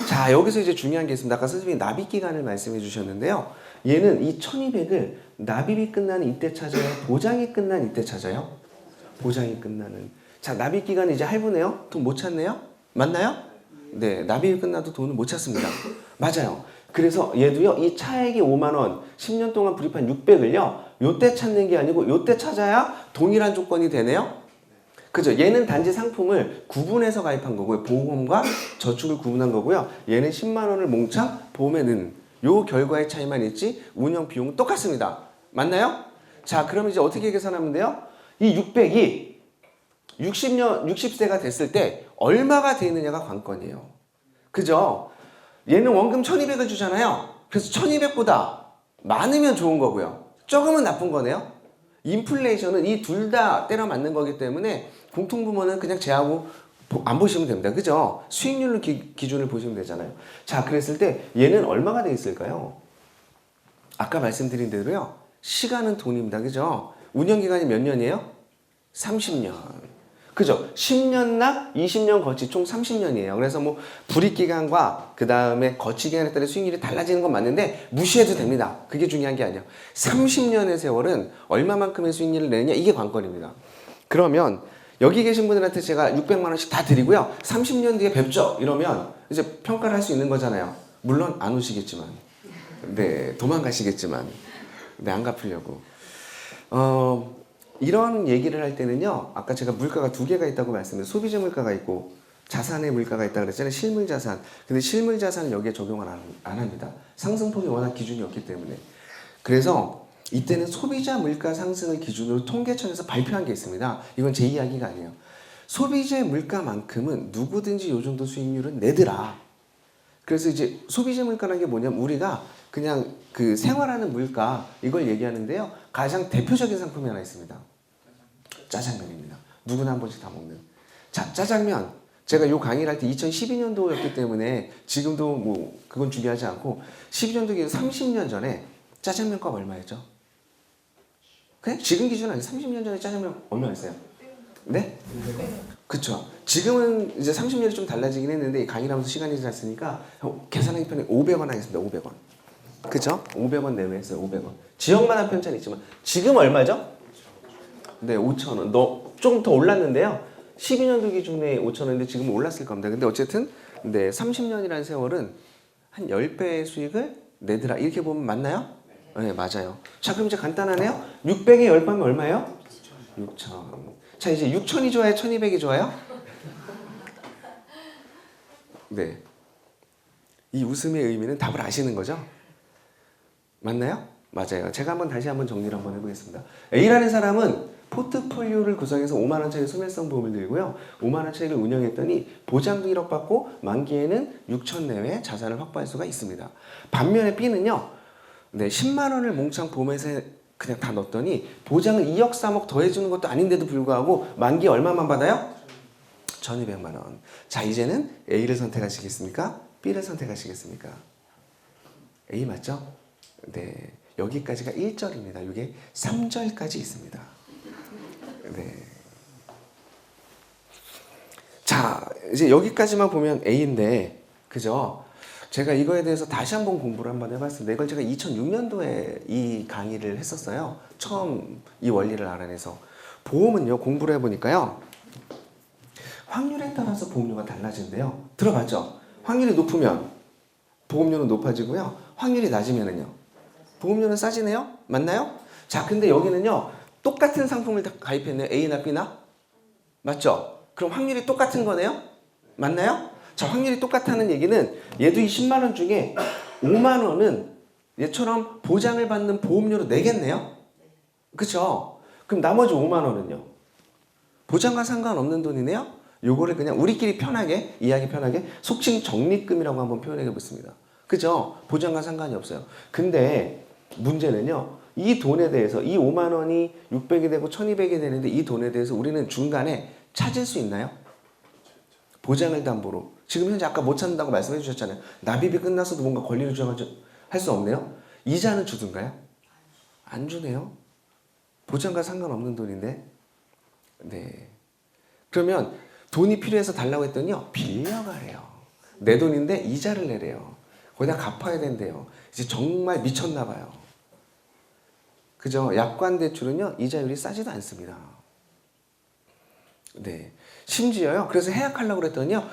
자, 여기서 이제 중요한 게 있습니다. 아까 선생님이 납입 기간을 말씀해 주셨는데요. 얘는 이 1200을 납입이 끝나는 이때 찾아요? 보장이 끝난 이때 찾아요? 보장이 끝나는. 자, 납입 기간은 이제 할부네요? 돈 못 찾네요? 맞나요? 네, 납입이 끝나도 돈을 못 찾습니다. 맞아요. 그래서 얘도요, 이 차액이 5만원, 10년 동안 불입한 600을요, 요때 찾는 게 아니고 요때 찾아야 동일한 조건이 되네요? 그죠? 얘는 단지 상품을 구분해서 가입한 거고요. 보험과 저축을 구분한 거고요. 얘는 10만 원을 몽창 보험에 넣은 요 결과의 차이만 있지 운영 비용은 똑같습니다. 맞나요? 자, 그럼 이제 어떻게 계산하면 돼요? 이 600이 60세가 됐을 때 얼마가 되느냐가 관건이에요. 그죠? 얘는 원금 1200을 주잖아요. 그래서 1200보다 많으면 좋은 거고요. 적으면 나쁜 거네요. 인플레이션은 이 둘 다 때려 맞는 거기 때문에 공통부모는 그냥 제하고 안 보시면 됩니다. 그죠? 수익률로 기준을 보시면 되잖아요. 자, 그랬을 때 얘는 얼마가 돼 있을까요? 아까 말씀드린 대로요. 시간은 돈입니다. 그죠? 운영기간이 몇 년이에요? 30년. 그죠? 10년 납, 20년 거치 총 30년이에요. 그래서 뭐 불이익기간과 그 다음에 거치기간에 따라 수익률이 달라지는 건 맞는데 무시해도 됩니다. 그게 중요한 게 아니에요. 30년의 세월은 얼마만큼의 수익률을 내느냐 이게 관건입니다. 그러면 여기 계신 분들한테 제가 600만 원씩 다 드리고요. 30년 뒤에 뵙죠. 이러면 이제 평가를 할 수 있는 거잖아요. 물론 안 오시겠지만. 네, 도망가시겠지만. 네, 안 갚으려고. 이런 얘기를 할 때는요. 아까 제가 물가가 두 개가 있다고 말씀드렸어요. 소비재 물가가 있고 자산의 물가가 있다고 그랬잖아요. 실물 자산. 근데 실물 자산은 여기에 적용을 안 합니다. 상승폭이 워낙 기준이 없기 때문에. 그래서 이때는 소비자 물가 상승을 기준으로 통계청에서 발표한 게 있습니다. 이건 제 이야기가 아니에요. 소비재 물가만큼은 누구든지 요 정도 수익률은 내더라. 그래서 이제 소비재 물가라는 게 뭐냐면 우리가 그냥 그 생활하는 물가 이걸 얘기하는데요. 가장 대표적인 상품이 하나 있습니다. 짜장면입니다. 누구나 한 번씩 다 먹는. 자, 짜장면. 제가 요 강의를 할 때 2012년도였기 때문에 지금도 뭐 그건 중요하지 않고 12년도 기준 30년 전에 짜장면값 얼마였죠? 그냥 지금 기준 아니에요. 30년 전에 짜장면 얼마였어요? 네? 그쵸. 지금은 이제 30년이 좀 달라지긴 했는데 강의를 하면서 시간이 지났으니까 계산하기 편해 500원 하겠습니다. 500원. 그쵸? 500원 내외했어요. 500원. 지역마다 편차는 있지만 지금 얼마죠? 네, 5,000원. 조금 더 올랐는데요. 12년도 기준에 5,000원인데 지금 올랐을 겁니다. 근데 어쨌든 네, 30년이라는 세월은 한 10배의 수익을 내더라. 이렇게 보면 맞나요? 네, 맞아요. 자, 그럼 이제 간단하네요. 600에 10배면 얼마예요? 6,000. 자, 이제 6,000이 좋아요? 1,200이 좋아요? 네. 이 웃음의 의미는 답을 아시는 거죠? 맞나요? 맞아요. 제가 다시 한번 정리를 한번 해보겠습니다. A라는 사람은 포트폴리오를 구성해서 5만 원짜리 소멸성 보험을 들고요. 5만 원짜리를 운영했더니 보장도 1억 받고 만기에는 6천 내외 자산을 확보할 수가 있습니다. 반면에 B는요. 네, 10만 원을 몽창 보험에서 그냥 다 넣었더니 보장을 2억 3억 더해주는 것도 아닌데도 불구하고 만기에 얼마만 받아요? 1,200만 원. 자, 이제는 A를 선택하시겠습니까? B를 선택하시겠습니까? A 맞죠? 네, 여기까지가 1절입니다. 이게 3절까지 있습니다. 네. 자, 이제 여기까지만 보면 A인데, 그죠? 제가 이거에 대해서 다시 한번 공부를 한번 해봤습니다. 이걸 제가 2006년도에 이 강의를 했었어요. 처음 이 원리를 알아내서. 보험은요, 공부를 해보니까요, 확률에 따라서 보험료가 달라진대요. 들어봤죠? 확률이 높으면 보험료는 높아지고요. 확률이 낮으면은요, 보험료는 싸지네요? 맞나요? 자, 근데 여기는요, 똑같은 상품을 다 가입했네요. A나 B나? 맞죠? 그럼 확률이 똑같은 거네요? 맞나요? 자, 확률이 똑같다는 얘기는 얘도 이 10만 원 중에 5만 원은 얘처럼 보장을 받는 보험료로 내겠네요? 그쵸? 그럼 나머지 5만 원은요? 보장과 상관없는 돈이네요? 요거를 그냥 우리끼리 편하게, 이해하기 편하게 속칭 적립금이라고 한번 표현해 보겠습니다. 그죠? 보장과 상관이 없어요. 근데 문제는요, 이 돈에 대해서 이 5만 원이 600이 되고 1200이 되는데 이 돈에 대해서 우리는 중간에 찾을 수 있나요? 보장을 담보로. 지금 현재 아까 못 찾는다고 말씀해 주셨잖아요. 납입이 끝나서도 뭔가 권리를 주장할 수 없네요. 이자는 주든가요? 안 주네요. 보장과 상관없는 돈인데. 네. 그러면 돈이 필요해서 달라고 했더니요, 빌려가래요. 내 돈인데 이자를 내래요. 거기다 갚아야 된대요. 이제 정말 미쳤나 봐요. 그죠? 약관 대출은요, 이자율이 싸지도 않습니다. 네. 심지어요, 그래서 해약하려고 그랬더니요,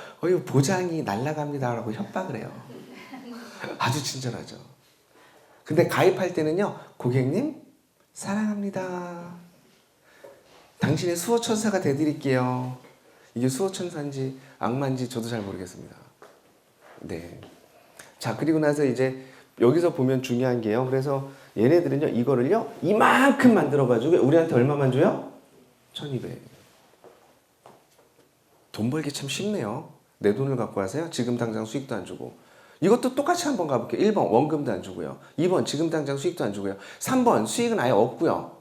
보장이 날아갑니다라고 협박을 해요. 아주 친절하죠. 근데 가입할 때는요, 고객님, 사랑합니다. 당신의 수호천사가 돼드릴게요. 이게 수호천사인지 악마인지 저도 잘 모르겠습니다. 네. 자, 그리고 나서 이제 여기서 보면 중요한 게요. 그래서 얘네들은요, 이거를요, 이만큼 만들어가지고 우리한테 얼마만 줘요? 1200. 돈 벌기 참 쉽네요. 내 돈을 갖고 하세요. 지금 당장 수익도 안 주고. 이것도 똑같이 한번 가볼게요. 1번 원금도 안 주고요. 2번 지금 당장 수익도 안 주고요. 3번 수익은 아예 없고요.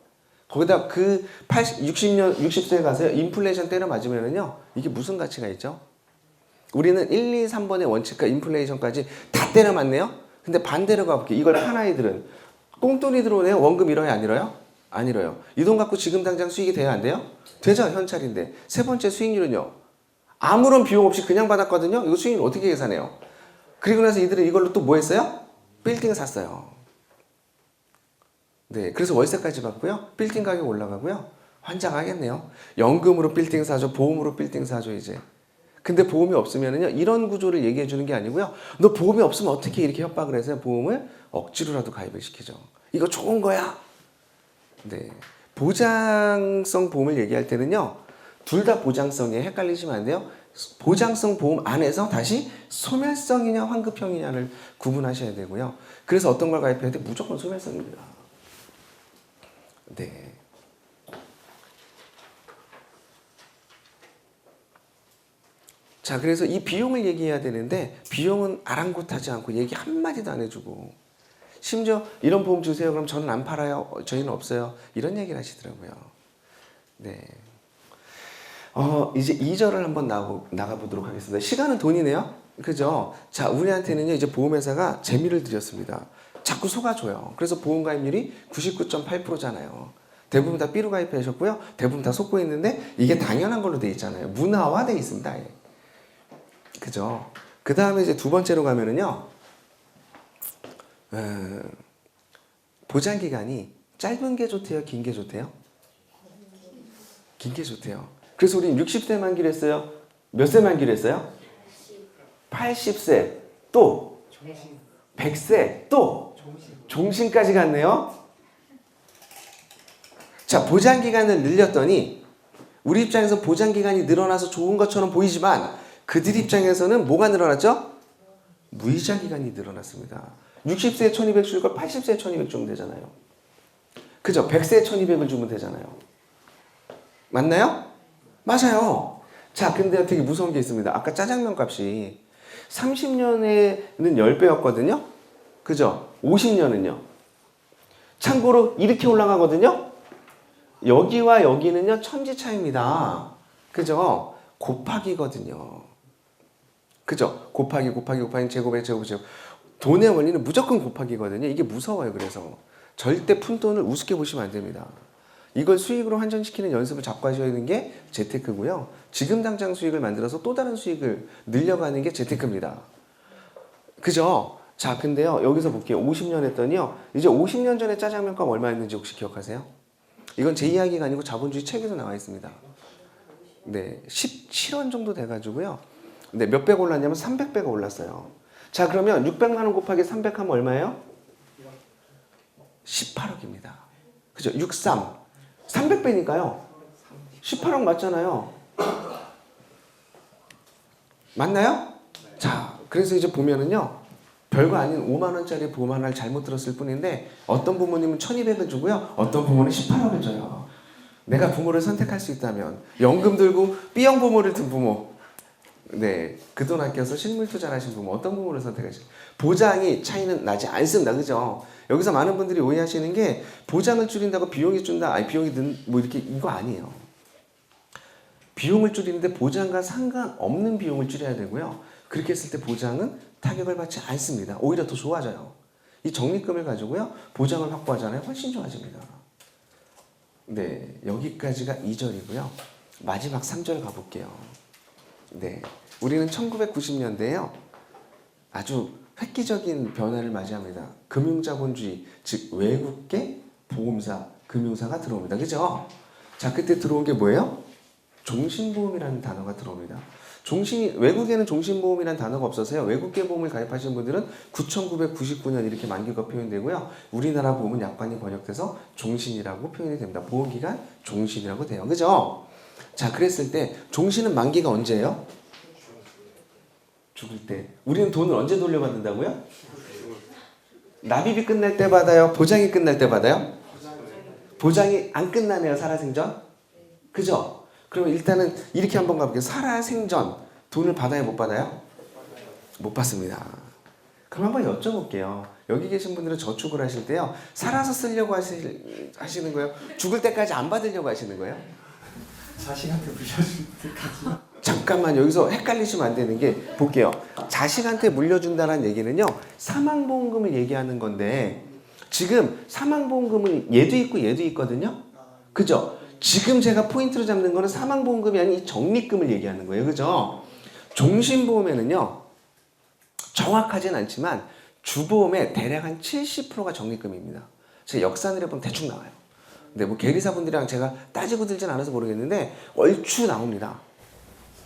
거기다 그 60세에 가서요, 인플레이션 때려 맞으면은요, 이게 무슨 가치가 있죠? 우리는 1, 2, 3번의 원칙과 인플레이션까지 다 때려 맞네요? 근데 반대로 가볼게요. 이걸 판 아이들은 꽁돈이 들어오네요. 원금 잃어요? 안 잃어요? 안 잃어요. 이 돈 갖고 지금 당장 수익이 돼야 안 돼요? 되죠. 현찰인데. 세 번째 수익률은요, 아무런 비용 없이 그냥 받았거든요. 이거 수익률 어떻게 계산해요? 그리고 나서 이들은 이걸로 또 뭐 했어요? 빌딩 샀어요. 네, 그래서 월세까지 받고요. 빌딩 가격 올라가고요. 환장하겠네요. 연금으로 빌딩 사죠. 보험으로 빌딩 사죠, 이제. 근데 보험이 없으면은요, 이런 구조를 얘기해 주는 게 아니고요. 너 보험이 없으면 어떻게 이렇게 협박을 해서 보험을 억지로라도 가입을 시키죠. 이거 좋은 거야. 네. 보장성 보험을 얘기할 때는요, 둘 다 보장성이에요. 헷갈리시면 안 돼요. 보장성 보험 안에서 다시 소멸성이냐 환급형이냐를 구분하셔야 되고요. 그래서 어떤 걸 가입해야 돼? 무조건 소멸성입니다. 네. 자, 그래서 이 비용을 얘기해야 되는데 비용은 아랑곳하지 않고 얘기 한마디도 안 해주고, 심지어 이런 보험 주세요. 그럼 저는 안 팔아요. 저희는 없어요. 이런 얘기를 하시더라고요. 네. 이제 2절을 한번 나가보도록 하겠습니다. 시간은 돈이네요. 그죠? 자, 우리한테는요, 이제 보험회사가 재미를 들였습니다. 자꾸 속아줘요. 그래서 보험 가입률이 99.8%잖아요. 대부분 다 삐로 가입하셨고요. 대부분 다 속고 있는데 이게 당연한 걸로 돼 있잖아요. 문화화돼 있습니다. 예. 그죠? 그 다음에 이제 두 번째로 가면은요, 보장 기간이 짧은 게 좋대요? 긴 게 좋대요? 긴 게 좋대요. 그래서 우리는 60세 만기로 했어요. 몇 세 만기로 했어요? 80세, 또 100세, 또 종신까지 갔네요. 자, 보장기간을 늘렸더니 우리 입장에서 보장기간이 늘어나서 좋은 것처럼 보이지만 그들 입장에서는 뭐가 늘어났죠? 무이자기간이 늘어났습니다. 60세에 1200 줄 걸 80세에 1200 주면 되잖아요. 그죠? 100세에 1200을 주면 되잖아요. 맞나요? 맞아요. 자, 근데 되게 무서운 게 있습니다. 아까 짜장면 값이 30년에는 10배였거든요. 그죠? 50년은요. 참고로 이렇게 올라가거든요. 여기와 여기는요, 천지 차이입니다. 그죠? 곱하기거든요. 그죠? 곱하기, 제곱에 제곱. 돈의 원리는 무조건 곱하기거든요. 이게 무서워요. 그래서 절대 푼돈을 우습게 보시면 안 됩니다. 이걸 수익으로 환전시키는 연습을 자꾸 하셔야 되는 게 재테크고요. 지금 당장 수익을 만들어서 또 다른 수익을 늘려가는 게 재테크입니다. 그죠? 자, 근데요, 여기서 볼게요. 50년 했더니요, 이제 50년 전에 짜장면값 얼마였는지 혹시 기억하세요? 이건 제 이야기가 아니고 자본주의 책에서 나와 있습니다. 네, 17원 정도 돼가지고요. 네, 몇백 올랐냐면 300배가 올랐어요. 자, 그러면 600만 원 곱하기 300 하면 얼마예요? 18억입니다. 그죠? 63. 300배니까요. 18억 맞잖아요. 맞나요? 자, 그래서 이제 보면은요, 별거 아닌 5만 원짜리 보험 하나를 잘못 들었을 뿐인데 어떤 부모님은 1200을 주고요. 어떤 부모는 18억을 줘요. 내가 부모를 선택할 수 있다면 연금 들고 B형 부모를 둔 부모, 네, 그 돈 아껴서 실물 투자를 하신 부모, 어떤 부모를 선택하실까요? 보장이 차이는 나지 않습니다. 그죠? 여기서 많은 분들이 오해하시는 게 보장을 줄인다고 비용이 준다, 아니 비용이 뭐 이렇게, 이거 아니에요. 비용을 줄이는데 보장과 상관없는 비용을 줄여야 되고요. 그렇게 했을 때 보장은 타격을 받지 않습니다. 오히려 더 좋아져요. 이 적립금을 가지고요, 보장을 확보하잖아요. 훨씬 좋아집니다. 네, 여기까지가 2절이고요. 마지막 3절 가볼게요. 네, 우리는 1990년대에요. 아주 획기적인 변화를 맞이합니다. 금융자본주의, 즉 외국계 보험사, 금융사가 들어옵니다. 그죠? 자, 그때 들어온 게 뭐예요? 종신보험이라는 단어가 들어옵니다. 외국에는 종신보험이라는 단어가 없어서요. 외국계 보험을 가입하신 분들은 9,999년 이렇게 만기가 표현되고요. 우리나라 보험은 약관이 번역돼서 종신이라고 표현이 됩니다. 보험기간 종신이라고 돼요. 그죠? 자, 그랬을 때 종신은 만기가 언제예요? 죽을 때. 우리는 돈을 언제 돌려받는다고요? 납입이 끝날 때 받아요? 보장이 끝날 때 받아요? 보장이 안 끝나네요. 살아생전. 그죠? 그러면 일단은 이렇게 한번 가볼게요. 살아생전 돈을 받아요? 못 받아요? 못 받습니다. 그럼 한번 여쭤볼게요. 여기 계신 분들은 저축을 하실 때요. 살아서 쓰려고 하시는 거예요? 죽을 때까지 안 받으려고 하시는 거예요? 자식한테 물려줄 때까지. 잠깐만 여기서 헷갈리시면 안 되는 게 볼게요. 자식한테 물려준다는 얘기는요. 사망보험금을 얘기하는 건데 지금 사망보험금은 얘도 있고 얘도 있거든요. 그죠? 지금 제가 포인트로 잡는 거는 사망보험금이 아닌 이 적립금을 얘기하는 거예요. 그죠? 종신보험에는요. 정확하진 않지만 주보험의 대략 한 70%가 적립금입니다. 제가 역산을 해보면 대충 나와요. 근데 뭐 계리사분들이랑 제가 따지고 들진 않아서 모르겠는데 얼추 나옵니다.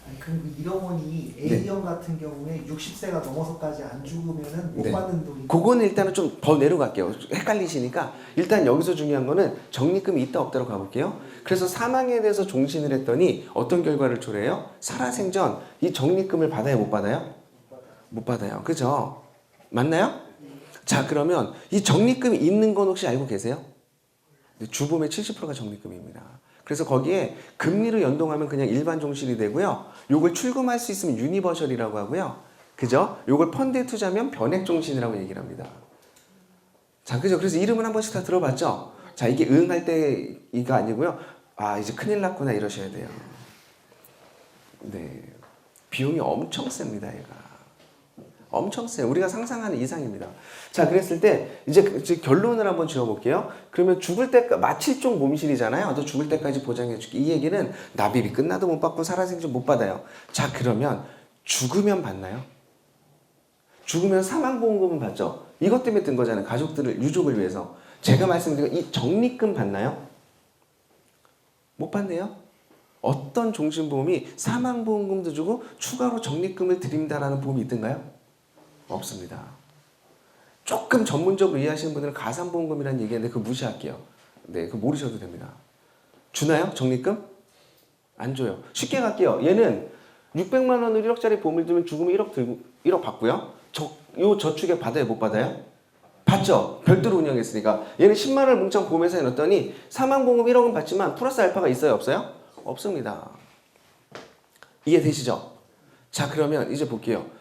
아니, 그리고 1억원이 A형 같은 경우에 60세가 넘어서까지 안 죽으면은 못 네. 받는 돈이. 그거는 일단은 좀 더 내려갈게요. 헷갈리시니까 일단 여기서 중요한 거는 적립금이 있다 없다로 가볼게요. 그래서 사망에 대해서 종신을 했더니 어떤 결과를 초래해요? 살아생전 이 적립금을 받아요? 못 받아요? 못 받아요. 그죠? 맞나요? 자, 그러면 이 적립금이 있는 건 혹시 알고 계세요? 주보험의 70%가 적립금입니다. 그래서 거기에 금리로 연동하면 그냥 일반 종신이 되고요. 요걸 출금할 수 있으면 유니버셜이라고 하고요. 그죠? 요걸 펀드에 투자하면 변액 종신이라고 얘기를 합니다. 자, 그죠? 그래서 이름은 한 번씩 다 들어봤죠? 자, 이게 응할 때가 아니고요. 아, 이제 큰일 났구나 이러셔야 돼요. 네. 비용이 엄청 셉니다, 얘가. 엄청 세요. 우리가 상상하는 이상입니다. 자, 그랬을 때 이제 결론을 한번 지어볼게요. 그러면 죽을 때까지 마칠종 몸실이잖아요. 너 죽을 때까지 보장해줄게. 이 얘기는 납입이 끝나도 못 받고 살아생전 못 받아요. 자, 그러면 죽으면 받나요? 죽으면 사망보험금은 받죠. 이것 때문에 든 거잖아요. 가족들을 유족을 위해서. 제가 말씀드린 이 적립금 받나요? 못 받네요. 어떤 종신보험이 사망보험금도 주고 추가로 적립금을 드립니다라는 보험이 있던가요? 없습니다. 조금 전문적으로 이해하시는 분들은 가산보험금이라는 얘기하는데 그거 무시할게요. 네, 그거 모르셔도 됩니다. 주나요? 적립금? 안 줘요. 쉽게 갈게요. 얘는 600만 원을 1억짜리 보험을 들면 죽으면 1억 받고요. 요 저축액 받아요? 못 받아요? 받죠. 별도로 운영했으니까. 얘는 10만 원을 뭉창 보험회사에 넣었더니 사망보험금 1억은 받지만 플러스 알파가 있어요? 없어요? 없습니다. 이해되시죠? 자, 그러면 이제 볼게요.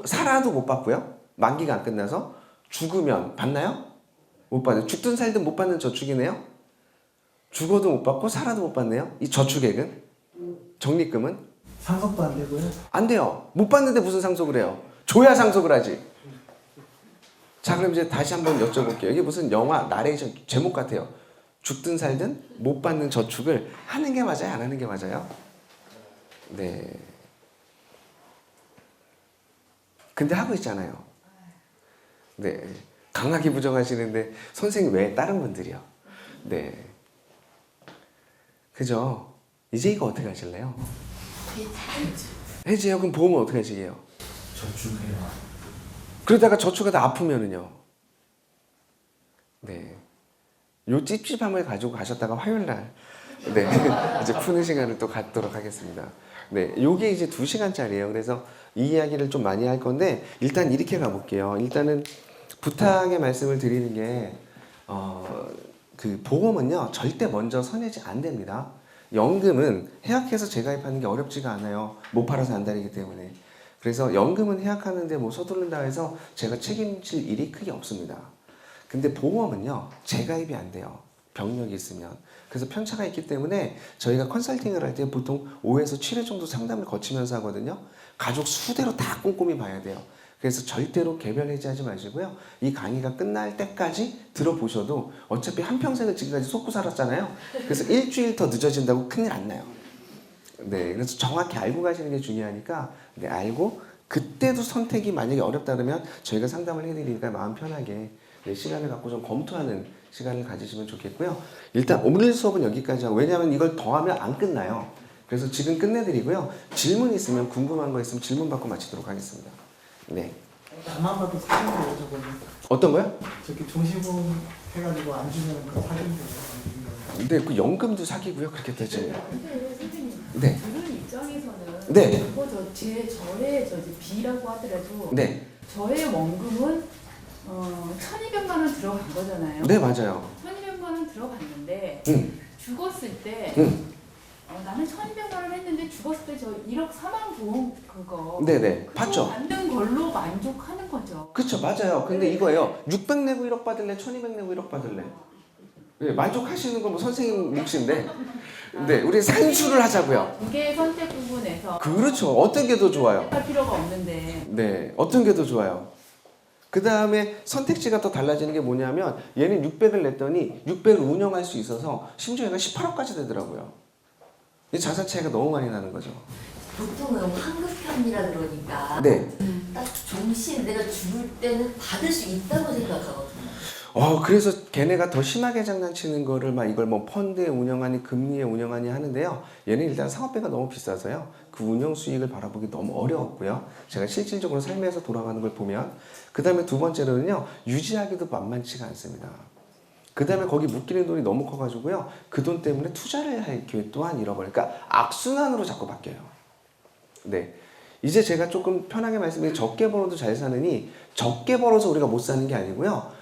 살아도 못 받고요. 만기가 안 끝나서 죽으면 받나요? 못 받아요. 죽든 살든 못 받는 저축이네요. 죽어도 못 받고 살아도 못 받네요. 이 저축액은 적립금은 상속도 안 되고요. 안 돼요. 못 받는데 무슨 상속을 해요? 줘야 상속을 하지. 자, 그럼 이제 다시 한번 여쭤볼게요. 이게 무슨 영화 나레이션 제목 같아요. 죽든 살든 못 받는 저축을 하는 게 맞아요? 안 하는 게 맞아요? 네. 근데 하고 있잖아요. 네. 강하게 부정하시는데 선생님 외에 다른 분들이요. 네. 그죠? 이제 이거 어떻게 하실래요? 해지해요? 그럼 보험은 어떻게 하시게요? 저축해요. 그러다가 저축하다 아프면은요. 네. 요 찝찝함을 가지고 가셨다가 화요일 날 네. 이제 푸는 시간을 또 갖도록 하겠습니다. 네. 요게 이제 2시간짜리예요. 그래서 이 이야기를 좀 많이 할 건데 일단 이렇게 가볼게요. 일단은 부탁의 말씀을 드리는 게 그 보험은요. 절대 먼저 선회지 안 됩니다. 연금은 해약해서 재가입하는 게 어렵지가 않아요. 못 팔아서 안달이기 때문에. 그래서 연금은 해약하는데 뭐 서두른다 해서 제가 책임질 일이 크게 없습니다. 근데 보험은요. 재가입이 안 돼요. 병력이 있으면. 그래서 편차가 있기 때문에 저희가 컨설팅을 할 때 보통 5에서 7회 정도 상담을 거치면서 하거든요. 가족 수대로 다 꼼꼼히 봐야 돼요. 그래서 절대로 개별 해지하지 마시고요. 이 강의가 끝날 때까지 들어보셔도 어차피 한평생을 지금까지 속고 살았잖아요. 그래서 일주일 더 늦어진다고 큰일 안 나요. 네, 그래서 정확히 알고 가시는 게 중요하니까 네, 알고 그때도 선택이 만약에 어렵다 그러면 저희가 상담을 해드리니까 마음 편하게 네, 시간을 갖고 좀 검토하는 시간을 가지시면 좋겠고요. 일단 오늘 수업은 여기까지 하고 왜냐하면 이걸 더하면 안 끝나요. 그래서 지금 끝내드리고요. 질문 있으면 궁금한 거 있으면 질문 받고 마치도록 하겠습니다. 네. 나만 봐도 사기인데요, 저거는. 어떤 거요? 저렇게 종시금 해가지고 안 주면 그 사기인데요. 네, 그 연금도 사기고요. 그렇게 되죠. 근데 선생님, 네. 들은 입장에서는 네. 그거 저의 B라고 하더라도 네. 저의 원금은 1,200만 원 들어간 거잖아요. 네, 맞아요. 1,200만 원 들어갔는데 죽었을 때 나는 1,200만 원 했는데 죽었을 때 저 1억 4만 보험 그거 네네. 그거 봤죠? 받는 걸로 만족하는 거죠. 그쵸, 맞아요. 근데 이거예요. 600 내고 1억 받을래? 1200 내고 1억 받을래? 네, 만족하시는 건 뭐 선생님 몫인데. 네, 우리 산수를 하자고요. 두 개의 선택 부분에서 그렇죠. 어떤 게 더 좋아요? 할 필요가 없는데 네, 어떤 게 더 좋아요? 그 다음에 선택지가 더 달라지는 게 뭐냐면 얘는 600을 냈더니 600을 운영할 수 있어서 심지어 얘가 18억까지 되더라고요. 이 자산 차이가 너무 많이 나는 거죠. 보통은 환급형이라 그러니까 네. 딱 종신 내가 죽을 때는 받을 수 있다고 생각하거든요. 그래서 걔네가 더 심하게 장난치는 거를 막 이걸 뭐 펀드에 운영하니 금리에 운영하니 하는데요. 얘는 일단 사업비가 너무 비싸서요. 그 운영 수익을 바라보기 너무 어려웠고요. 제가 실질적으로 삶에서 돌아가는 걸 보면 그 다음에 두 번째로는요. 유지하기도 만만치가 않습니다. 그 다음에 거기 묶이는 돈이 너무 커가지고요. 그 돈 때문에 투자를 할 기회 또한 잃어버리니까 악순환으로 자꾸 바뀌어요. 네. 이제 제가 조금 편하게 말씀드리면 적게 벌어도 잘 사느니 적게 벌어서 우리가 못 사는 게 아니고요.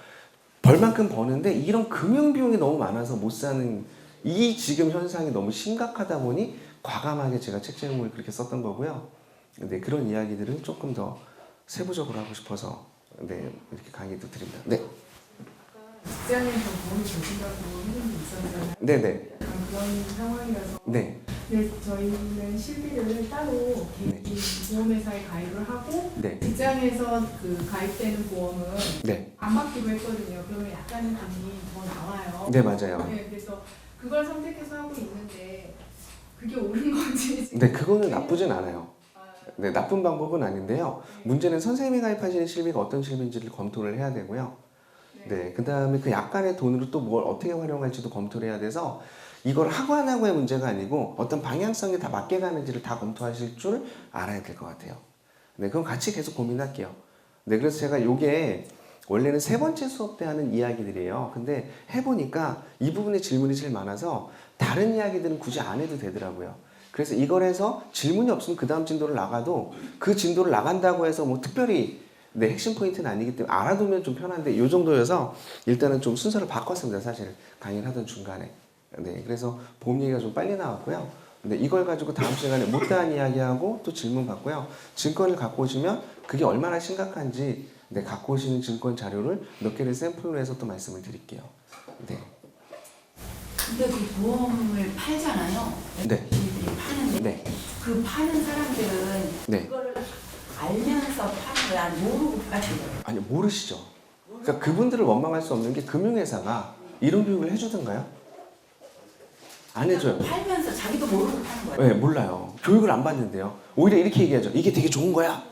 벌만큼 버는데 이런 금융 비용이 너무 많아서 못 사는 이 지금 현상이 너무 심각하다 보니 과감하게 제가 책 제목을 그렇게 썼던 거고요. 네, 그런 이야기들은 조금 더 세부적으로 하고 싶어서 네, 이렇게 강의도 드립니다. 네. 직장에서 보험이 주신다고 해준 게 있었잖아요. 네네. 그런 상황이라서. 네. 근데 저희는 실비를 따로 개인 보험회사에 가입을 하고 네. 직장에서 그 가입되는 보험은 네. 안 받기로 했거든요. 그러면 약간의 돈이 더 나와요. 네, 맞아요. 네, 그래서 그걸 선택해서 하고 있는데 그게 옳은 건지 지금. 네, 그거는 나쁘진 않아요. 아, 네, 나쁜 방법은 아닌데요. 문제는 선생님이 가입하시는 실비가 어떤 실비인지를 검토를 해야 되고요. 네, 그 다음에 그 약간의 돈으로 또 뭘 어떻게 활용할지도 검토를 해야 돼서 이걸 하고 안 하고의 문제가 아니고 어떤 방향성이 다 맞게 가는지를 다 검토하실 줄 알아야 될 것 같아요. 네, 그럼 같이 계속 고민할게요. 네, 그래서 제가 요게 원래는 세 번째 수업 때 하는 이야기들이에요. 근데 해보니까 이 부분에 질문이 제일 많아서 다른 이야기들은 굳이 안 해도 되더라고요. 그래서 이걸 해서 질문이 없으면 그 다음 진도를 나가도 그 진도를 나간다고 해서 뭐 특별히 네, 핵심 포인트는 아니기 때문에 알아두면 좀 편한데 이 정도여서 일단은 좀 순서를 바꿨습니다. 사실 강의를 하던 중간에. 네, 그래서 보험 얘기가 좀 빨리 나왔고요. 근데 이걸 가지고 다음 시간에 못다한 이야기하고 또 질문 받고요. 증권을 갖고 오시면 그게 얼마나 심각한지 네, 갖고 오시는 증권 자료를 몇 개를 샘플로 해서 또 말씀을 드릴게요. 네. 근데 그 보험을 팔잖아요. 네. 걔네들이 파는데 네. 그 파는 사람들은 네. 그거를 알면서 파는 거야, 모르고 파는 거야. 아니, 모르시죠. 그러니까 그분들을 원망할 수 없는 게 금융회사가 이런 교육을 해주던가요? 안 해줘요. 팔면서 자기도 모르고 파는 거야. 네, 몰라요. 교육을 안 받는데요. 오히려 이렇게 얘기하죠. 이게 되게 좋은 거야.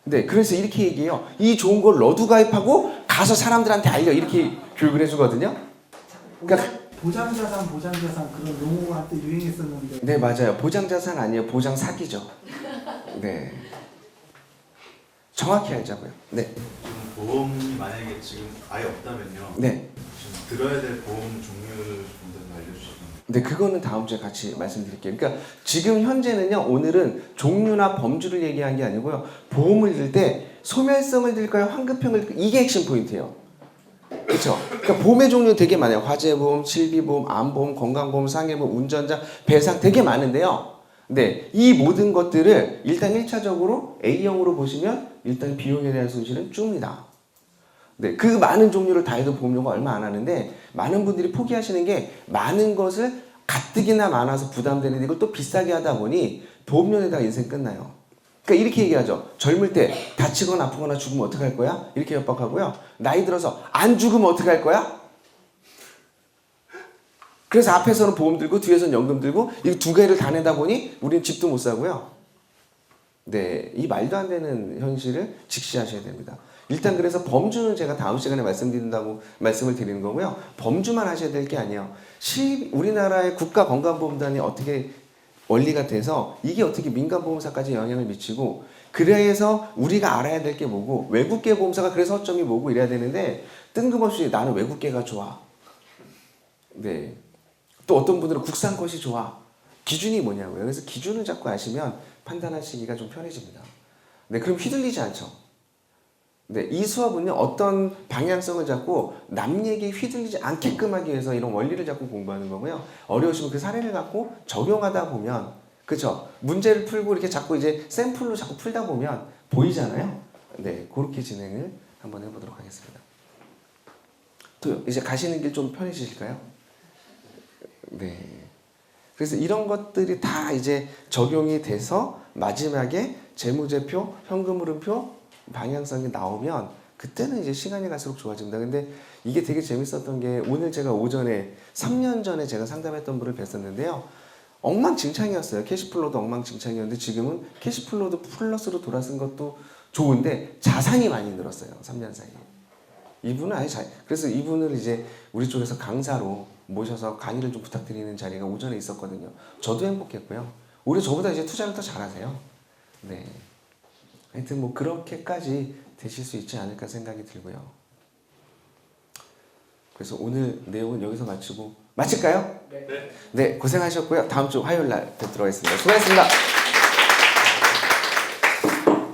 네, 그래서 이렇게 얘기해요. 이 좋은 걸 너도 가입하고 가서 사람들한테 알려. 이렇게 교육을 해주거든요. 그러니까 보장자산 그런 용어가 한때 유행했었는데. 네, 맞아요. 보장자산 아니에요. 보장 사기죠. 네. 정확히 알자고요. 네. 지금 보험이 만약에 지금 아예 없다면요. 네. 지금 들어야 될 보험 종류를 좀 더 알려주시면. 네, 그거는 다음 주에 같이 말씀드릴게요. 그러니까 지금 현재는요, 오늘은 종류나 범주를 얘기한 게 아니고요. 보험을 들 때 소멸성을 들까요? 환급형을 들까요? 이게 핵심 포인트예요. 그렇죠? 그러니까 보험의 종류 되게 많아요. 화재보험, 실비보험, 암보험, 건강보험, 상해보험, 운전자, 배상 되게 많은데요. 네, 이 모든 것들을 일단 1차적으로 A형으로 보시면 일단 비용에 대한 손실은 줍니다. 네, 그 많은 종류를 다 해도 보험료가 얼마 안 하는데 많은 분들이 포기하시는 게 많은 것을 가뜩이나 많아서 부담되는데 이걸 또 비싸게 하다 보니 보험료 내다가 인생 끝나요. 그러니까 이렇게 얘기하죠. 젊을 때 다치거나 아프거나 죽으면 어떡할 거야? 이렇게 협박하고요. 나이 들어서 안 죽으면 어떡할 거야? 그래서 앞에서는 보험 들고 뒤에서는 연금 들고 이 두 개를 다 내다 보니 우리는 집도 못 사고요. 네, 이 말도 안 되는 현실을 직시하셔야 됩니다. 일단 그래서 범주는 제가 다음 시간에 말씀드린다고 말씀을 드리는 거고요. 범주만 하셔야 될 게 아니에요. 우리나라의 국가건강보험단이 어떻게 원리가 돼서 이게 어떻게 민간보험사까지 영향을 미치고 그래서 우리가 알아야 될 게 뭐고 외국계 보험사가 그래서 허점이 뭐고 이래야 되는데 뜬금없이 나는 외국계가 좋아. 네. 또 어떤 분들은 국산 것이 좋아. 기준이 뭐냐고요. 그래서 기준을 자꾸 아시면 판단하시기가 좀 편해집니다. 네, 그럼 휘둘리지 않죠. 네, 이 수업은요 어떤 방향성을 잡고 남 얘기에 휘둘리지 않게끔 하기 위해서 이런 원리를 잡고 공부하는 거고요. 어려우시면 그 사례를 갖고 적용하다 보면 그쵸? 문제를 풀고 이렇게 자꾸 이제 샘플로 자꾸 풀다 보면 보이잖아요. 네, 그렇게 진행을 한번 해보도록 하겠습니다. 또 이제 가시는 길 좀 편해지실까요? 네. 그래서 이런 것들이 다 이제 적용이 돼서 마지막에 재무제표, 현금흐름표, 방향성이 나오면 그때는 이제 시간이 갈수록 좋아집니다. 근데 이게 되게 재밌었던 게 오늘 제가 오전에 3년 전에 제가 상담했던 분을 뵀었는데요. 엉망진창이었어요. 캐시플로도 엉망진창이었는데 지금은 캐시플로도 플러스로 돌아선 것도 좋은데 자산이 많이 늘었어요. 3년 사이에. 이분은 아예 그래서 이분을 이제 우리 쪽에서 강사로 모셔서 강의를 좀 부탁드리는 자리가 오전에 있었거든요. 저도 행복했고요. 오히려 저보다 이제 투자를 더 잘하세요. 네. 하여튼 뭐 그렇게까지 되실 수 있지 않을까 생각이 들고요. 그래서 오늘 내용은 여기서 마치고 마칠까요? 네. 네, 고생하셨고요. 다음 주 화요일 날 뵙도록 하겠습니다. 수고하셨습니다.